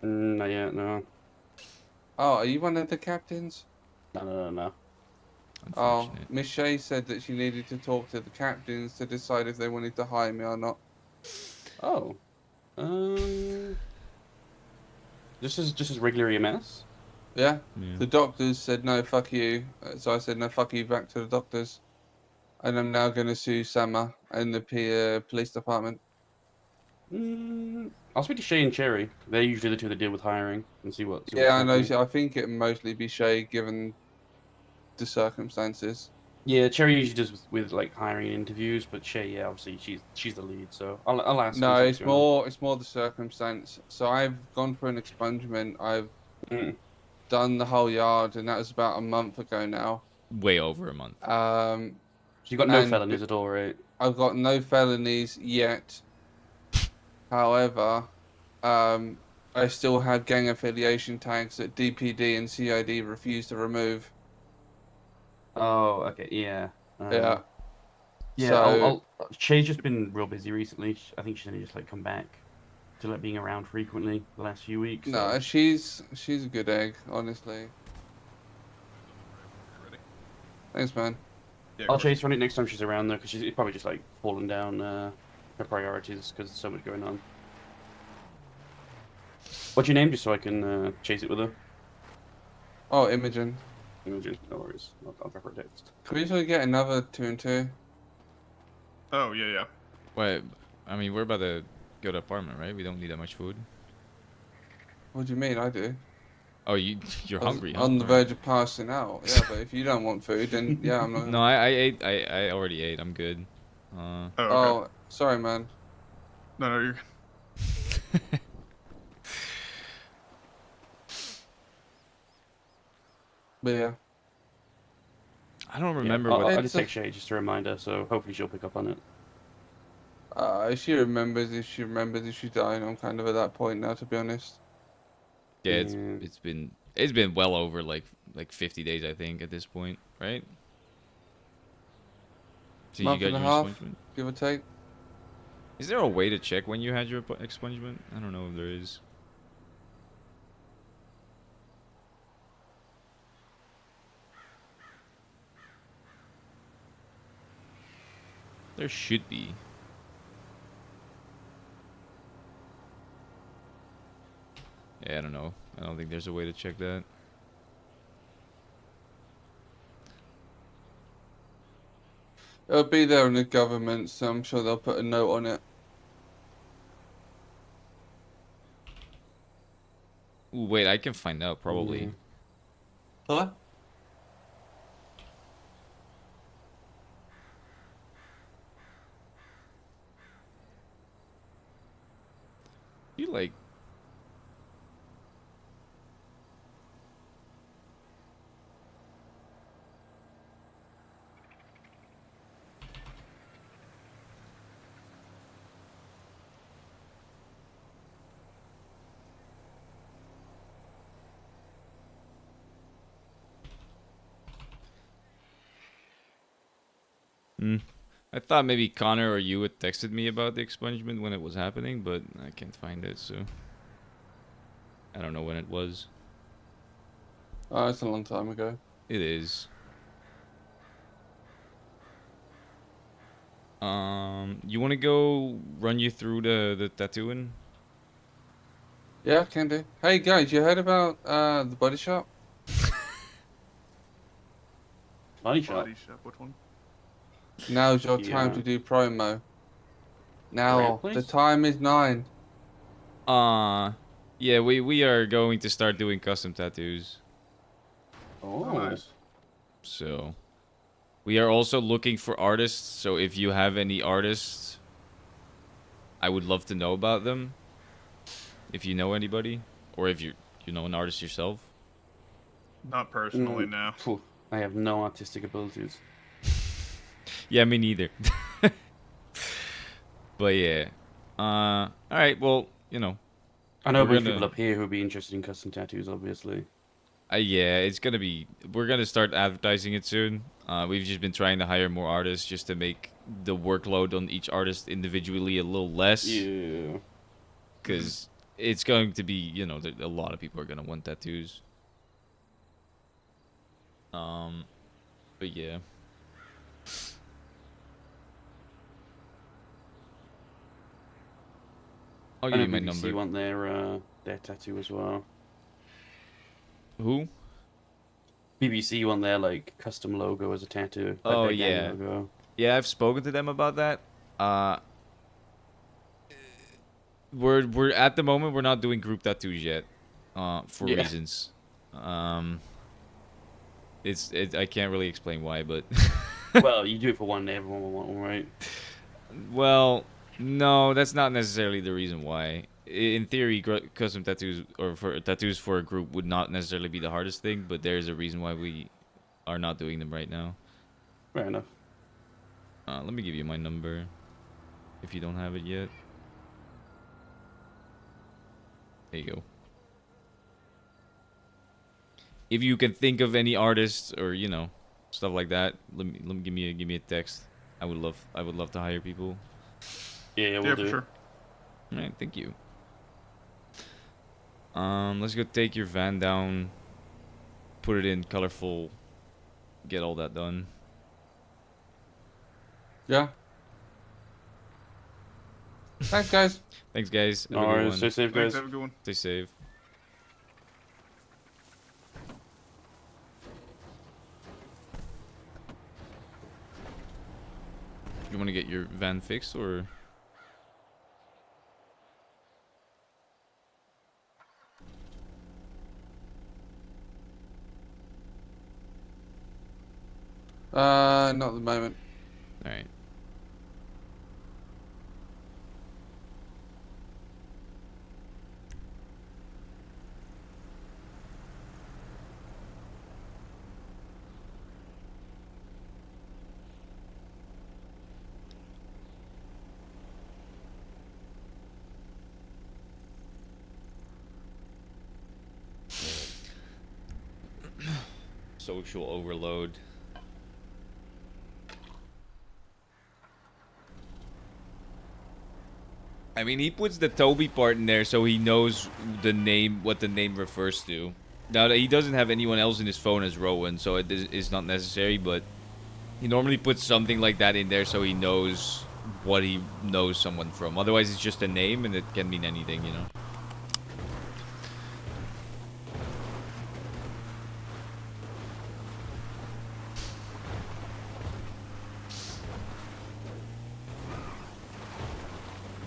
Not yet, no. Oh, are you one of the captains? No. Oh, Unfortunate. Miss Shea said that she needed to talk to the captains to decide if they wanted to hire me or not. Oh. This is regular EMS? Yeah? Yeah. The doctors said no, fuck you. So I said no, fuck you back to the doctors. And I'm now going to sue Summer and the police department. I'll speak to Shay and Cherry. They're usually the two that deal with hiring and see what. Yeah, I know. I think it'd mostly be Shay given the circumstances. Yeah, Cherry usually does with like hiring and interviews, but Shay, yeah, obviously she's the lead. So I'll ask. No, her it's more the circumstance. So I've gone for an expungement. I've done the whole yard, and that was about a month ago now. Way over a month. So you got no felonies at all, right? I've got no felonies yet. However, I still have gang affiliation tags that DPD and CID refuse to remove. Oh, okay, yeah. Yeah. Yeah, So, Shay's just been real busy recently. I think she's only just like come back to like being around frequently the last few weeks. no, she's a good egg, honestly. Ready? Thanks, man. Yeah, I'll go chase her on it next time she's around though, because she's probably just like falling down her priorities because there's so much going on. What's your name, just so I can chase it with her? Oh, Imogen. Imogen, no worries. I'll drop her a text. Can we still get another 2 and 2? Oh, yeah. Wait, I mean, we're about to go to the apartment, right? We don't need that much food. What do you mean? I do. Oh, you're I was hungry. on the huh? verge of passing out. Yeah, but if you don't want food, then yeah, I'm not. No, I ate. I already ate. I'm good. Oh, okay. Oh, sorry, man. No, you're... But yeah. I don't Yeah, remember I'll, what. I'll It's just text Shay just a reminder, so hopefully she'll pick up on it. If she remembers, if she's dying, I'm kind of at that point now, to be honest. Yeah, Yeah. it's been well over like 50 days, I think, at this point, right? So you Month got and a your half, expungement. give or take. Is there a way to check when you had your expungement? I don't know if there is. There should be. Yeah, I don't know. I don't think there's a way to check that. It'll be there in the government, so I'm sure they'll put a note on it. Ooh, wait, I can find out probably. Yeah. Huh? You like. Hmm. I thought maybe Connor or you had texted me about the expungement when it was happening, but I can't find it, so I don't know when it was. Oh, it's a long time ago. It is. You want to go run you through the tattooing? Yeah, can do. Hey guys, you heard about the body shop? Body shop. Body shop. Which one? Now's your time Yeah. to do promo. Grant, Now, the please. time is 9. Yeah, we are going to start doing custom tattoos. Oh. Oh, nice. So, we are also looking for artists. So, if you have any artists, I would love to know about them. If you know anybody, or if you know an artist yourself. Not personally, no. Phew, I have no artistic abilities. Yeah, me neither. But yeah. All right. Well, I know we're most people gonna. up here who'd be interested in custom tattoos, obviously. Yeah, it's gonna be. We're gonna start advertising it soon. We've just been trying to hire more artists just to make the workload on each artist individually a little less. Yeah. Because it's going to be, a lot of people are gonna want tattoos. But yeah. I'll I give know you my BBC number. want their tattoo as well. Who? BBC want their like custom logo as a tattoo, like Oh their gang yeah. logo. Yeah, I've spoken to them about that. We're at the moment we're not doing group tattoos yet, for Yeah. reasons. I can't really explain why, but Well, you do it for one day, everyone will want one, right? well, no, that's not necessarily the reason why. In theory, custom tattoos or for tattoos for a group would not necessarily be the hardest thing, but there's a reason why we are not doing them right now. Fair enough. Let me give you my number if you don't have it yet. There you go. If you can think of any artists or stuff like that, let me give me a text. I would love to hire people. Yeah, we'll Yeah, do. for sure. All right, thank you. Let's go take your van down, put it in colorful, get all that done. Yeah. Thanks, guys. Thanks, guys. Have a Alright, good one. stay safe, Thanks. guys. Have a good one. Stay safe. You want to get your van fixed or? Not at the moment. All right. Social overload. I mean, he puts the Toby part in there so he knows the name, what the name refers to. Now, he doesn't have anyone else in his phone as Rowan, so it's not necessary, but he normally puts something like that in there so he knows what he knows someone from. Otherwise, it's just a name, and it can mean anything, you know?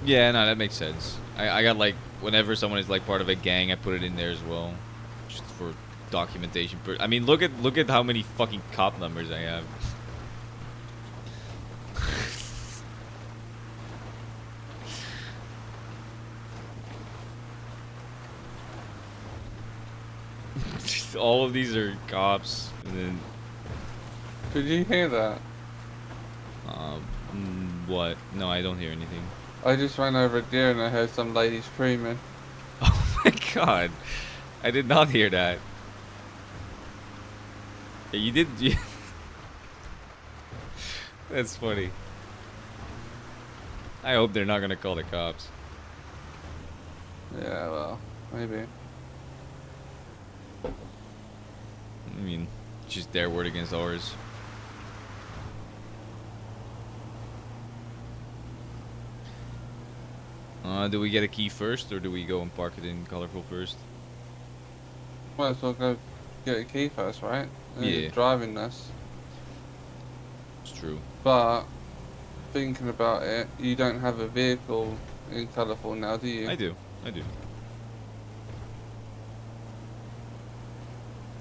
Yeah, no, that makes sense. I got, like, whenever someone is, like, part of a gang, I put it in there as well. Just for documentation. I mean, look at how many fucking cop numbers I have. All of these are cops, and then... Did you hear that? What? No, I don't hear anything. I just ran over a deer and I heard some lady screaming. Oh my god. I did not hear that. Yeah, you did... That's funny. I hope they're not gonna call the cops. Yeah, well, maybe. I mean, it's just their word against ours. Do we get a key first, or do we go and park it in Colorful first? Might as well go get a key first, right? And Yeah. you're driving this. It's true. But, thinking about it, you don't have a vehicle in Colourful now, do you? I do. I do.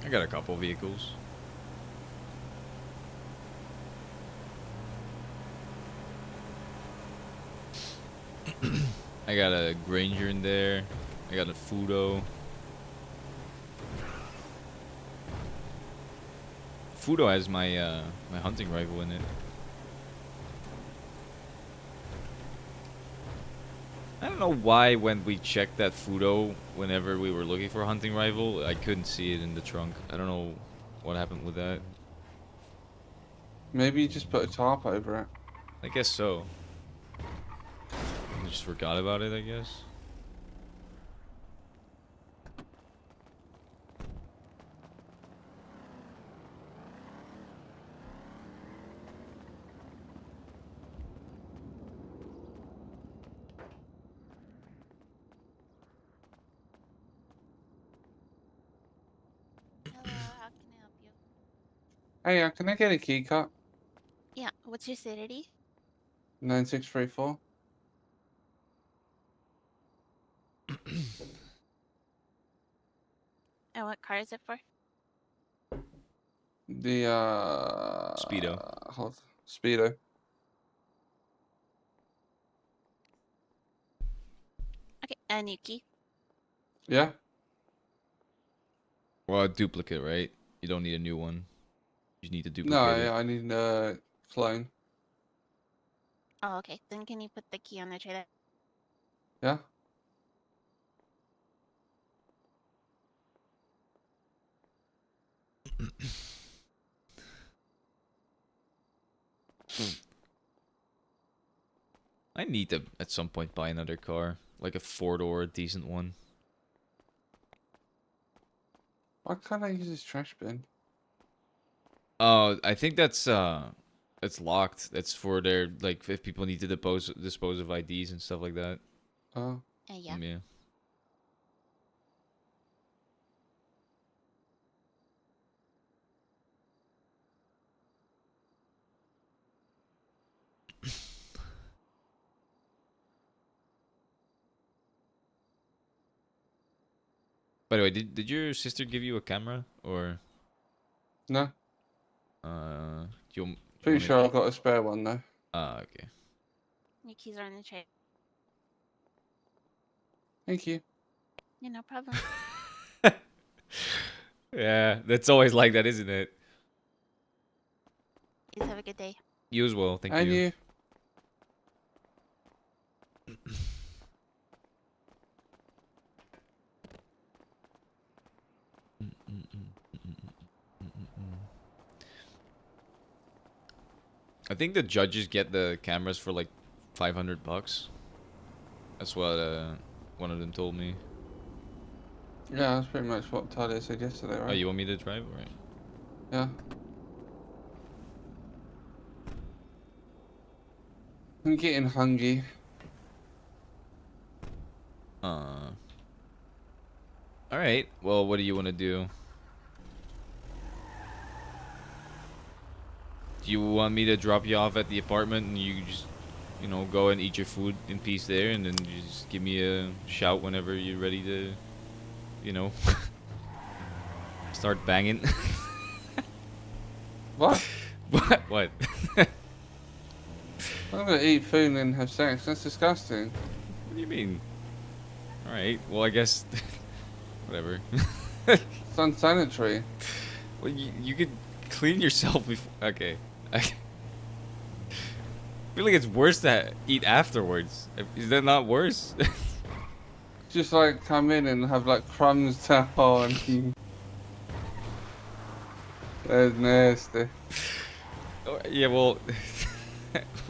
I got a couple vehicles. I got a Granger in there. I got a Fudo. Fudo has my my hunting rifle in it. I don't know why when we checked that Fudo, whenever we were looking for a hunting rifle, I couldn't see it in the trunk. I don't know what happened with that. Maybe you just put a tarp over it. I guess so. I just forgot about it, I guess. Hello, how can I help you? Hey, can I get a key cut? Yeah, what's your sanity? 9634. And what car is it for? The Speedo. Speedo. Okay, and Yuki. Yeah? Well, a duplicate, right? You don't need a new one. You need to No, duplicate it. I need a clone. Oh, okay. Then can you put the key on the trailer? Yeah? I need to, at some point, buy another car. Like a 4-door, decent one. Why can't I use this trash bin? Oh, I think that's it's locked. That's for their, like, if people need to dispose of IDs and stuff like that. Oh. Yeah. Yeah. By the way, did your sister give you a camera, or? No. Do you Pretty wanna... sure I've got a spare one though. Ah, okay. Your keys are on the trailer. Thank you. Yeah, no problem. Yeah, that's always like that, isn't it? Please have a good day. You as well, thank And you. you. I think the judges get the cameras for like $500. That's what one of them told me. Yeah, that's pretty much what Talia said yesterday, right? Oh, you want me to drive? Right. Yeah. I'm getting hungry. All right. Well, what do you want to do? Do you want me to drop you off at the apartment and you just, you know, go and eat your food in peace there, and then you just give me a shout whenever you're ready to, you know, start banging? What? What? I'm gonna eat food and then have sex. That's disgusting. What do you mean? All right. Well, I guess whatever. It's unsanitary. Well, you could clean yourself before. Okay. I feel like it's worse to eat afterwards. Is that not worse? Just like come in and have like crumbs on. That's nasty. Oh, yeah, well,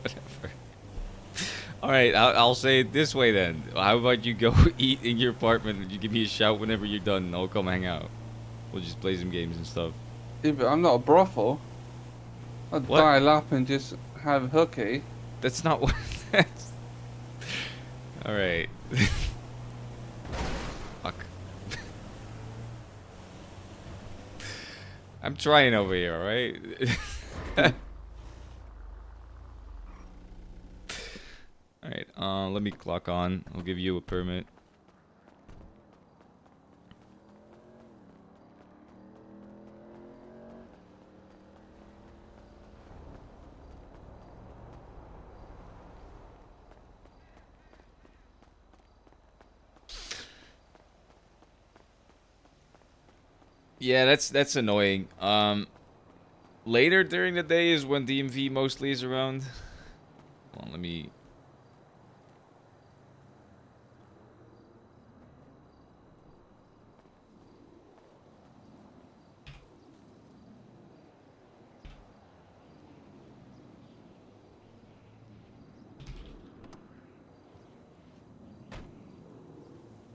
whatever. All right, I'll say it this way then. How about you go eat in your apartment and you give me a shout whenever you're done, and I'll come hang out. We'll just play some games and stuff. Yeah, but I'm not a brothel. I'd What? dial up and just have hooky. That's not what. That's... All right. Fuck. I'm trying over here, all right? All right. Let me clock on. I'll give you a permit. Yeah, that's annoying. Later during the day is when DMV mostly is around. Hold on, let me.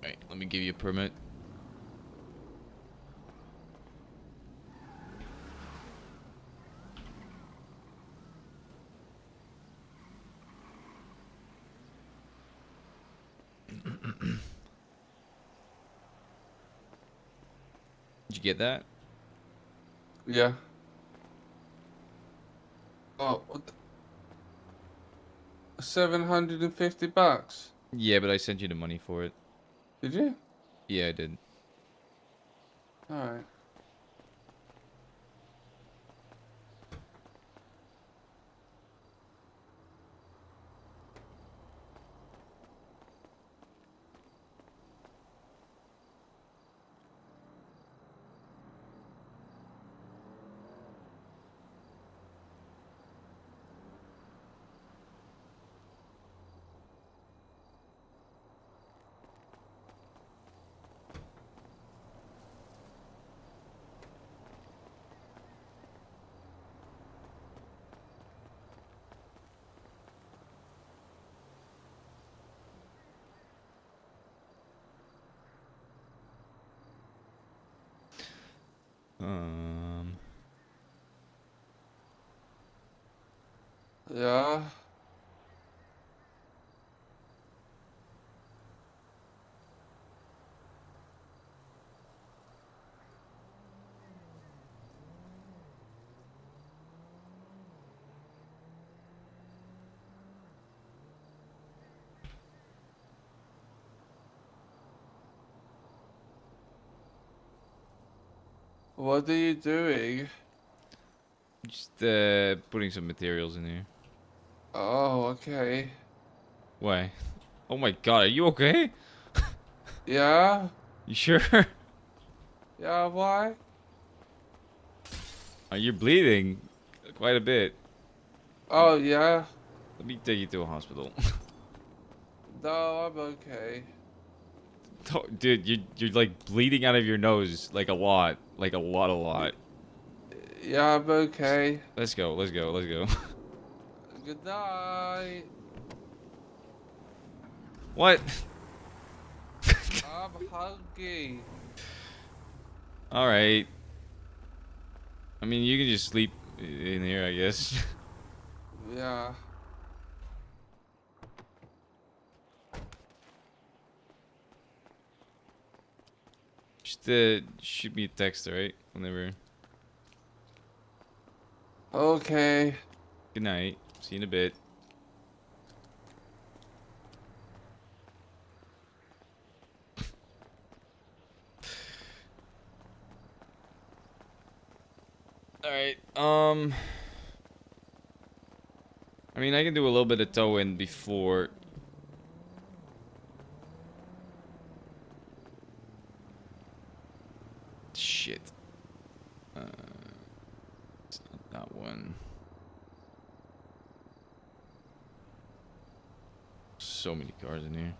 Alright, let me give you a permit. Did you get that? Yeah. Oh, what the... $750? Yeah, but I sent you the money for it. Did you? Yeah, I did. Alright. Yeah. What are you doing? Just putting some materials in here. Oh, okay. Why? Oh my god, are you okay? Yeah? You sure? Yeah, why? You're bleeding quite a bit. Oh, yeah? Let me take you to a hospital. No, I'm okay. Dude, you're like bleeding out of your nose like a lot. Like a lot. Yeah, I'm okay. Let's go. Good night. What? I'm hungry. All right. I mean, you can just sleep in here, I guess. Yeah. Just shoot me a text, alright? Whenever. Okay. Good night. See you in a bit. Alright, I mean, I can do a little bit of towing before. Shit. It's not that one. So many cars in here.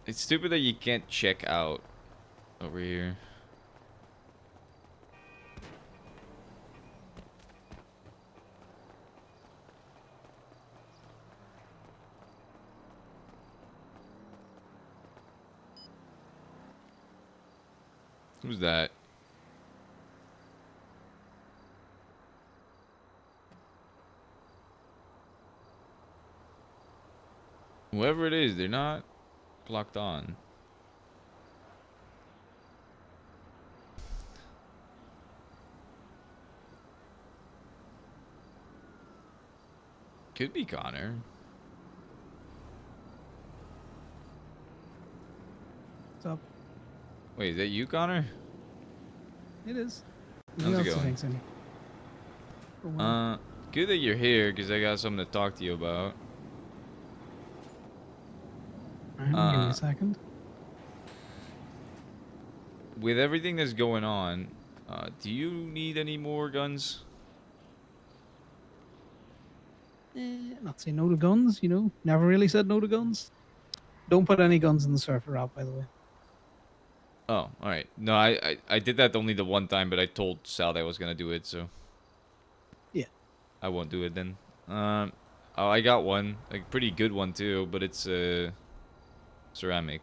It's stupid that you can't check out over here. Who's that? Whoever it is, they're not locked on. Could be Connor. What's up? Wait, is that you, Connor? It is. How's Who it else going? thinks any? Oh, well. Good that you're here, because I got something to talk to you about. Alright, give me a second. With everything that's going on, do you need any more guns? Not say no to guns, you know. Never really said no to guns. Don't put any guns in the surfer app, by the way. Oh, alright. No, I did that only the one time, but I told Sal that I was gonna do it, so... Yeah. I won't do it then. Oh, I got one. A pretty good one, too, but it's, ceramic.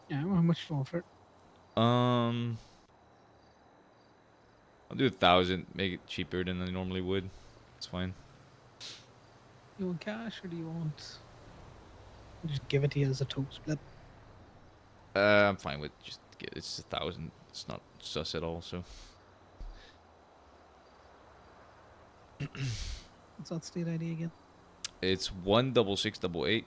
Yeah, well, how much you want for it? I'll do 1,000. Make it cheaper than I normally would. It's fine. You want cash or do you want... I'll just give it to you as a tote split. I'm fine with just it's 1,000. It's not sus at all. So. What's that state ID again? It's 16688.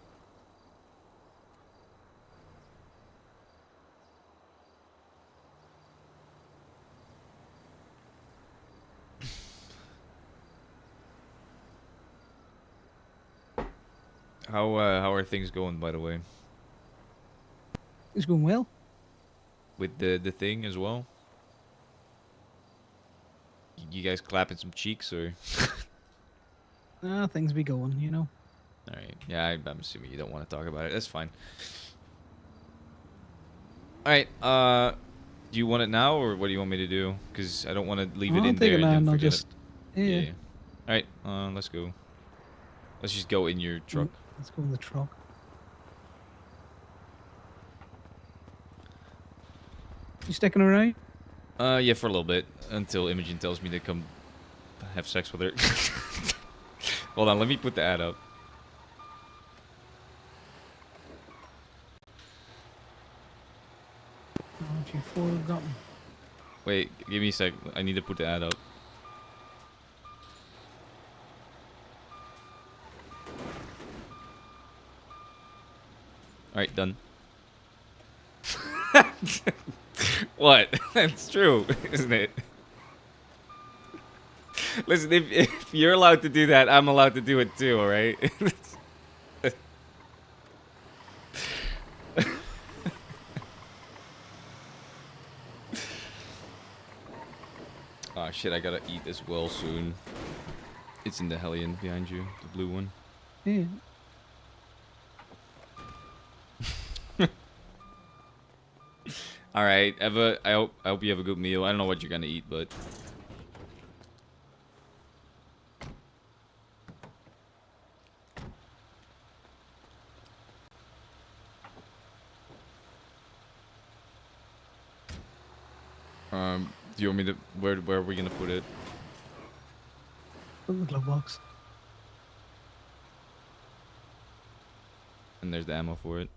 How are things going, by the way? It's going well. With the thing as well. You guys clapping some cheeks or? Things be going, you know. All right. Yeah, I'm assuming you don't want to talk about it. That's fine. All right. Do you want it now, or what do you want me to do? Because I don't want to leave it I'll in take there it and now then and I'll forget just... it. Yeah. Yeah. All right. Let's go. Let's just go in your truck. Let's go in the truck. You sticking around? Yeah, for a little bit until Imogen tells me to come have sex with her. Hold on, let me put the ad up. Aren't you forgotten? Wait, give me a sec. I need to put the ad up. All right, done. What? That's true, isn't it? Listen, if you're allowed to do that, I'm allowed to do it too, all right? Oh shit, I gotta eat as well soon. It's in the Hellion behind you, the blue one. Yeah. All right, Eva. I hope you have a good meal. I don't know what you're gonna eat, but do you want me to? Where are we gonna put it? Put in the glove box. And there's the ammo for it.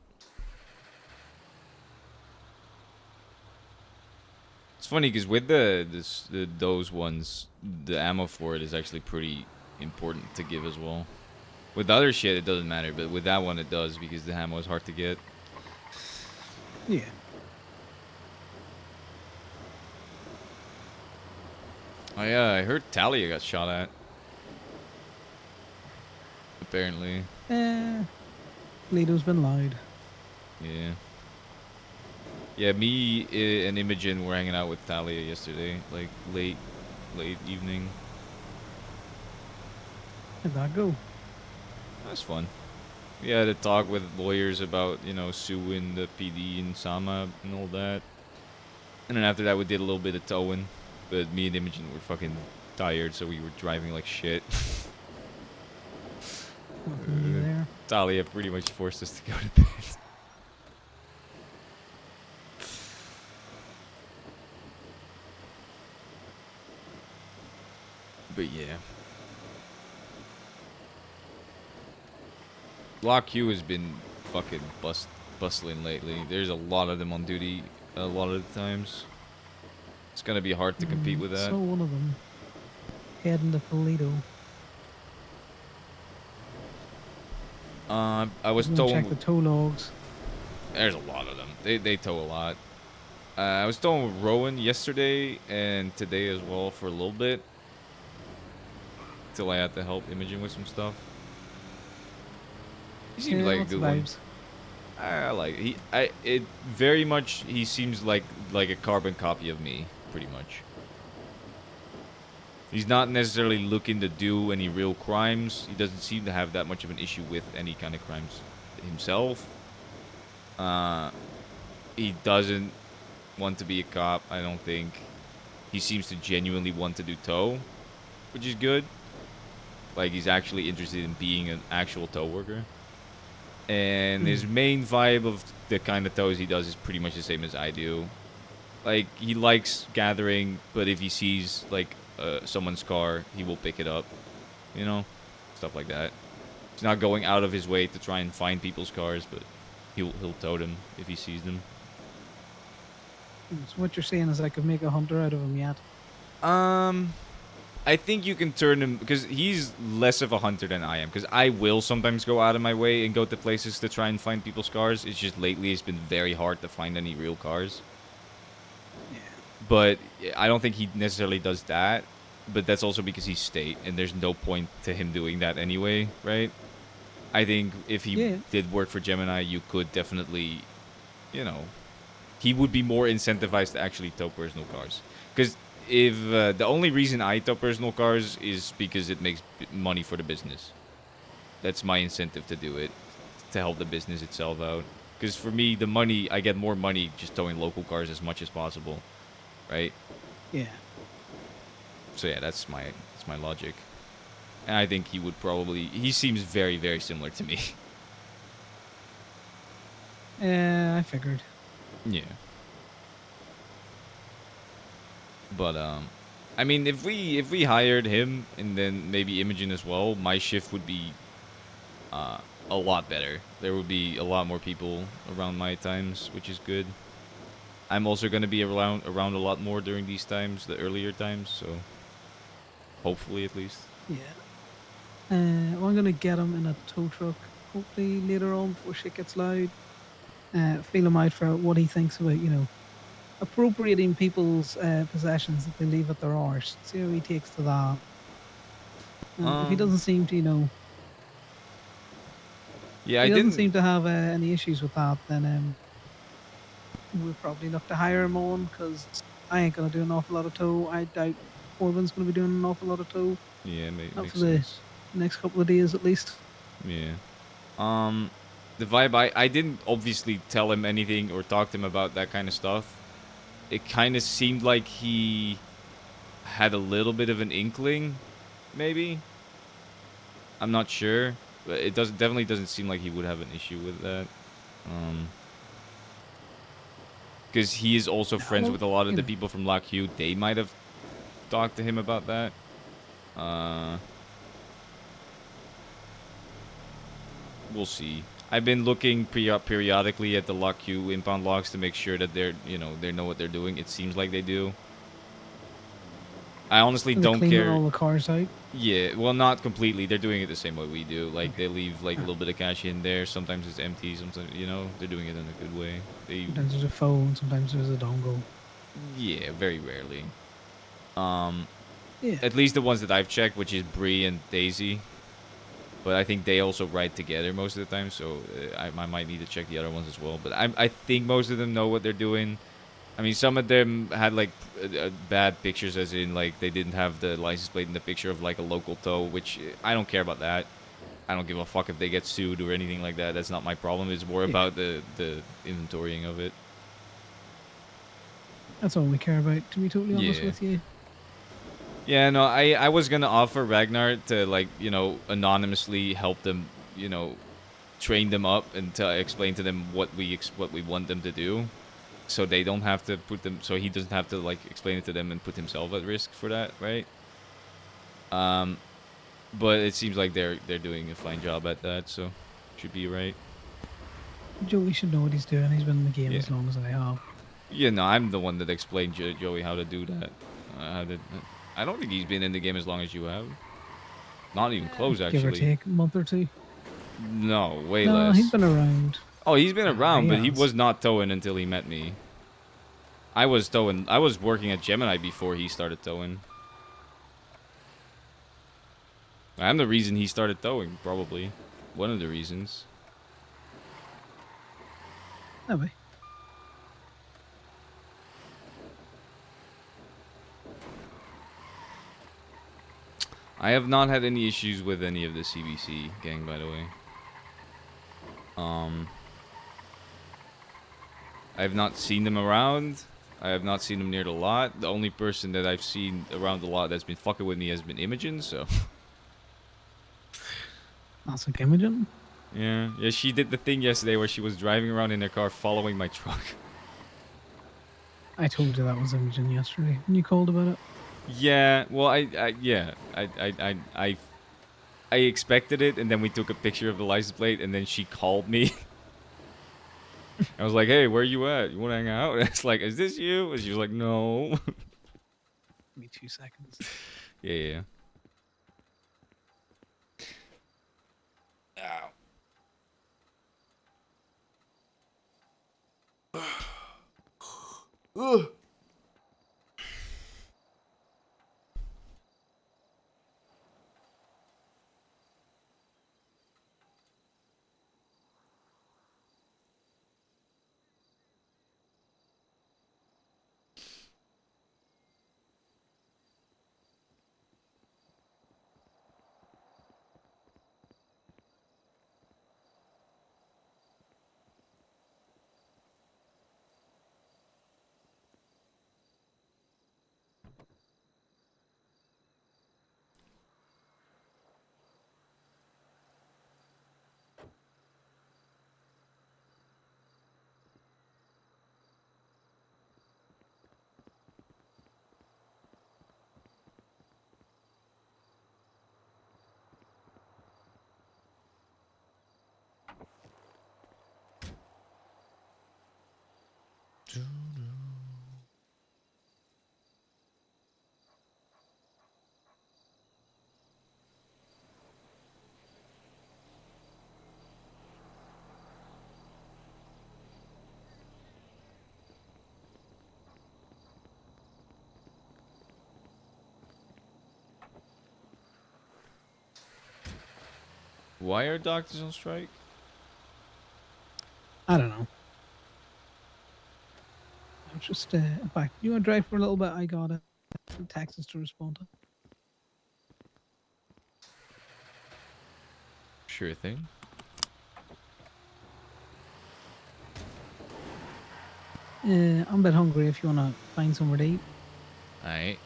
It's funny because with those ones, the ammo for it is actually pretty important to give as well. With the other shit, it doesn't matter, but with that one, it does because the ammo is hard to get. Yeah. Oh yeah, I heard Talia got shot at. Apparently. Lido's been loud. Yeah. Yeah, me and Imogen were hanging out with Talia yesterday, like late evening. How'd that go? That's fun. We had a talk with lawyers about, you know, suing the PD and Sama and all that. And then after that, we did a little bit of towing. But me and Imogen were fucking tired, so we were driving like shit. Nothing new there. Talia pretty much forced us to go to bed. But yeah. Block Q has been fucking bustling lately. There's a lot of them on duty a lot of the times. It's gonna be hard to compete with that. So one of them heading to Toledo. I was I'm told gonna check the tow logs. there's a lot of them. They tow a lot. I was towing with Rowan yesterday and today as well for a little bit. Till I had to help Imogen with some stuff. He seems like a good one. I like it. It very much. He seems like a carbon copy of me, pretty much. He's not necessarily looking to do any real crimes. He doesn't seem to have that much of an issue with any kind of crimes himself. He doesn't want to be a cop, I don't think. He seems to genuinely want to do tow, which is good. Like, he's actually interested in being an actual tow worker. And his main vibe of the kind of tows he does is pretty much the same as I do. Like, he likes gathering, but if he sees, like, someone's car, he will pick it up. You know? Stuff like that. He's not going out of his way to try and find people's cars, but he'll tow them if he sees them. So what you're saying is I could make a hunter out of him yet? I think you can turn him, because he's less of a hunter than I am, because I will sometimes go out of my way and go to places to try and find people's cars. It's just lately it's been very hard to find any real cars. Yeah. But I don't think he necessarily does that, but that's also because he's state, and there's no point to him doing that anyway, right? I think if he did work for Gemini, you could definitely, you know, he would be more incentivized to actually tow personal cars. Because if the only reason I tow personal cars is because it makes money for the business. That's my incentive to do it, to help the business itself out. Because for me, the money, I get more money just towing local cars as much as possible, right? Yeah. So yeah, that's my logic. And I think he would probably, he seems very, very similar to me. Yeah, I figured. Yeah. But I mean, if we hired him and then maybe Imogen as well, my shift would be a lot better. There would be a lot more people around my times, which is good. I'm also going to be around a lot more during these times, the earlier times, so hopefully at least. Yeah. Well, I'm gonna get him in a tow truck, hopefully later on before shit gets loud. Feel him out for what he thinks about, you know, appropriating people's possessions that they leave at their arse. See how he takes to that. If he doesn't seem to, you know, yeah, he doesn't seem to have any issues with that, then we'll probably look to hire him on, because I ain't gonna do an awful lot of tow. I doubt Corbin's going to be doing an awful lot of tow. Yeah, Not makes for the sense. next couple of days at least. Yeah. The vibe, I didn't obviously tell him anything or talk to him about that kind of stuff. It kind of seemed like he had a little bit of an inkling, maybe. I'm not sure, but it definitely doesn't seem like he would have an issue with that. Because he is also friends with a lot of the people from Lock Hugh. They might have talked to him about that. We'll see. I've been looking periodically at the Lock Q impound logs to make sure that they're, they know what they're doing. It seems like they do. I honestly Are they don't cleaning care. all the cars out? Yeah, well, not completely. They're doing it the same way we do. Like, they leave, like, a little bit of cash in there. Sometimes it's empty. Sometimes, they're doing it in a good way. Sometimes there's a phone, sometimes there's a dongle. Yeah, very rarely. Yeah. At least the ones that I've checked, which is Bree and Daisy. But I think they also ride together most of the time, so I might need to check the other ones as well. But I think most of them know what they're doing. I mean, some of them had, like, bad pictures, as in, like, they didn't have the license plate in the picture of, like, a local tow, which I don't care about that. I don't give a fuck if they get sued or anything like that. That's not my problem. It's more about the inventorying of it. That's all we care about, to be totally honest with you. Yeah, no, I was gonna offer Ragnar to, like, anonymously help them, train them up and to explain to them what we want them to do, so they don't have to so he doesn't have to, like, explain it to them and put himself at risk for that, right? But it seems like they're doing a fine job at that, so should be right. Joey should know what he's doing. He's been in the game as long as I have. Yeah, no, I'm the one that explained Joey how to do that. I don't think he's been in the game as long as you have. Not even close, actually. Give or take a month or two. No, way No, less. he's been around. Oh, he's been around, he but he has. was not towing until he met me. I was towing. I was working at Gemini before he started towing. I'm the reason he started towing, probably. One of the reasons. Maybe. I have not had any issues with any of the CBC gang, by the way. I have not seen them around. I have not seen them near the lot. The only person that I've seen around the lot that's been fucking with me has been Imogen, so... That's like Imogen? Yeah, she did the thing yesterday where she was driving around in her car following my truck. I told you that was Imogen yesterday when you called about it. Yeah, well, I expected it, and then we took a picture of the license plate, and then she called me. I was like, "Hey, where you at? You want to hang out?" And it's like, "Is this you?" And she was like, "No." Give me 2 seconds. Yeah. Ow. Why are doctors on strike? I don't know. I'm just back. You want to drive for a little bit? I got it. taxes to respond to. Sure thing. I'm a bit hungry if you want to find somewhere to eat. Alright.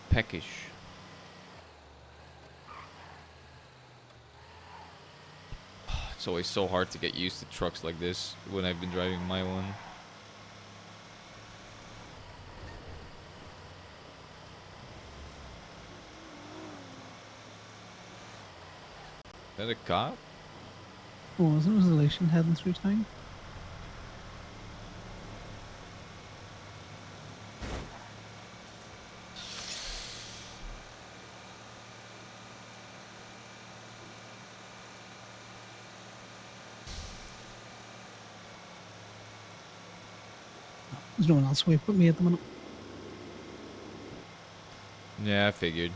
Peckish. It's always so hard to get used to trucks like this when I've been driving my one. Is that a cop? Oh, wasn't resolution heading through town? There's no one else away but me at the minute. Yeah, I figured.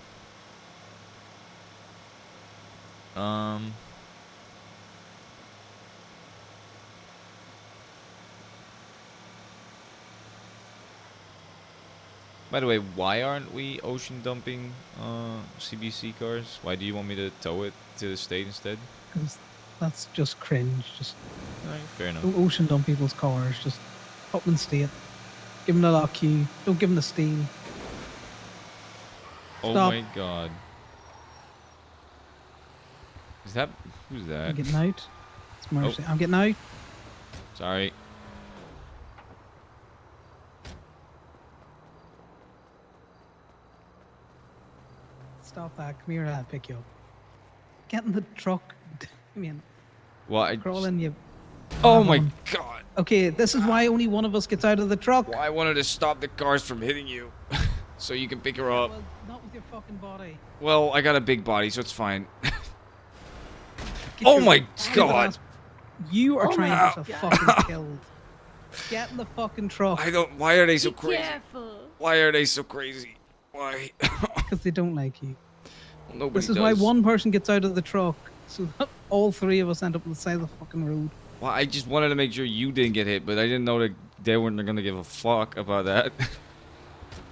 By the way, why aren't we ocean dumping CBC cars? Why do you want me to tow it to the state instead? Because that's just cringe. Just Alright, fair enough. don't ocean dump people's cars. Just put them in state. Give them the lock key. Don't give them the steel. Oh Stop. my god. Is that... Who's that? I'm getting out. It's Mercy. Oh. I'm getting out. Sorry. Stop that. Come here and I'll pick you up. Get in the truck. I mean, Well, I crawl in you. Oh my god. Okay, this is why only one of us gets out of the truck. Well, I wanted to stop the cars from hitting you. So you can pick her up. Well, not with your fucking body. Well, I got a big body, so it's fine. Get Oh your my stupid god. ass- You are Oh trying my to get yourself fucking killed. Get in the fucking truck. I don't... Why are they so crazy? Careful. Why are they so crazy? Why? Because they don't like you. Well, nobody This is does. why one person gets out of the truck, so that all three of us end up on the side of the fucking road. Well, I just wanted to make sure you didn't get hit, but I didn't know that they weren't gonna give a fuck about that.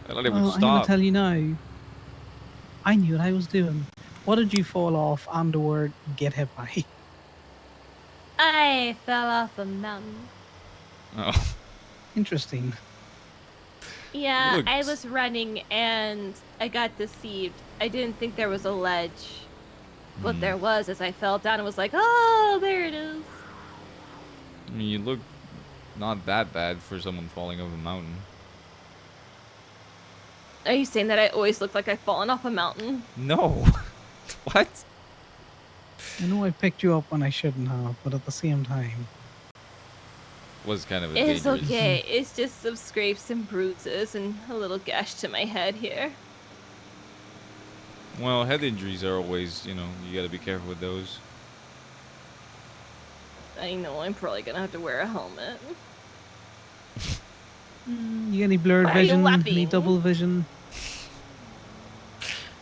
I thought they would Well, I'm gonna stop. tell you now. I knew what I was doing. What did you fall off and or get hit by? I fell off a mountain. Oh. Interesting. Yeah, I Looks- was running and I got deceived. I didn't think there was a ledge. What there was as I fell down and was like, oh, there it is. I mean, you look not that bad for someone falling off a mountain. Are you saying that I always look like I've fallen off a mountain? No. What? I know I picked you up when I shouldn't have, but at the same time. Was kind of a It's dangerous. okay. It's just some scrapes and bruises and a little gash to my head here. Well, head injuries are always, you know, you gotta be careful with those. I know I'm probably gonna have to wear a helmet. You got any blurred Why are you vision? Any laughing? double vision?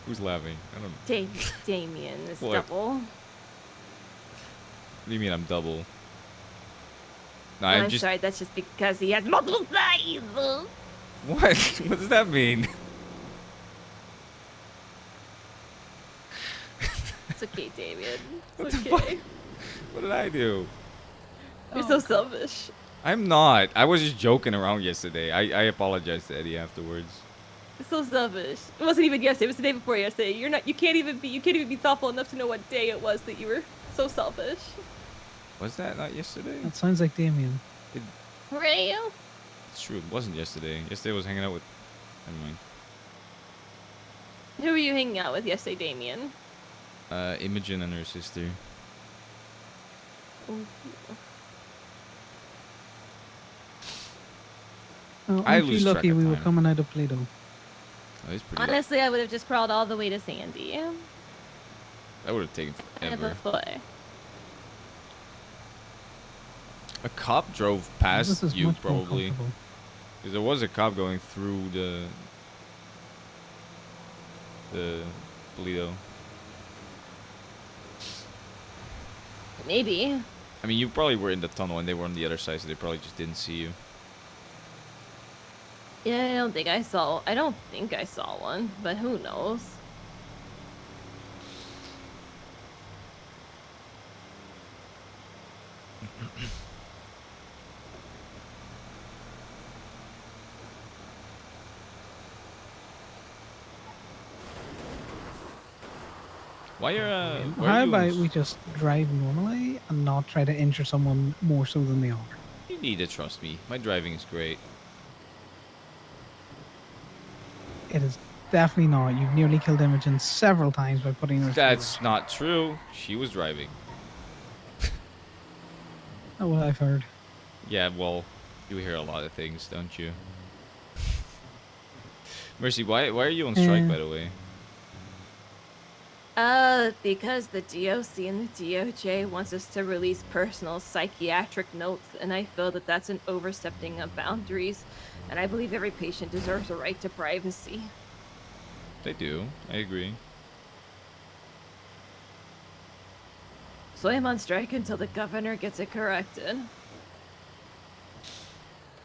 Who's laughing? I don't. Damien is What? double. What do you mean I'm double? No, I'm just. sorry, that's just because he has multiple sides. What? What does that mean? It's okay, Damien. What It's the okay. What did I do? You're so selfish. I'm not. I was just joking around yesterday. I apologized to Eddie afterwards. You're so selfish. It wasn't even yesterday. It was the day before yesterday. You're not. You can't even be thoughtful enough to know what day it was that you were so selfish. Was that not yesterday? That sounds like Damien. Were you? It's true. It wasn't yesterday. Yesterday I was hanging out with. Never mind. Who were you hanging out with yesterday, Damien? Imogen and her sister. Oh, I aren't you lose track lucky of we were time. coming out of Play-Doh? That is pretty. Honestly, I would have just crawled all the way to Sandy. That would have taken I have a forever. foot. A cop drove This past is you much more probably. comfortable. Because there was a cop going through the Toledo. Maybe. I mean, you probably were in the tunnel and they were on the other side, so they probably just didn't see you. Yeah, I don't think I saw one, but who knows? Why How are you about we just drive normally and not try to injure someone more so than they are? You need to trust me. My driving is great. It is definitely not. You've nearly killed Imogen several times by putting her through That's it. not true. She was driving. That's what I've heard. Yeah, well, you hear a lot of things, don't you? Mercy, why are you on strike, by the way? Because the DOC and the DOJ wants us to release personal psychiatric notes, and I feel that that's an overstepping of boundaries, and I believe every patient deserves a right to privacy. They do. I agree. So I'm on strike until the governor gets it corrected.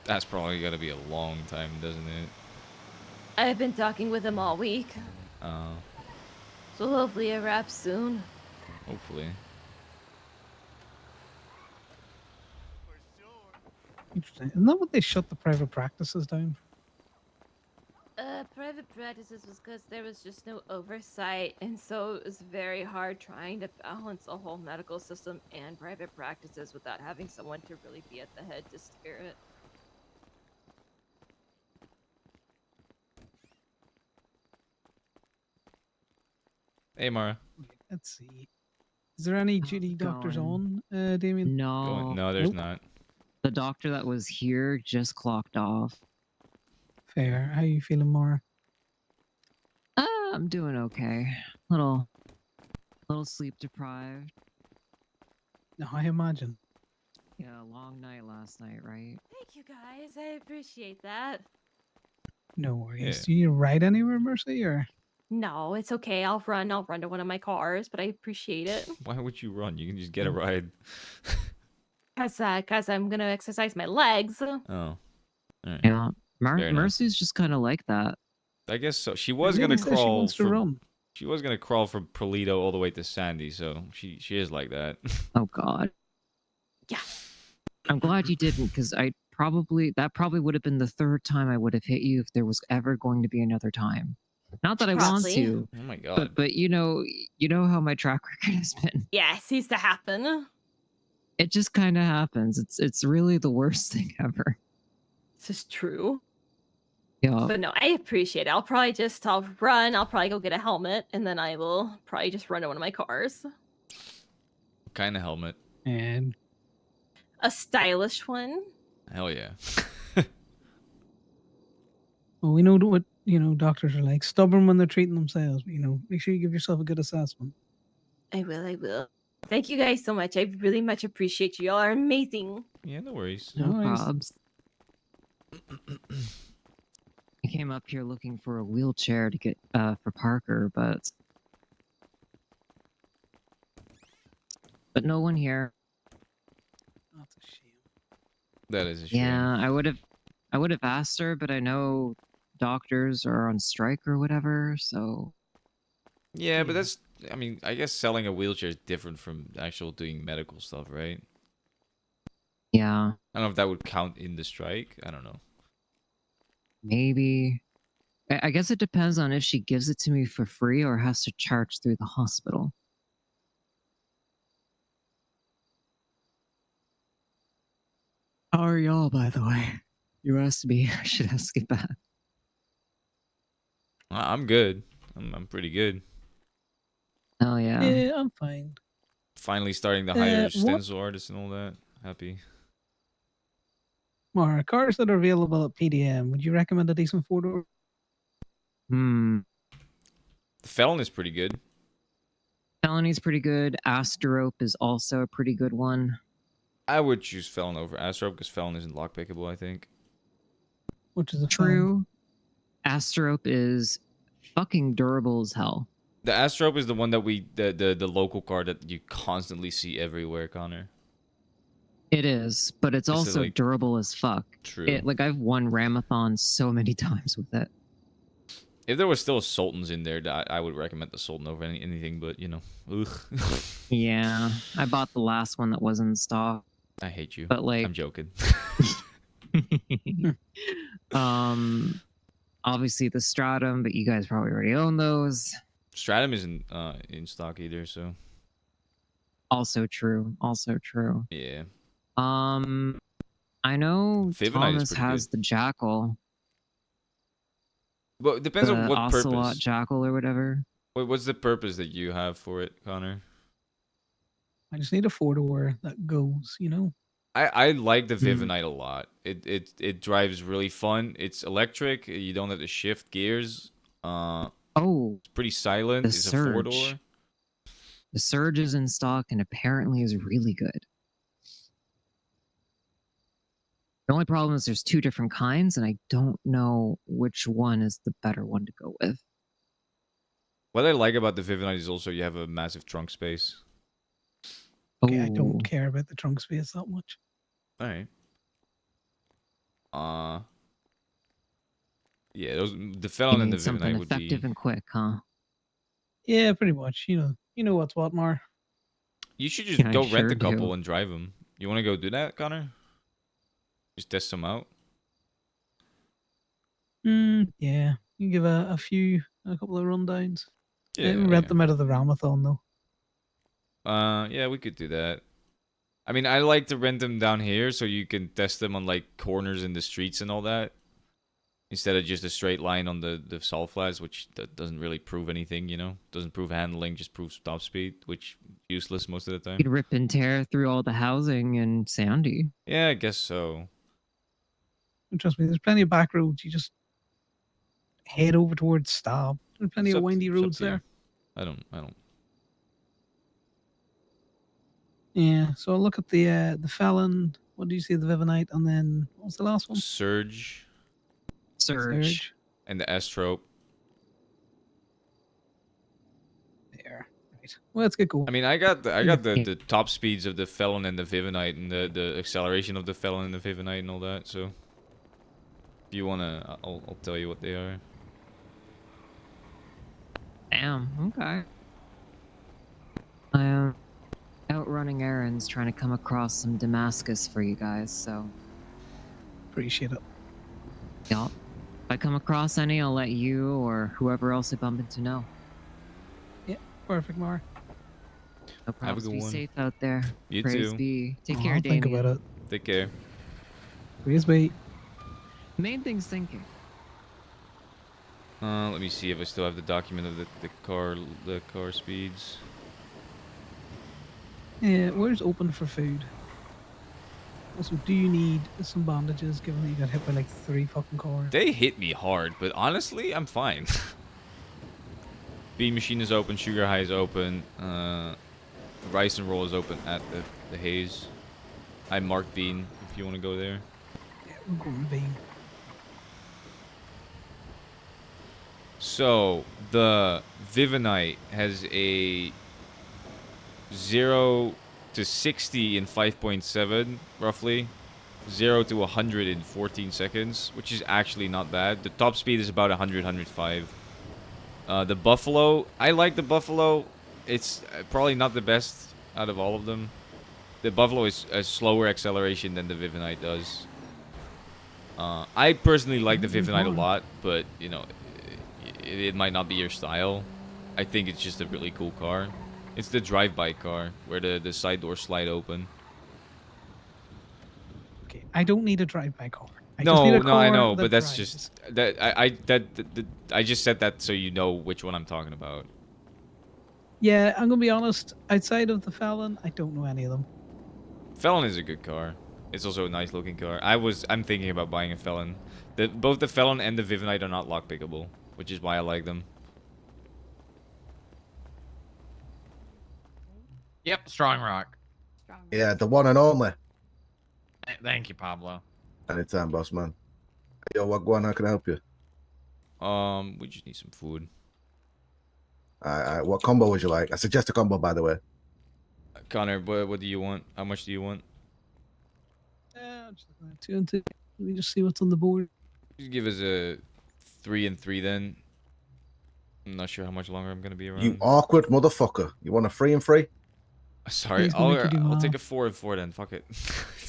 That's probably gotta be a long time, doesn't it? I've been talking with him all week, Oh. so hopefully it wraps soon. Hopefully. Interesting. Isn't that what they shut the private practices down? Private practices was because there was just no oversight, and so it was very hard trying to balance a whole medical system and private practices without having someone to really be at the head to steer it. Hey, Mara. Let's see. Is there any GD doctors on, Damien? No. No, there's not. The doctor that was here just clocked off. Fair. How you feeling, Mara? I'm doing okay. Little sleep deprived. No, I imagine. Yeah, long night last night, right? Thank you guys, I appreciate that. No worries. Yeah. Do you need to ride anywhere, Mercy, or? No, it's okay. I'll run to one of my cars, but I appreciate it. Why would you run? You can just get a ride. Cause I'm gonna exercise my legs. Oh. All right. Yeah. Fair enough. Mercy's just kind of like that. I guess so. She was Lady gonna says she crawl wants to from. run. She was gonna crawl from Polito all the way to Sandy, so she is like that. Oh God. Yeah. I'm glad you didn't, because that probably would have been the third time I would have hit you if there was ever going to be another time. Not that I want Probably. to. Oh my God. But you know how my track record has been. Yeah, it seems to happen. It just kind of happens. It's really the worst thing ever. This is true. Yeah. But no, I appreciate it. I'll run. I'll probably go get a helmet, and then I will probably just run to one of my cars. What kind of helmet? And a stylish one. Hell yeah. Well, we know what doctors are like. Stubborn when they're treating themselves. But, make sure you give yourself a good assessment. I will. Thank you guys so much. I really much appreciate you. Y'all are amazing. Yeah, no worries. No probs. I came up here looking for a wheelchair to get for Parker, but no one here. That's a shame. That is a shame. Yeah, I would have asked her, but I know doctors are on strike or whatever, so. Yeah, but that's. I mean, I guess selling a wheelchair is different from actual doing medical stuff, right? Yeah. I don't know if that would count in the strike. I don't know. Maybe. I guess it depends on if she gives it to me for free or has to charge through the hospital. How are y'all, by the way? You asked me. I should ask it back. I'm good. I'm pretty good. Oh yeah. Yeah, I'm fine. Finally starting to hire what- stencil artists and all that. Happy. Mara, cars that are available at PDM, would you recommend a decent four-door? The Felon is pretty good. Felony's pretty good. Asterope is also a pretty good one. I would choose Felon over Astro because Felon isn't lockpickable, I think. Which is a True. Asterope is fucking durable as hell. The Astrope is the one that the local car that you constantly see everywhere, Connor. It is, but it's This is, also like, durable as fuck. True. Like I've won Ramathon so many times with it. If there was still Sultans in there, I would recommend the Sultan over anything, but, you know, ugh. Yeah, I bought the last one that was in stock. I hate you. But like, I'm joking. obviously the Stratum, but you guys probably already own those. Stratum isn't in stock either, so. Also true. Also true. Yeah. I know Vivinite is Thomas pretty has good. the Jackal. Well, it depends on The what Ocelot purpose. Jackal or whatever. What's the purpose that you have for it, Connor? I just need a 4-door that goes, you know? I like the Hmm. Vivinite a lot. It drives really fun. It's electric. You don't have to shift gears. It's pretty silent. The It's a Surge. 4-door. The Surge is in stock and apparently is really good. The only problem is there's two different kinds, and I don't know which one is the better one to go with. What I like about the Vivinite is also you have a massive trunk space. Okay, I don't Ooh. care about the trunk space that much. All right. Yeah, the Felon You and the need something Vivinite would effective be. and quick, huh? Yeah, pretty much. You know what's what, Mar. You should just Yeah, I go rent sure a couple do. and drive them. You want to go do that, Connor? Just test them out. Yeah. You can give a couple of rundowns. Yeah, Rent them out of the Ramathon though. Yeah, we could do that. I mean, I like to rent them down here so you can test them on like corners in the streets and all that, instead of just a straight line on the salt flats, which that doesn't really prove anything. You know, doesn't prove handling, just proves top speed, which useless most of the time. You'd rip and tear through all the housing in Sandy. Yeah, I guess so. And trust me, there's plenty of back roads. You just head over towards Stab. There's plenty of windy roads to you. there. I don't. Yeah. So I'll look at the Felon. What do you see? The Vivinite, and then what was the last one? Surge. Surge. And the S-trope. There. Right. Well, let's get going. I mean, I got the top speeds of the Felon and the Vivinite, and the acceleration of the Felon and the Vivinite and all that. So, if you wanna, I'll tell you what they are. Damn. Okay. I am out running errands, trying to come across some Damascus for you guys. So. Appreciate it. Yup. If I come across any, I'll let you or whoever else I bump into know. Yeah. Perfect, Mar. No Have a problems. good Be one. safe out there. You Praise too. be. Take Oh, care, I'll Damien. think about it. Take care. Praise be. Main thing's thinking. Let me see if I still have the document of the car speeds. Yeah, where's open for food? Also, do you need some bandages given that you got hit by like 3 fucking cars? They hit me hard, but honestly, I'm fine. Bean machine is open, sugar high is open, rice and roll is open at the haze. I marked Bean if you want to go there. Yeah, we're going Bean. So the Vivinite has a 0 to 60 in 5.7 roughly, 0 to 100 in 14 seconds, which is actually not bad. The top speed is about 100, 105. The Buffalo, I like the Buffalo. It's probably not the best out of all of them. The Buffalo is a slower acceleration than the Vivinite does. I personally like the Vivinite a lot, but you know, it might not be your style. I think it's just a really cool car. It's the drive-by car where the side doors slide open. Okay, I don't need a drive-by car. I No, just need a no, car I know, that but that's drives. just that I just said that so you know which one I'm talking about. Yeah, I'm gonna be honest. Outside of the Felon, I don't know any of them. Felon is a good car. It's also a nice looking car. I'm thinking about buying a Felon. Both the Felon and the Vivinite are not lock pickable, which is why I like them. Yep, Strong Rock. Yeah, the one and only. Thank you, Pablo. Anytime, boss man. Yo, what going on? How can I help you? We just need some food. Alright, what combo would you like? I suggest a combo, by the way. Connor, what do you want? How much do you want? just looking at 2 and 2. Let me just see what's on the board. Just give us a 3 and 3 then. I'm not sure how much longer I'm gonna be around. You awkward motherfucker. You want a 3 and 3? Sorry, He's gonna make you do I'll take math. a 4 and 4 then. Fuck it.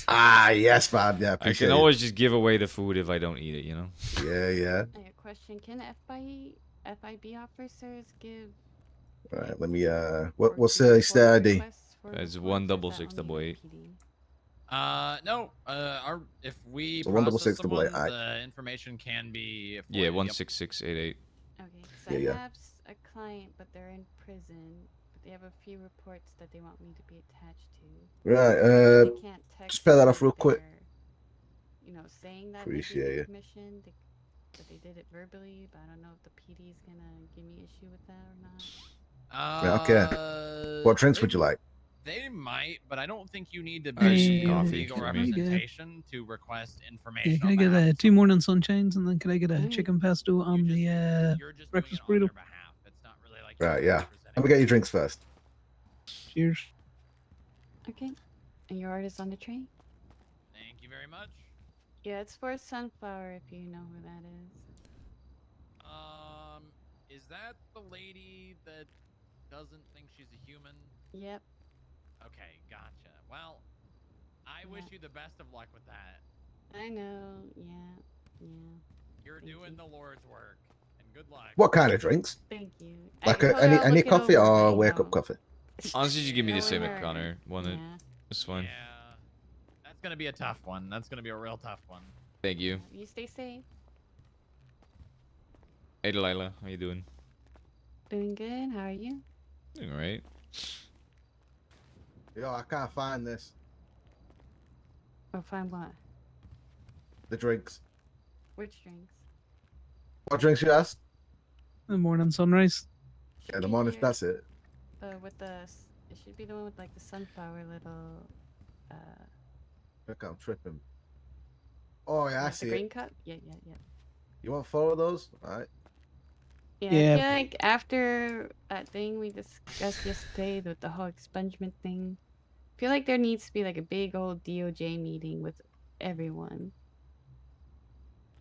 Yes, man. Yeah, I appreciate can it. always just give away the food if I don't eat it, you know? Yeah. A question: can FIB officers give? All right, let me. What's the ID? It's 16688. No. If we So process 16688, someone, aight. the information can be. Yeah, forwarded, 16688. Okay, because Yeah. I have a client, but they're in prison. But they have a few reports that they want me to be attached to. Right. They can't text Just spell that me off real quick. their, saying that Appreciate they you. did the commission, that they did it verbally, but I don't know if the PD is gonna give me issue with that or not. Yeah, okay. What drinks would you like? They might, but I don't think you need to There's some be coffee legal for me. representation to request Yeah, information. can I get 2 morning sunshines, and then can I get a chicken pesto on the breakfast burrito? Right, yeah. Let me get your drinks first. Cheers. Okay, and your order's on the tray. Thank you very much. Yeah, it's for Sunflower if you know who that is. Is that the lady that doesn't think she's a human? Yep. Okay, gotcha. Well, I wish you the best of luck with that. I know. Yeah. You're doing the Lord's work, and good luck. What kind of drinks? Thank you. Like I told her I'll any look it coffee over, or but, wake up coffee? Honestly, just give me the I'll same let at her- Connor. One yeah. It's fine. Yeah, that's gonna be a tough one. That's gonna be a real tough one. Thank you. You stay safe. Hey, Delilah. How you doing? Doing good. How are you? Doing alright. Yo, I can't find this. Or find what? The drinks. Which drinks? What drinks you asked? The morning sunrise. Yeah, the morning. Here. That's it. It should be the one with like the sunflower little. Look, I'm tripping. Oh yeah, I Like see the green it. cup. Yeah. You want 4 of those? All right. Yeah, Yeah. I feel like after that thing we discussed yesterday with the whole expungement thing, I feel like there needs to be like a big old DOJ meeting with everyone.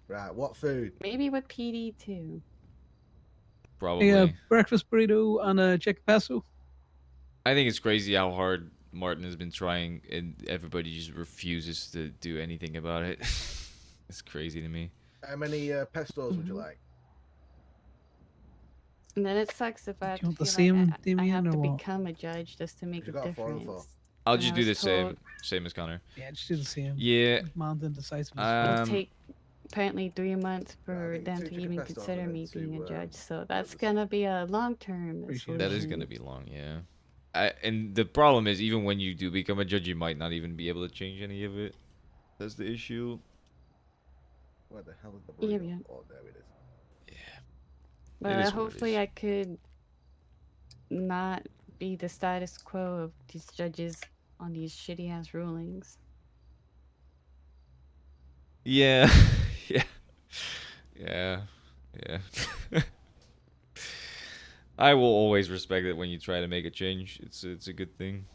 Right. What food? Maybe with PD too. Probably. A breakfast burrito and a chicken pesto. I think it's crazy how hard Martin has been trying, and everybody just refuses to do anything about it. It's crazy to me. How many pestos would you like? And then it sucks if I have you to want the feel same, like I Damien, have to or what? become a judge just to make You a got 4 and 4. difference. I'll And just I do the was told same as Connor. Yeah, just do the same. Yeah. Man's indecisiveness. It'll take apparently 3 months I for think them 2 to chicken even pestos consider and then me being 2, a judge. So that's gonna be a long-term solution. That is gonna be long, yeah. And the problem is, even when you do become a judge, you might not even be able to change any of it. That's the issue. What the hell is the Yeah, burrito? yeah. Oh, there it is. But is what it hopefully is. I could not be the status quo of these judges on these shitty ass rulings. Yeah. Yeah. I will always respect it when you try to make a change. It's a good thing.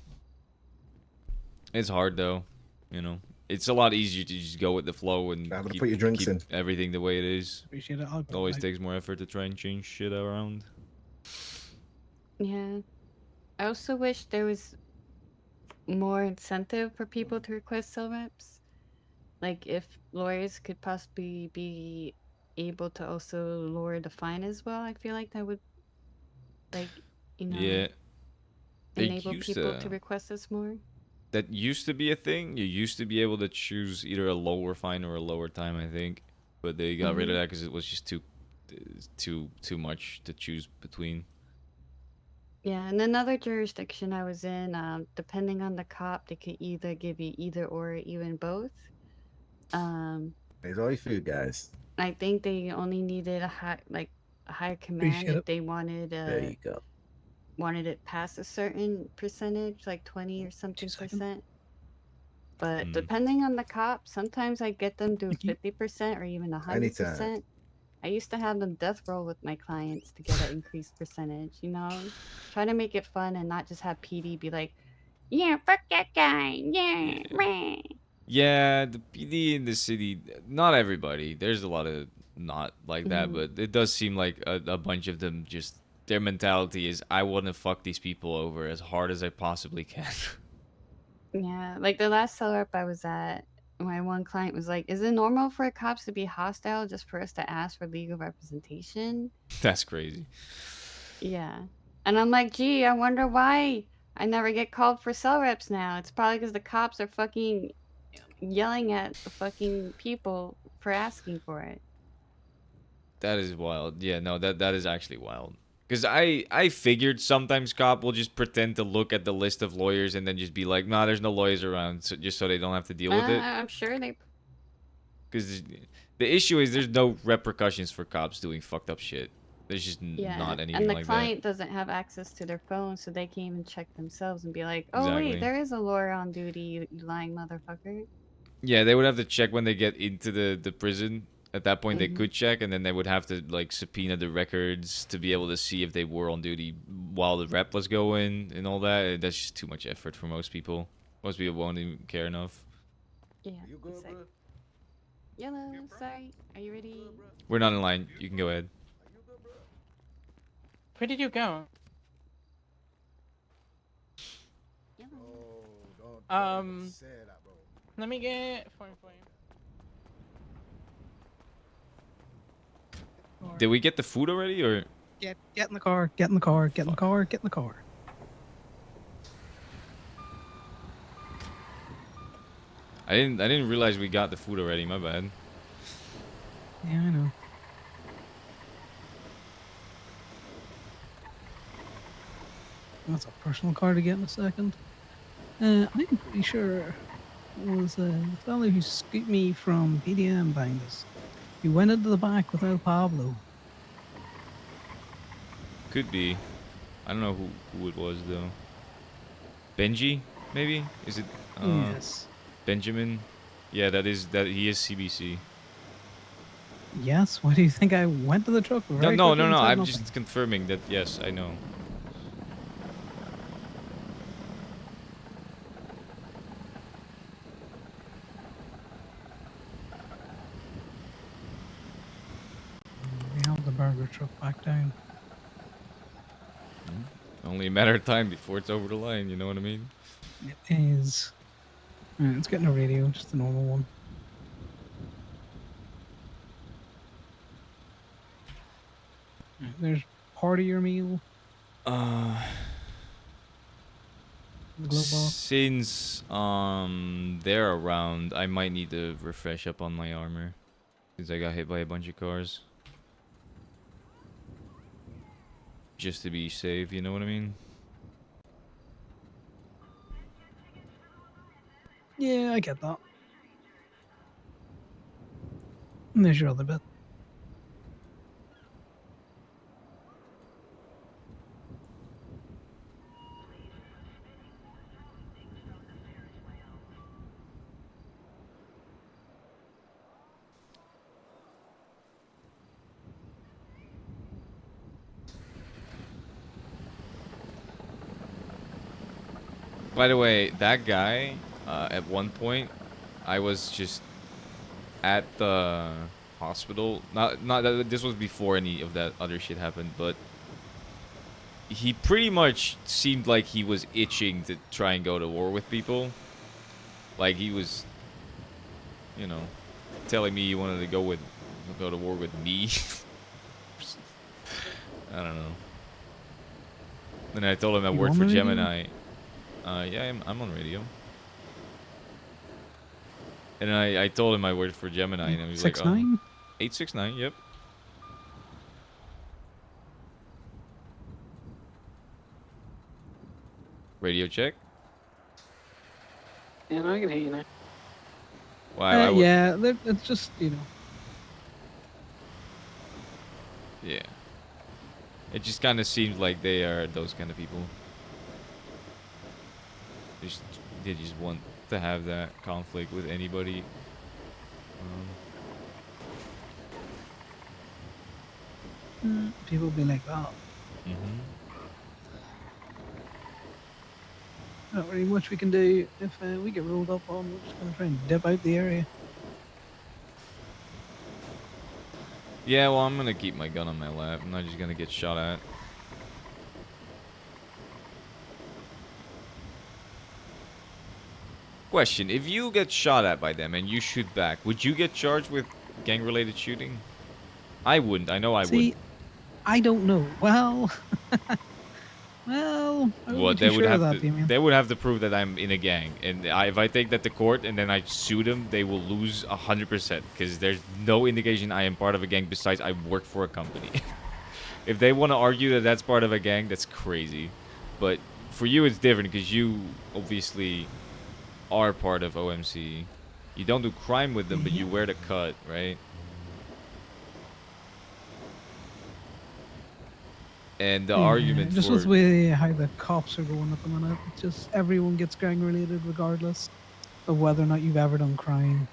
It's hard though, you know. It's a lot easier to just go with the flow and I'm gonna put your drinks keep in. everything the way it is. Appreciate it. I'll It always like- takes more effort to try and change shit around. Yeah. I also wish there was more incentive for people to request cell reps. Like if lawyers could possibly be able to also lower the fine as well, I feel like that would, like, Yeah. They enable used people to- to request us more. That used to be a thing. You used to be able to choose either a lower fine or a lower time, I think. But they got rid of that because it was just too much to choose between. Yeah, in another jurisdiction I was in, depending on the cop, they could either give you either or even both. There's all your food, guys. I think they only needed a higher command Appreciate if it. they wanted There you go. wanted it past a certain percentage, like 20 or something percent. But depending on the cop, sometimes I get them to 50% or even 100%. I used to have them death roll with my clients to get an increased percentage, Try to make it fun and not just have PD be like, yeah, fuck that guy, yeah, meh. Yeah, the PD in the city, not everybody. There's a lot of not like that, Mhm. but it does seem like a bunch of them just their mentality is I want to fuck these people over as hard as I possibly can. Yeah, like the last seller up I was at, my one client was like, "Is it normal for cops to be hostile just for us to ask for legal representation?" That's crazy. Yeah. And I'm like, "Gee, I wonder why I never get called for cell reps now. It's probably because the cops are fucking yelling at the fucking people for asking for it." That is wild. Yeah, no, that is actually wild. Cause I figured sometimes cop will just pretend to look at the list of lawyers and then just be like, nah, there's no lawyers around, so just so they don't have to deal with it. I'm sure they. Because the issue is there's no repercussions for cops doing fucked up shit. There's just Yeah, not and anything the like that. client doesn't have access to their phone, so they can't even check themselves and be like, "Oh wait, Exactly. there is a lawyer on duty, you lying motherfucker." Yeah, they would have to check when they get into the prison. At that point, they Mhm. could check, and then they would have to like subpoena the records to be able to see if they were on duty while the rep was going and all that. That's just too much effort for most people. Most people won't even care enough. Yeah. It's like, yellow. Sorry. Are you ready? We're not in line. You can go ahead. Where did you go? Let me get form for you. Did we get the food already, or? Get in the car. Get in the car. Get in the car. Get in the car. I didn't realize we got the food already. My bad. Yeah, I know. That's a personal car to get in a second. I'm pretty sure it was the fellow who scooped me from PDM behind us. He went into the back without Pablo. Could be. I don't know who it was though. Benji, maybe? Is it? Yes. Benjamin. Yeah, that he is CBC. Yes. Why do you think I went to the truck very No. quickly and said I'm nothing? just confirming that. Yes, I know. We held the burger truck back down. Only a matter of time before it's over the line. You know what I mean? It is. Alright, let's get in a radio, just the normal one. Alright, there's part of your meal. The glove box. Since they're around, I might need to refresh up on my armor. Since I got hit by a bunch of cars. Just to be safe, you know what I mean? Yeah, I get that. And there's your other bit. By the way, that guy, at one point, I was just at the hospital. Not that this was before any of that other shit happened, but he pretty much seemed like he was itching to try and go to war with people. Like he was, you know, telling me he wanted to go to war with me. I don't know. Then I told him I You worked on for the radio? Gemini. Yeah, I'm on radio. And I told him I worked for Gemini, and he was like, 6'9"? 869, yep. Radio check. Yeah, no, I can hear you now. Why? Yeah, it's just, you know. Yeah. It just kind of seems like they are those kind of people. They just want to have that conflict with anybody. People be like that. Not really much we can do. If we get rolled up on, we're just gonna try and dip out the area. Yeah, well, I'm gonna keep my gun on my lap. I'm not just gonna get shot at. Question: if you get shot at by them and you shoot back, would you get charged with gang-related shooting? I wouldn't. I know I See, would. I don't know. Well, well, I wouldn't Well, be too sure of that, Damien. they would have to prove that I'm in a gang, and if I take that to court and then I sue them, they will lose 100% because there's no indication I am part of a gang besides I work for a company. If they want to argue that that's part of a gang, that's crazy. But for you, it's different because you obviously are part of OMC. You don't do crime with them, but you wear the cut, right? And the argument just for with the way how the cops are going at the minute, it's just everyone gets gang related regardless of whether or not you've ever done crime.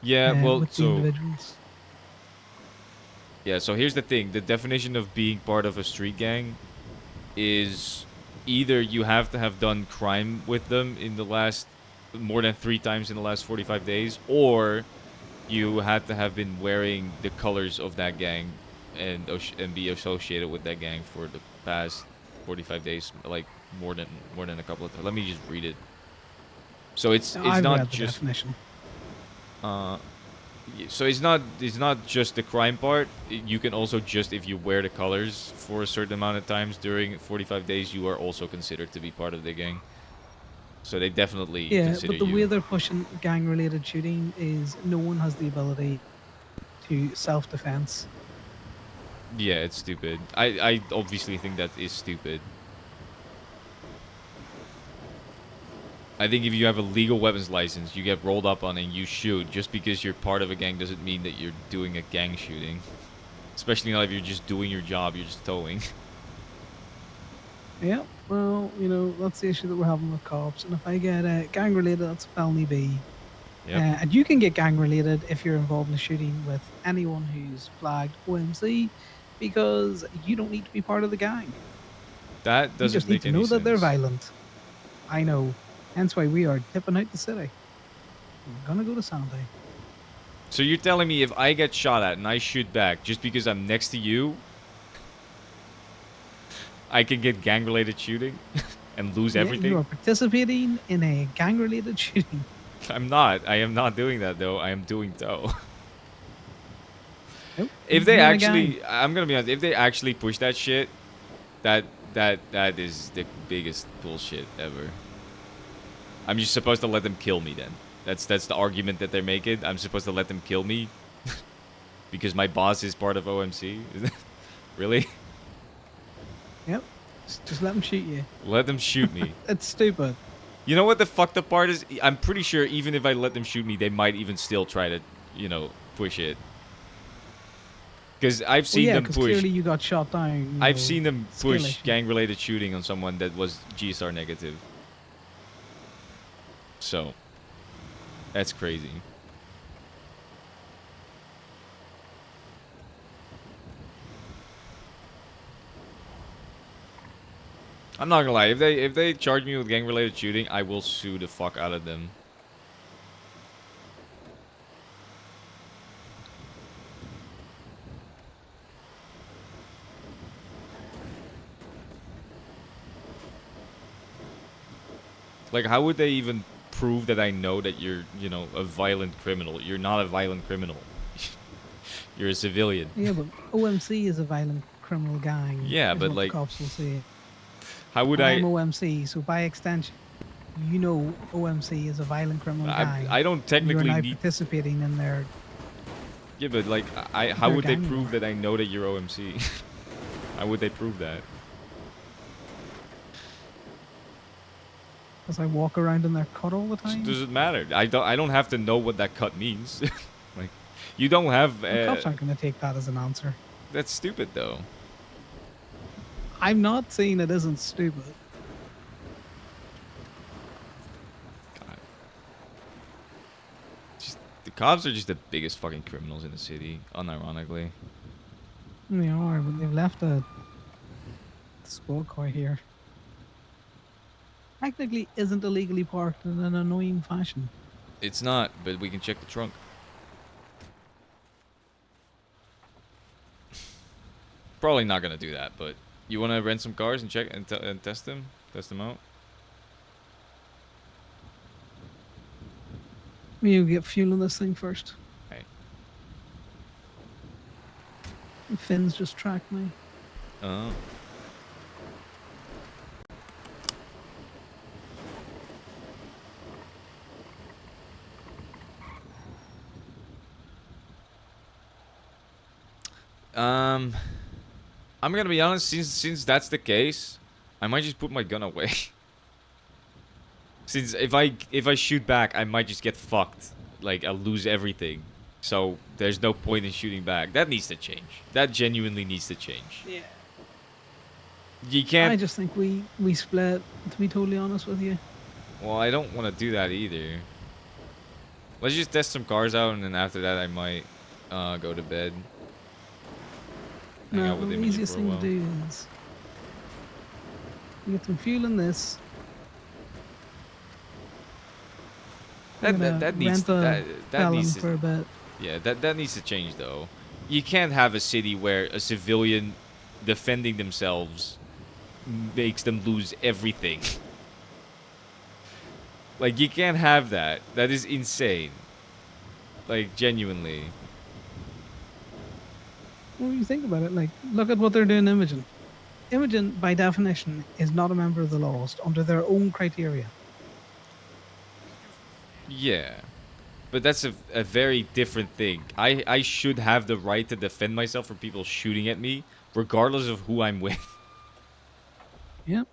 yeah, well, with the so individuals. yeah, so here's the thing: the definition of being part of a street gang is either you have to have done crime with them in the last more than 3 times in the last 45 days, or you had to have been wearing the colors of that gang and be associated with that gang for the past 45 days, like more than a couple of times. Let me just read it. So it's I've not read the just definition. so it's not just the crime part. You can also just, if you wear the colors for a certain amount of times during 45 days, you are also considered to be part of the gang. So they definitely Yeah, consider but the you. way they're pushing gang related shooting is no one has the ability to self defense. Yeah, it's stupid. I obviously think that is stupid. I think if you have a legal weapons license, you get rolled up on and you shoot, just because you're part of a gang doesn't mean that you're doing a gang shooting. Especially not if you're just doing your job, you're just towing. Yeah, well, that's the issue that we're having with cops. And if I get gang related, that's a felony B. Yep. And you can get gang related if you're involved in a shooting with anyone who's flagged OMC, because you don't need to be part of the gang. That You doesn't just need make to any know sense. that they're violent. I know. Hence why we are tipping out the city. We're gonna go to Sunday. So you're telling me if I get shot at and I shoot back just because I'm next to you, I can get gang-related shooting and lose Yeah, everything? you are participating in a gang related shooting. I'm not. I am not doing that though. I am doing tow. Nope. If they You're in a actually, gang. I'm gonna be honest. If they actually push that shit, that is the biggest bullshit ever. I'm just supposed to let them kill me then. That's the argument that they're making. I'm supposed to let them kill me because my boss is part of OMC. Really? Yep. Just let them shoot you. Let them shoot me. It's stupid. You know what the fucked up part is? I'm pretty sure even if I let them shoot me, they might even still try to, push it. Because I've seen them push. Clearly you got shot down. I've seen them skill push issue. gang-related shooting on someone that was GSR negative. So, that's crazy. I'm not gonna lie. If they charge me with gang-related shooting, I will sue the fuck out of them. Like, how would they even prove that I know that you're, a violent criminal? You're not a violent criminal. You're a civilian. Yeah, but OMC is a violent criminal gang. Yeah, is but what like, the cops will say. how would I'm I? OMC, so by extension, OMC is a violent criminal gang. I don't and technically you're now need. participating in their. Yeah, but like, how They're would they gang prove war. that I know that you're OMC? How would they prove that? Because I walk around in their cut all the time. Does it matter? I don't have to know what that cut means. Like, you don't have. The cops aren't going to take that as an answer. That's stupid, though. I'm not saying it isn't stupid. The cops are just the biggest fucking criminals in the city, unironically. They are, but they've left a squad car here. technically isn't illegally parked in an annoying fashion. It's not, but we can check the trunk. Probably not gonna do that, but you want to rent some cars and check and, and test them out. You get fuel in this thing first. Hey. Finn's just tracked me. Oh. I'm gonna be honest. Since that's the case, I might just put my gun away. Since if I shoot back, I might just get fucked. Like I'll lose everything. So there's no point in shooting back. That needs to change. That genuinely needs to change. Yeah. You can't. I just think we split. To be totally honest with you. Well, I don't want to do that either. Let's just test some cars out, and then after that, I might go to bed. Hang out with The Imogen easiest for a thing while. to do is you get some fuel in this. That needs that needs for a to, bit. yeah, that needs to change though. You can't have a city where a civilian defending themselves makes them lose everything. Like you can't have that. That is insane. Like genuinely. Well, you think about it, like look at what they're doing, Imogen. Imogen, by definition, is not a member of the Lost under their own criteria. Yeah. But that's a very different thing. I should have the right to defend myself from people shooting at me, regardless of who I'm with. Yep.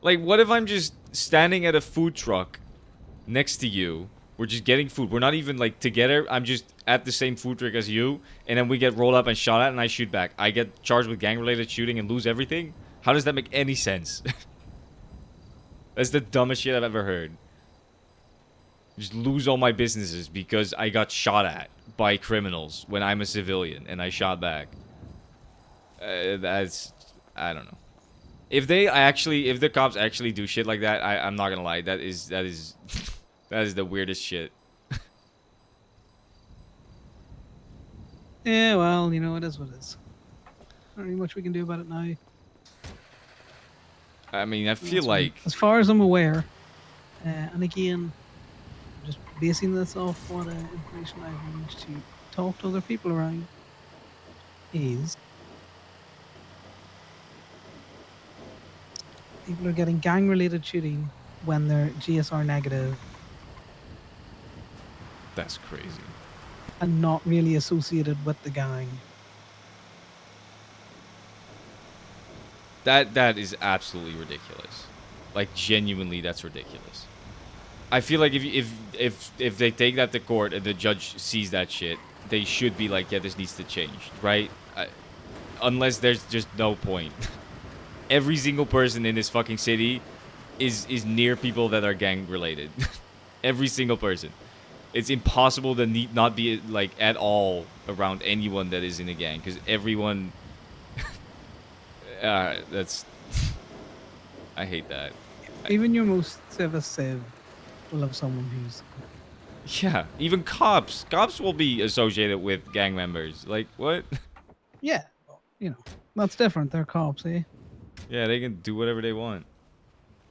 Like, what if I'm just standing at a food truck next to you? We're just getting food. We're not even, like, together. I'm just at the same food truck as you. And then we get rolled up and shot at, and I shoot back. I get charged with gang-related shooting and lose everything? How does that make any sense? That's the dumbest shit I've ever heard. Just lose all my businesses because I got shot at by criminals when I'm a civilian and I shot back. That's... I don't know. If the cops actually do shit like that, I'm not gonna lie. That is that is the weirdest shit. Yeah, well, you know, it is what it is. Not really much we can do about it now. I mean, I feel That's fine. like... as far as I'm aware, and again, I'm just basing this off what information I've managed to talk to other people around, is people are getting gang-related shooting when they're GSR negative That's crazy. and not really associated with the gang. That is absolutely ridiculous. Like, genuinely, that's ridiculous. I feel like if they take that to court and the judge sees that shit, they should be like, yeah, this needs to change, right? Unless there's just no point. Every single person in this fucking city is near people that are gang related. Every single person. It's impossible to not be like at all around anyone that is in a gang, because everyone... that's... I hate that. Even your most civ will have someone who's... Yeah, even cops. Cops will be associated with gang members. Like, what? Yeah, well, you know, that's different. They're cops, eh? Yeah, they can do whatever they want.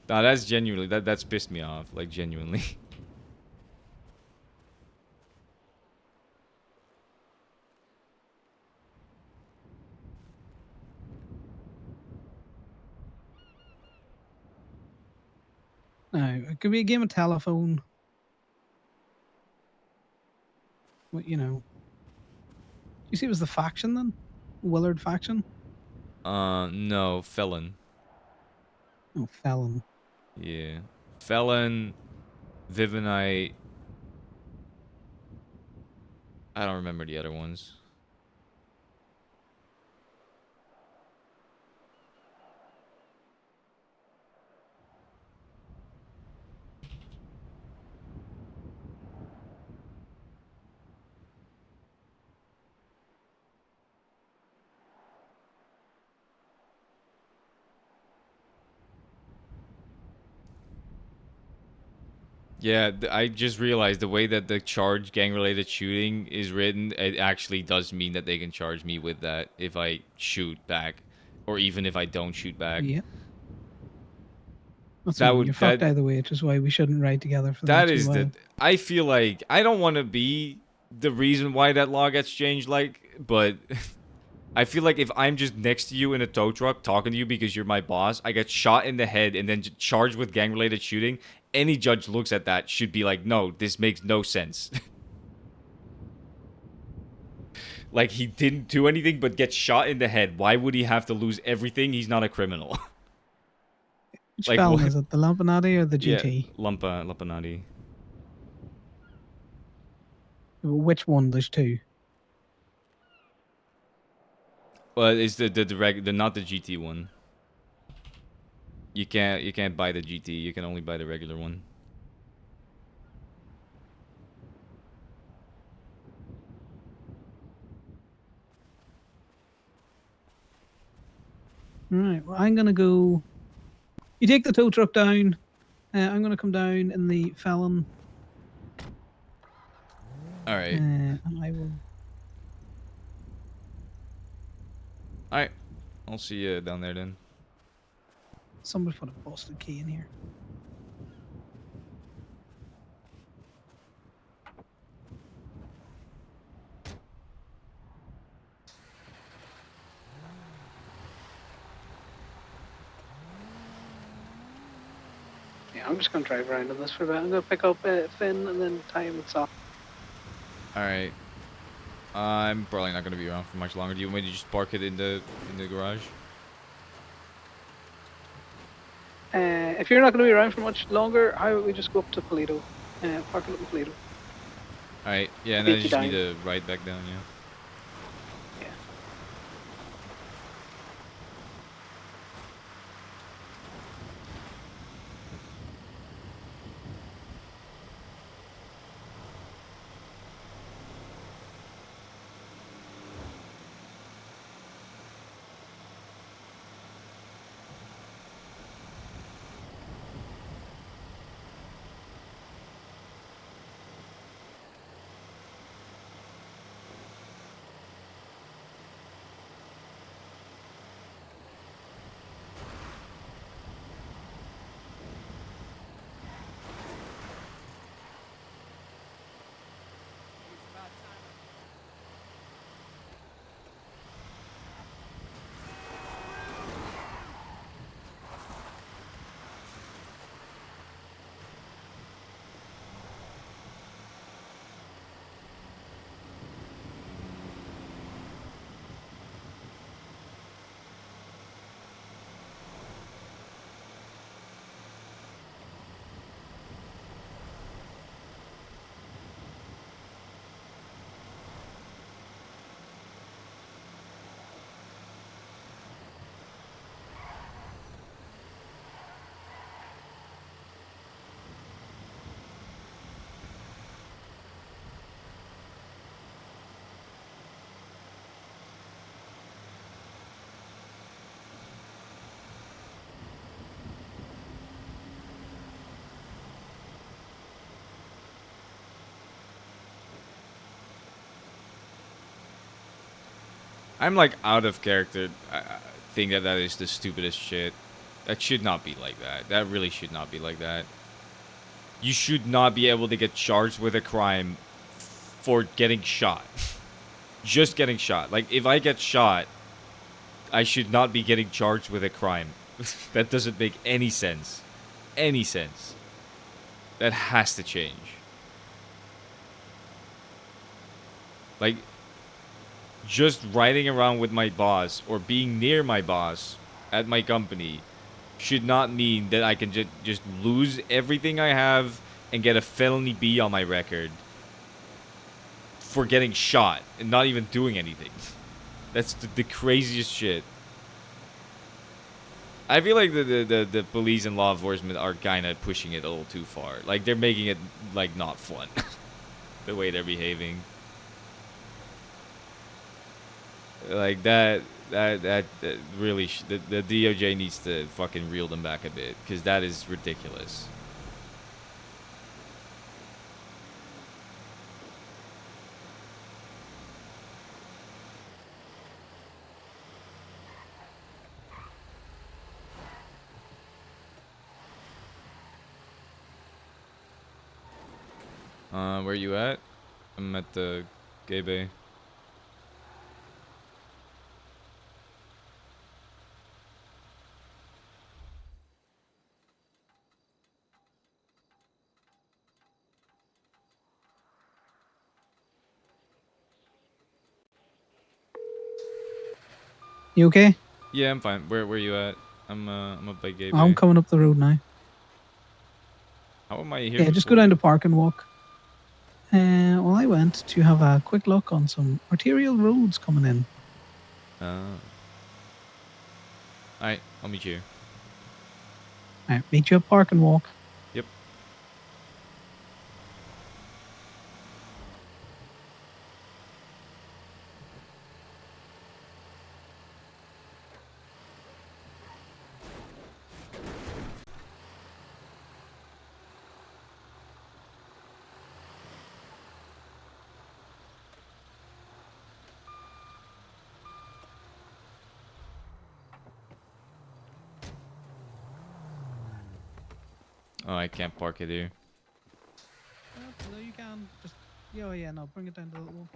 Nah, that's genuinely... That's pissed me off. Like, genuinely. No, it could be a game of telephone. What, you know. You see, it was the faction then? Willard faction? No, Felon. Oh, Felon. Yeah. Felon, Vivinite. I don't remember the other ones. Yeah, I just realized the way that the charge gang-related shooting is written, it actually does mean that they can charge me with that if I shoot back, or even if I don't shoot back. Yeah. That's That fine. would You're fucked either way, which is why we shouldn't ride together for the that next wee is while. the. I feel like I don't want to be the reason why that law gets changed, but I feel like if I'm just next to you in a tow truck talking to you because you're my boss, I get shot in the head and then charged with gang-related shooting. Any judge looks at that should be like, no, this makes no sense. Like, he didn't do anything but get shot in the head. Why would he have to lose everything? He's not a criminal. Which like, felon what? is it? The Lampanati or the Yeah, GT? Lampanati. Which one? There's two. Well, it's the not the GT one. You can't buy the GT. You can only buy the regular one. Right. Well, I'm gonna go. You take the tow truck down. I'm gonna come down in the felon. All right. And I will. All right. I'll see you down there then. Somebody put a busted key in here. Yeah, I'm just gonna drive around on this for a bit. I'm gonna pick up Finn and then tie him with Sal. All right. I'm probably not gonna be around for much longer. Do you want me to just park it in the garage? If you're not gonna be around for much longer, how about we just go up to Polito? Park it up in Polito. All right. Yeah, and Take then I you just need down. to ride back down. Yeah. I'm like out of character. I think that is the stupidest shit. That should not be like that. That really should not be like that. You should not be able to get charged with a crime for getting shot. Just getting shot. Like, if I get shot, I should not be getting charged with a crime. That doesn't make any sense. Any sense. That has to change. Like, just riding around with my boss or being near my boss at my company should not mean that I can just lose everything I have and get a felony B on my record for getting shot and not even doing anything. That's the craziest shit. I feel like the police and law enforcement are kind of pushing it a little too far. Like, they're making it, like, not fun. The way they're behaving. Like, that really, the DOJ needs to fucking reel them back a bit. Because that is ridiculous. Where you at? I'm at the gay bay. You okay? Yeah, I'm fine. Where you at? I'm up by gay I'm bay. coming up the road now. How am I here Yeah, just go before down you? to Park and Walk. Well, I went to have a quick look on some arterial roads coming in. Alright, I'll meet you here. Alright, meet you at Park and Walk. Yep. Oh, I can't park it here. No, you can. Just, yeah, no, bring it down to the little one.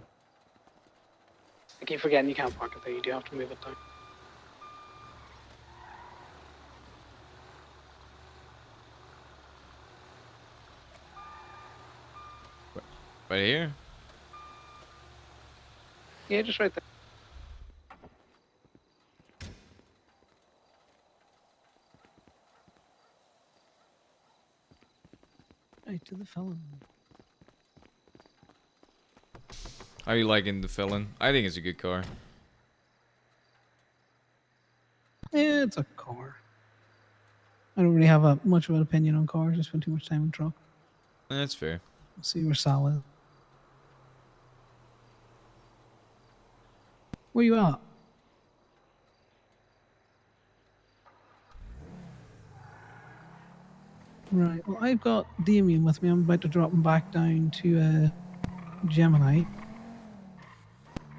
I keep forgetting you can't park it there. You do have to move it down. Right here? Yeah, just right there. Right to the felon. How are you liking the Felon? I think it's a good car. Yeah, it's a car. I don't really have much of an opinion on cars. I spend too much time in truck. That's fair. Let's see where Sal is. Where you at? Right, well, I've got Damien with me. I'm about to drop him back down to Gemini.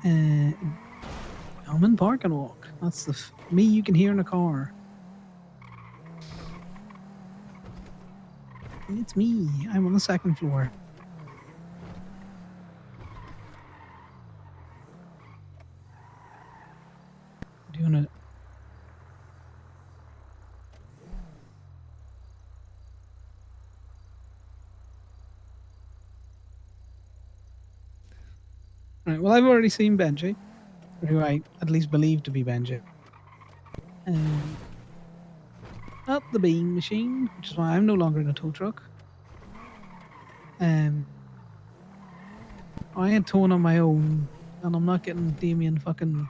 I'm in Park and Walk. That's the me you can hear in the car. It's me. I'm on the second floor. Doing it. Right, well, I've already seen Benji, who I at least believe to be Benji. At the bean machine, which is why I'm no longer in a tow truck. I had towing on my own, and I'm not getting Damien fucking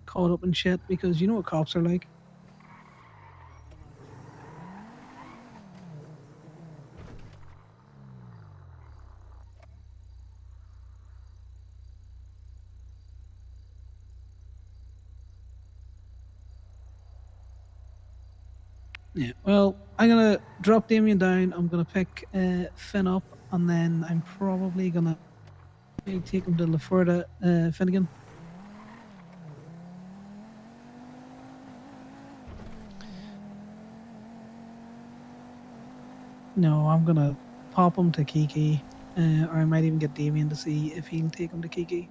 caught up in shit because you know what cops are like. Yeah, well, I'm gonna drop Damien down. I'm gonna pick Finn up, and then I'm probably gonna take him to Laforda, Finnegan. No, I'm gonna pop him to Kiki, or I might even get Damien to see if he'll take him to Kiki.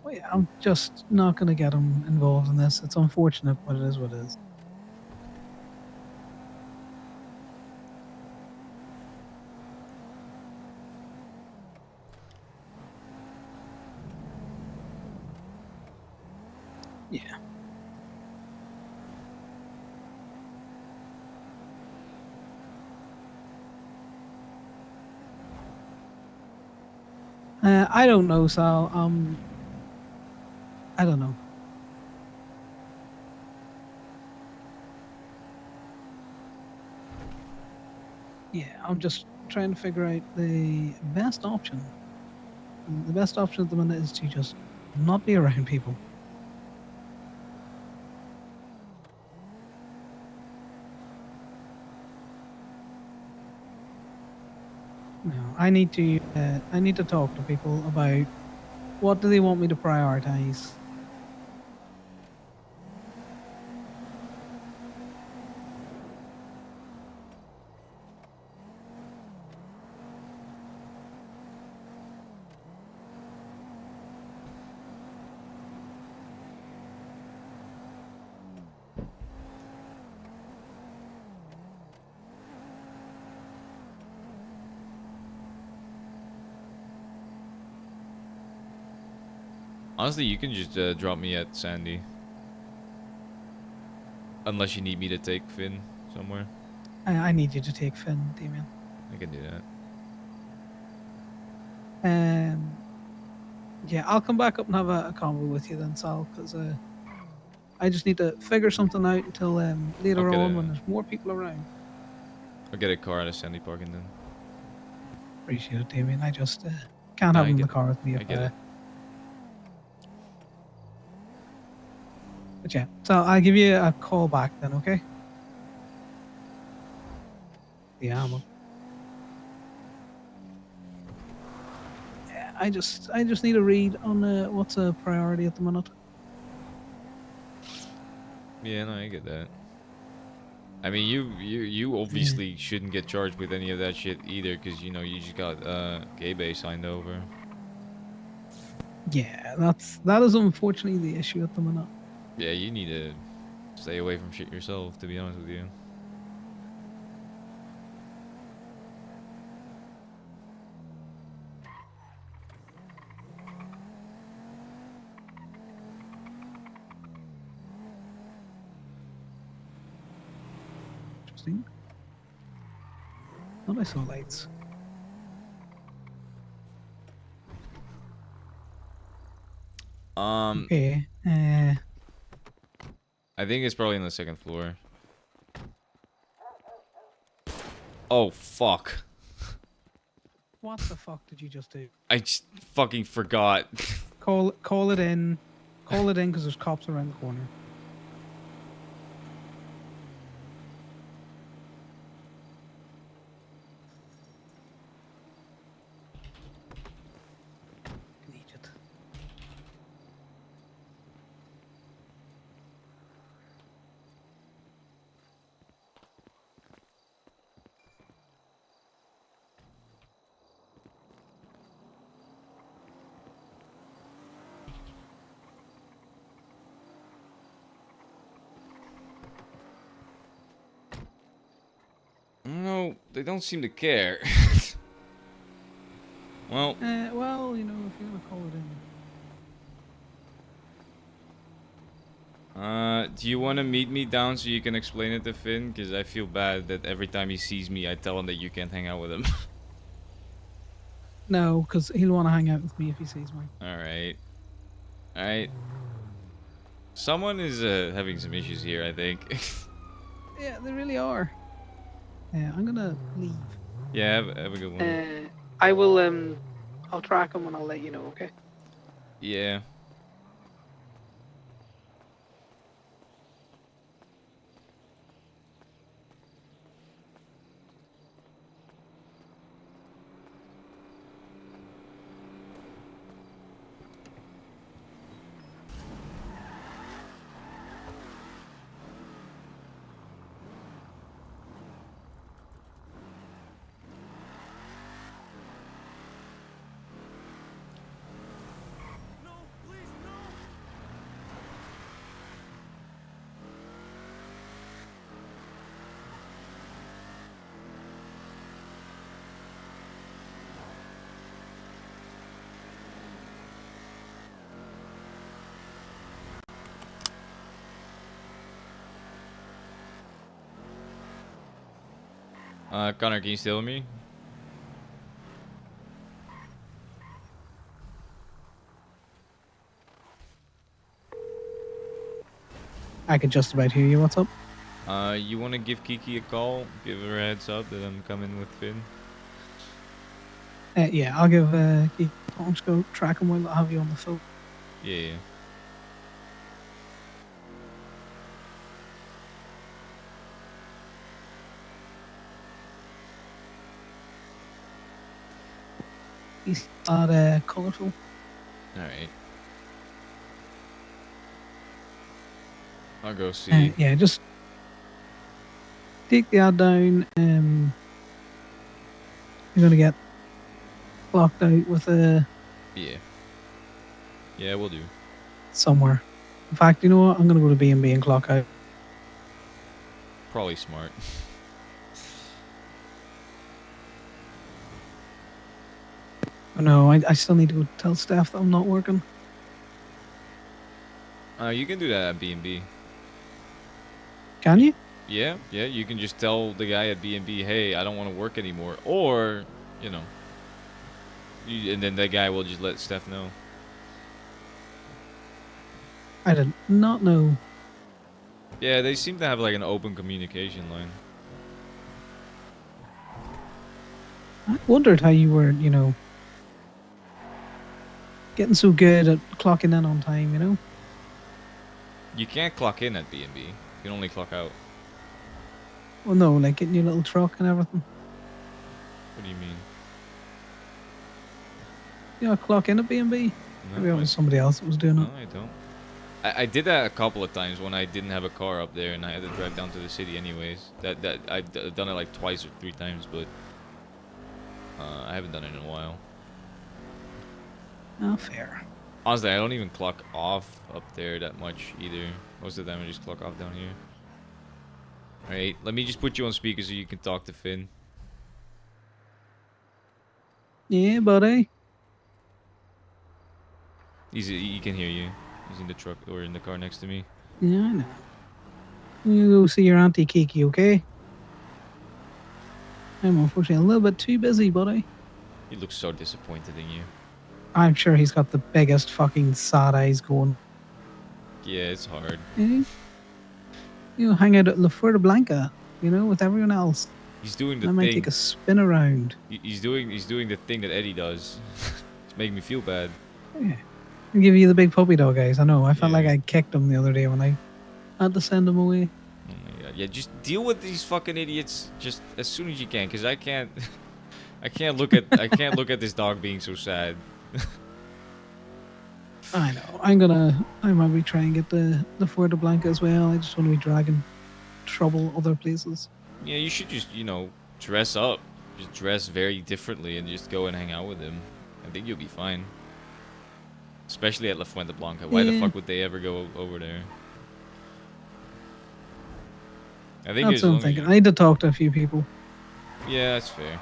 Well, yeah, I'm just not gonna get him involved in this. It's unfortunate, but it is what it is. Yeah. I don't know, Sal. I don't know. Yeah, I'm just trying to figure out the best option. And the best option at the minute is to just not be around people. No, I need to talk to people about what do they want me to prioritize. Honestly, you can just drop me at Sandy. Unless you need me to take Finn somewhere. I need you to take Finn, Damien. I can do that. Yeah, I'll come back up and have a convo with you then, Sal, because I just need to figure something out until later Okay, on when there's more people around. I'll get a car out of Sandy Parking then. Appreciate it, Damien. I just can't No, have I him in get the car with me I if get it. But yeah, so I'll give you a call back then, okay? Yeah, I'm up. Yeah, I just need a read on what's a priority at the minute. Yeah, no, I get that. I mean, you obviously shouldn't get charged with any of that shit either, because you know you just got gay bay signed over. Yeah, that is unfortunately the issue at the minute. Yeah, you need to stay away from shit yourself, to be honest with you. Interesting. Thought I saw lights. Okay. I think it's probably on the second floor. Oh fuck! What the fuck did you just do? I just fucking forgot. Call it in. Call it in because there's cops around the corner. Idiot. No, they don't seem to care. Well, Well, you know, if you want to call it in. do you want to meet me down so you can explain it to Finn? Because I feel bad that every time he sees me, I tell him that you can't hang out with him. No, because he'll want to hang out with me if he sees me. Alright. Alright. Someone is having some issues here, I think. Yeah, they really are. Yeah, I'm gonna leave. Yeah, have a good one. I will. I'll track him and I'll let you know. Okay. Yeah. Connor, can you still hear me? I can just about hear you. What's up? You want to give Kiki a call? Give her a heads up that I'm coming with Finn? Yeah, I'll give Keith a call. Just go track him while I have you on the phone. Yeah. He's not colourful. Alright. I'll go see. Yeah, just take the ad down. You're gonna get locked out with a Yeah. Yeah, we'll do. somewhere. In fact, you know what? I'm gonna go to B&B and clock out. Probably smart. Oh, no, I still need to go tell staff that I'm not working. You can do that at B&B. Can you? Yeah, you can just tell the guy at B&B, hey, I don't want to work anymore. Or, you know, and then that guy will just let Steph know. I did not know. Yeah, they seem to have like an open communication line. I wondered how you were, getting so good at clocking in on time, You can't clock in at B&B. You can only clock out. Well, no, like getting your little truck and everything. What do you mean? You know, clock in at B&B. No, Maybe it was somebody else that was doing no, it. I don't. I did that a couple of times when I didn't have a car up there and I had to drive down to the city anyways. I've done it like twice or 3 times, but I haven't done it in a while. Oh, fair. Honestly, I don't even clock off up there that much either. Most of the time I just clock off down here. Alright, let me just put you on speaker so you can talk to Finn. Yeah, buddy. He can hear you. He's in the truck or in the car next to me. Yeah, I know. You go see your Auntie Kiki, okay? I'm unfortunately a little bit too busy, buddy. He looks so disappointed in you. I'm sure he's got the biggest fucking sad eyes going. Yeah, it's hard. Yeah. Hang out at La Fuerte Blanca, with everyone else. He's doing the I might thing. take a spin around. He's doing the thing that Eddie does. It's making me feel bad. Yeah. I'll give you the big puppy dog eyes. I know. I felt like I kicked him the other day when I had to send him away. Oh my god. Yeah, just deal with these fucking idiots just as soon as you can, because I can't I can't look at this dog being so sad. I know. I might be trying to get the Fuerte Blanca as well. I just want to be dragging trouble other places. Yeah, you should just, dress up. Just dress very differently and just go and hang out with him. I think you'll be fine. Especially at La Fuente Blanca. Why the Yeah. fuck would they ever go over there? I think That's as what I'm long as thinking. you- I need to talk to a few people. Yeah, that's fair.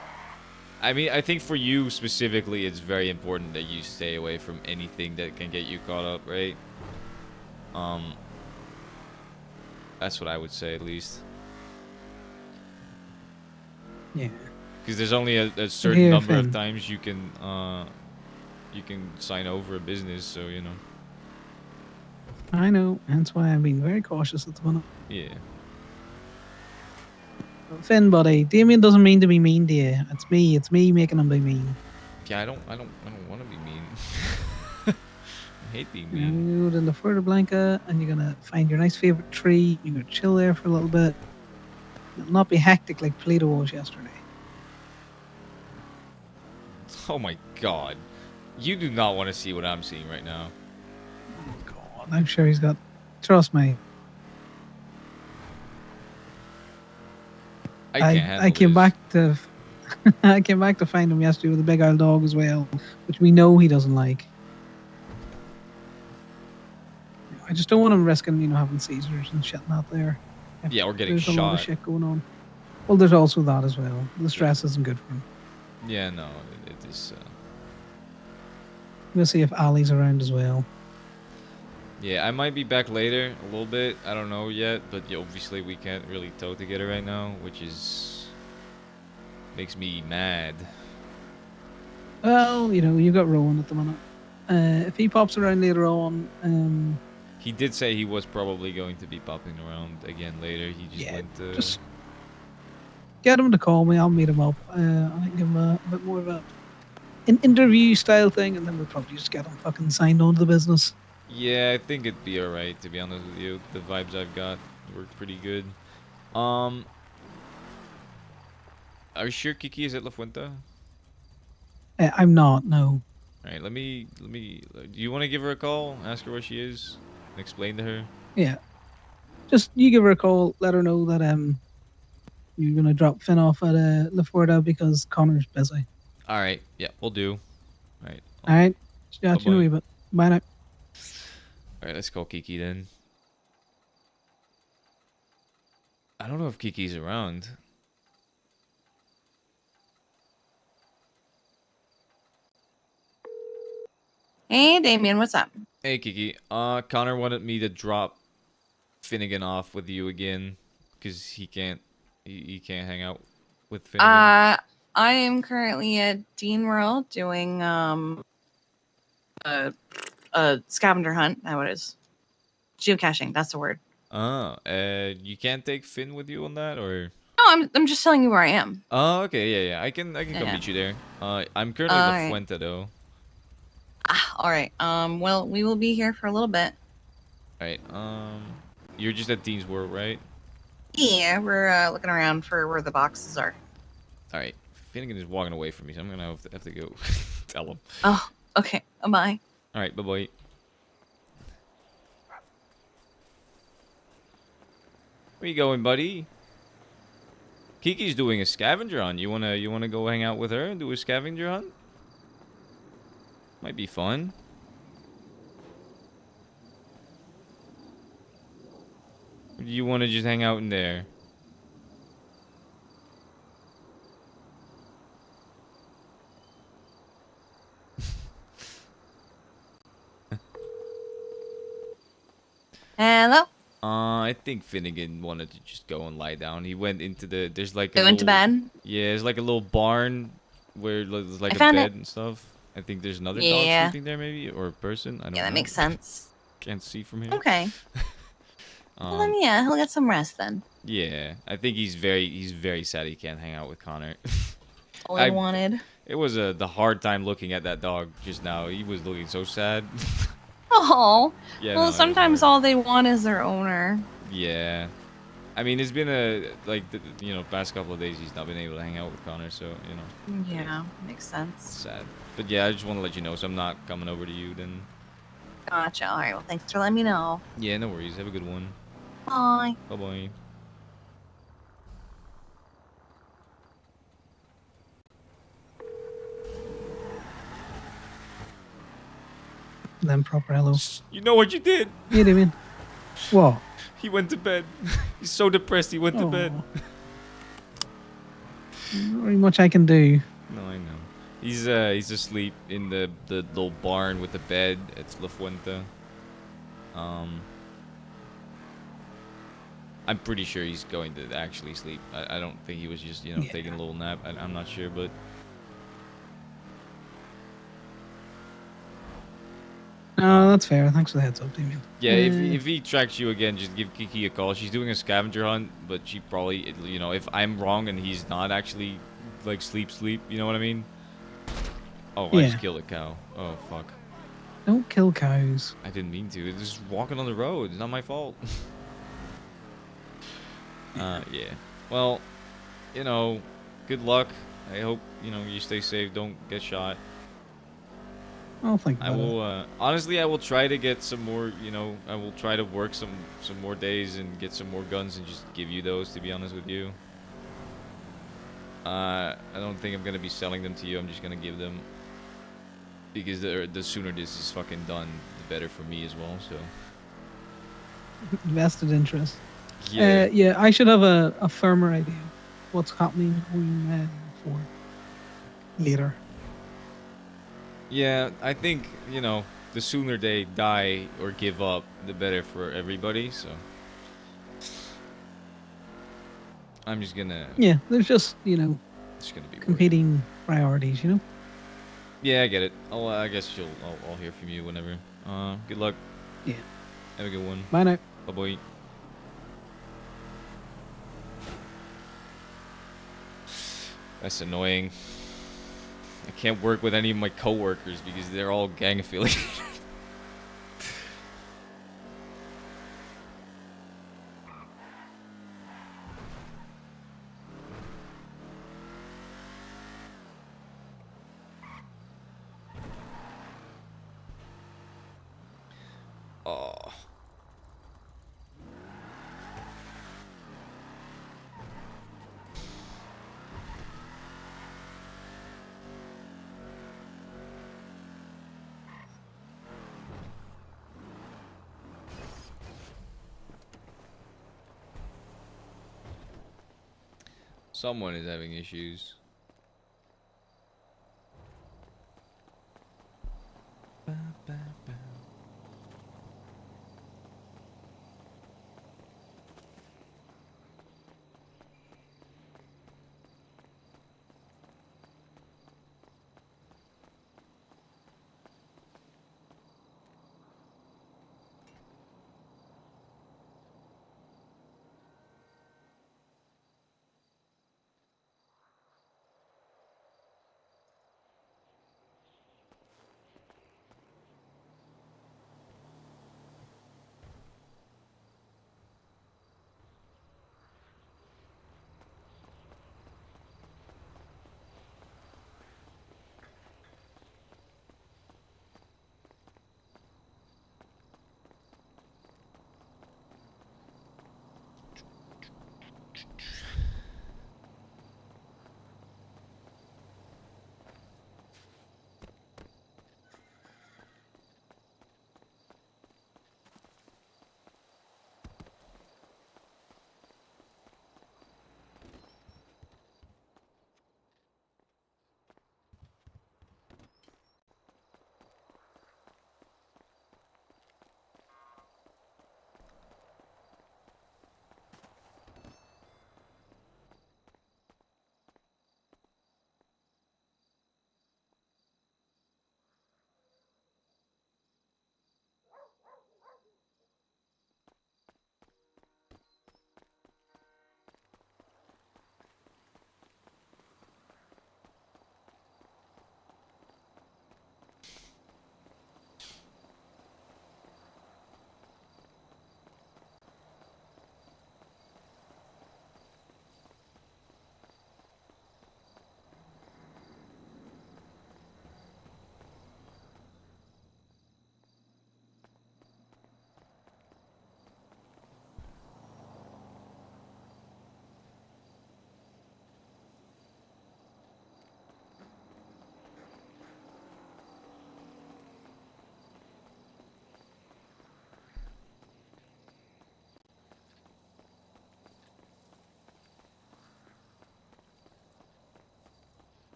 I mean, I think for you specifically, it's very important that you stay away from anything that can get you caught up, right? That's what I would say, at least. Yeah. Because there's only a certain Here, number of Finn. times you can sign over a business, so I know. Hence why I'm being very cautious at the minute. Yeah. Finn, buddy, Damien doesn't mean to be mean to you. It's me. It's me making him be mean. Yeah, I don't want to be mean. I hate being You mean. know, you go to the Fuerte Blanca and you're gonna find your nice favorite tree. You're gonna chill there for a little bit. It'll not be hectic like Plato was yesterday. Oh my god. You do not want to see what I'm seeing right now. God, I'm sure he's got. Trust me. I came back to I came back to find him yesterday with a big old dog as well, which we know he doesn't like. I just don't want him risking, having seizures and shit out there. If Yeah, or getting there's a lot of shot. shit going on. Well, there's also that as well. The stress isn't good for him. Yeah, no, it is. We'll see if Ali's around as well. Yeah, I might be back later a little bit. I don't know yet, but yeah, obviously we can't really tow together right now, which is makes me mad. Well, you got Rowan at the minute. If he pops around later on, He did say he was probably going to be popping around again later. He just went to... just get him to call me. I'll meet him up. I can give him a bit more of an interview style thing, and then we'll probably just get him fucking signed on to the business. Yeah, I think it'd be alright, to be honest with you. The vibes I've got worked pretty good. Are you sure Kiki is at La Fuente? I'm not, no. Alright, let me, do you want to give her a call? Ask her where she is? And explain to her? Yeah. Just you give her a call, let her know that you're gonna drop Finn off at La Fuerte because Connor's busy. Alright, yeah, we'll do. Alright. Alright. Chat you in a wee bit. Bye now. Alright, let's call Kiki then. I don't know if Kiki's around. Hey, Damien, what's up? Hey Kiki, Connor wanted me to drop Finnegan off with you again, because he can't hang out with Finnegan. I am currently at Dean World doing a scavenger hunt. That what it is. Geocaching. That's the word. Oh, you can't take Finn with you on that, or? No, I'm just telling you where I am. Oh, okay, yeah. I can come Yeah. meet you there. I'm currently in La Alright. Fuente though. All right. Well, we will be here for a little bit. Right. You're just at Dean's World, right? Yeah, we're looking around for where the boxes are. All right. Finnegan is walking away from me, so I'm gonna have to go tell him. Oh, okay. Bye. All right. Bye bye. Where you going, buddy? Kiki's doing a scavenger hunt. You wanna go hang out with her and do a scavenger hunt? Might be fun. Or do you want to just hang out in there? Hello. I think Finnegan wanted to just go and lie down. He went into the. There's like a. Go little, into bed? Yeah, there's like a little barn where there's like I a found bed it. and stuff. I think there's another dog Yeah. sleeping there, maybe, or a person. I don't know. Yeah, that makes sense. Can't see from here. Okay. Well, then yeah, he'll get some rest then. Yeah, I think he's very sad he can't hang out with Connor. All I wanted. It was the hard time looking at that dog just now. He was looking so sad. Oh. Yeah, Well, no, it was sometimes all they want is their owner. Yeah, I mean it's been past couple of days he's not been able to hang out with Connor, so Yeah, makes sense. sad. But yeah, I just want to let you know, so I'm not coming over to you then. Gotcha. All right. Well, thanks for letting me know. Yeah, no worries. Have a good one. Bye. Bye bye. Then proper hello. You know what you did? Yeah, Damien. What? He went to bed. He's so depressed. He went to bed. Not very much I can do. No, I know. He's asleep in the little barn with the bed. It's La Fuente. I'm pretty sure he's going to actually sleep. I don't think he was just taking a little nap. I'm not sure, but. No, that's fair. Thanks for the heads up, Damien. Yeah, if he tracks you again, just give Kiki a call. She's doing a scavenger hunt, but she probably, if I'm wrong and he's not actually, like, sleep, you know what I mean? Oh, I Yeah. just killed a cow. Oh, fuck. Don't kill cows. I didn't mean to. It's just walking on the road. It's not my fault. Yeah. Well, good luck. I hope, you stay safe. Don't get shot. I'll think about I will, honestly, I will try to get some more, I will try to work some more days and get some more guns and just give you those, to be honest with you. I don't think I'm going to be selling them to you. I'm just going to give them. Because the sooner this is fucking done, the better for me as well, so. Vested interest. Yeah. Yeah, I should have a firmer idea what's happening for later. Yeah, I think, the sooner they die or give up, the better for everybody, so. I'm just gonna. Yeah, there's just, It's gonna be competing priorities, Yeah, I get it. I guess I'll hear from you whenever. Good luck. Yeah. Have a good one. Bye now. Bye bye. That's annoying. I can't work with any of my coworkers because they're all gang affiliated. Oh. Someone is having issues.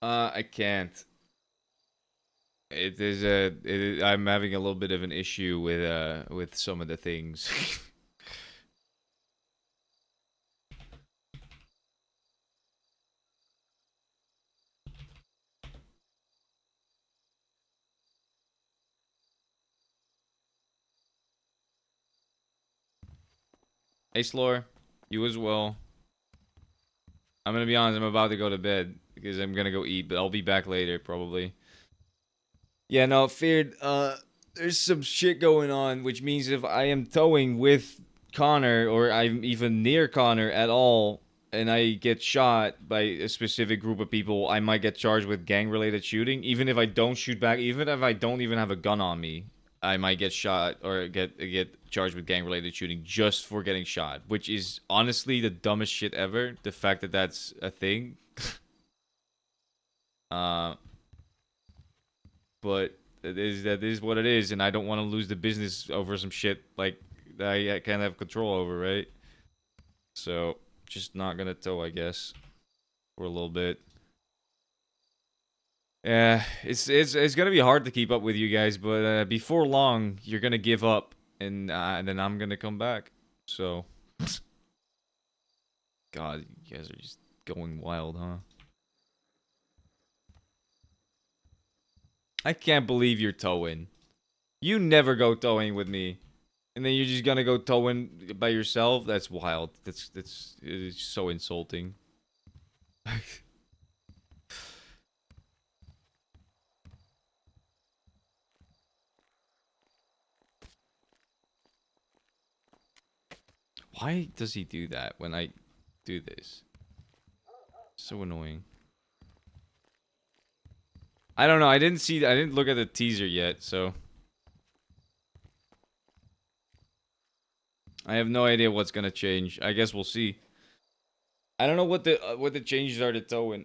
I can't. I'm having a little bit of an issue with some of the things. Hey, Slore, you as well. I'm gonna be honest, I'm about to go to bed because I'm gonna go eat, but I'll be back later probably. Yeah, no, feared. There's some shit going on, which means if I am towing with Connor or I'm even near Connor at all, and I get shot by a specific group of people, I might get charged with gang-related shooting. Even if I don't shoot back, even if I don't even have a gun on me, I might get shot or get charged with gang-related shooting just for getting shot, which is honestly the dumbest shit ever. The fact that that's a thing. But that is what it is, and I don't want to lose the business over some shit like that I can't have control over, right? So just not gonna tow, I guess, for a little bit. Yeah, it's gonna be hard to keep up with you guys, but before long you're gonna give up, and then I'm gonna come back. So, God, you guys are just going wild, huh? I can't believe you're towing. You never go towing with me. And then you're just gonna go towing by yourself? That's wild. It's so insulting. Why does he do that when I do this? So annoying. I don't know. I didn't look at the teaser yet, so I have no idea what's gonna change. I guess we'll see. I don't know what the changes are to towing.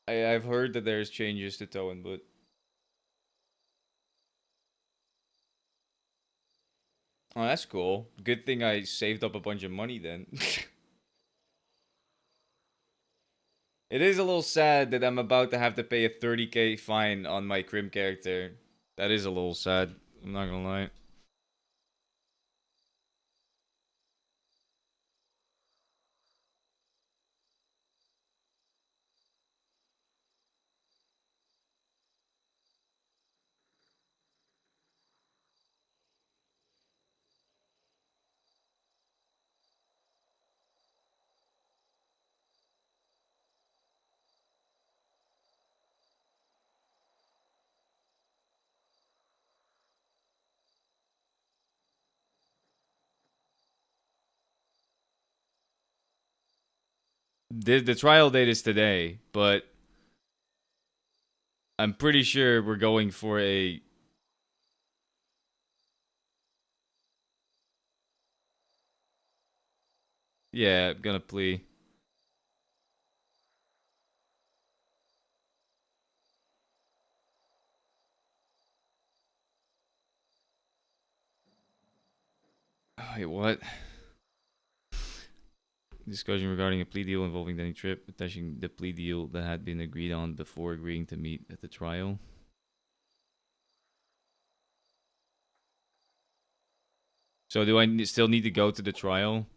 I've heard that there's changes to towing, but oh, that's cool. Good thing I saved up a bunch of money then. It is a little sad that I'm about to have to pay a 30k fine on my crim character. That is a little sad. I'm not gonna lie. The trial date is today, but I'm pretty sure we're going for a... Yeah, I'm gonna plea. Wait, what? Discussion regarding a plea deal involving Danny Tripp, attaching the plea deal that had been agreed on before agreeing to meet at the trial. So do I still need to go to the trial?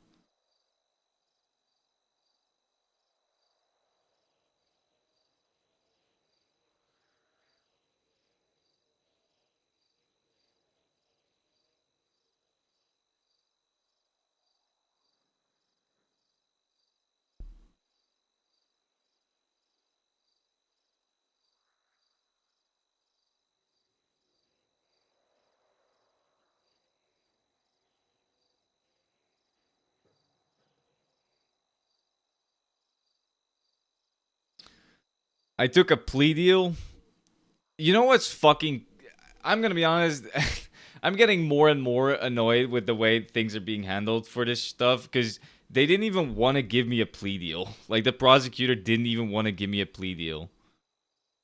I took a plea deal. You know what's fucking... I'm gonna be honest. I'm getting more and more annoyed with the way things are being handled for this stuff because they didn't even want to give me a plea deal. Like, the prosecutor didn't even want to give me a plea deal,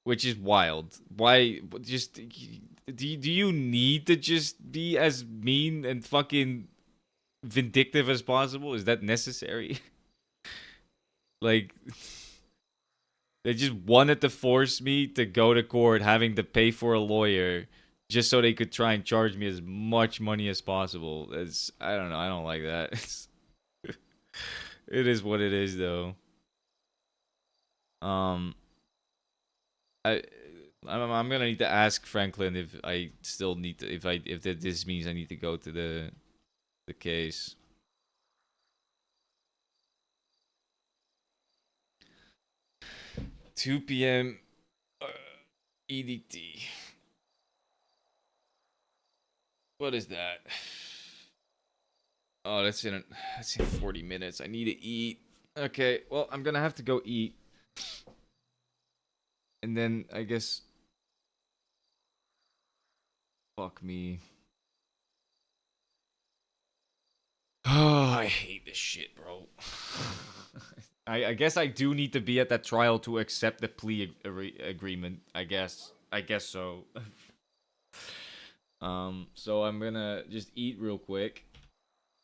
which is wild. Why? Just... Do you need to just be as mean and fucking vindictive as possible? Is that necessary? Like... They just wanted to force me to go to court, having to pay for a lawyer, just so they could try and charge me as much money as possible. I don't know. I don't like that. It is what it is, though. Um, I. I'm gonna need to ask Franklin if I still need to if this means I need to go to the case. 2 p.m. EDT. What is that? Oh, that's in 40 minutes. I need to eat. Okay, well, I'm gonna have to go eat. And then I guess fuck me. Oh, I hate this shit, bro. I guess I do need to be at that trial to accept the plea agreement. I guess so. So I'm gonna just eat real quick,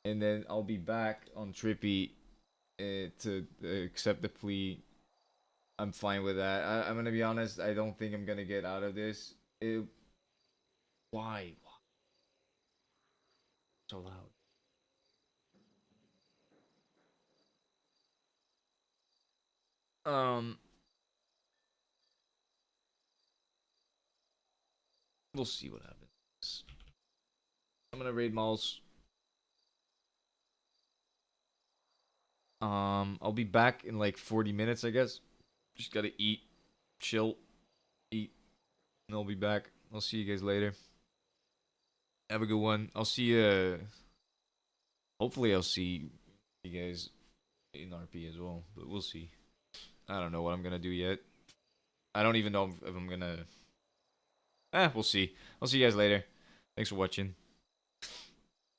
and then I'll be back on Trippy to accept the plea. I'm fine with that. I'm gonna be honest. I don't think I'm gonna get out of this. Why? So loud. We'll see what happens. I'm gonna raid malls. I'll be back in like 40 minutes, I guess. Just gotta eat, chill, eat, and I'll be back. I'll see you guys later. Have a good one. I'll see you. Hopefully, I'll see you guys in RP as well, but we'll see. I don't know what I'm gonna do yet. I don't even know if I'm gonna. We'll see. I'll see you guys later. Thanks for watching.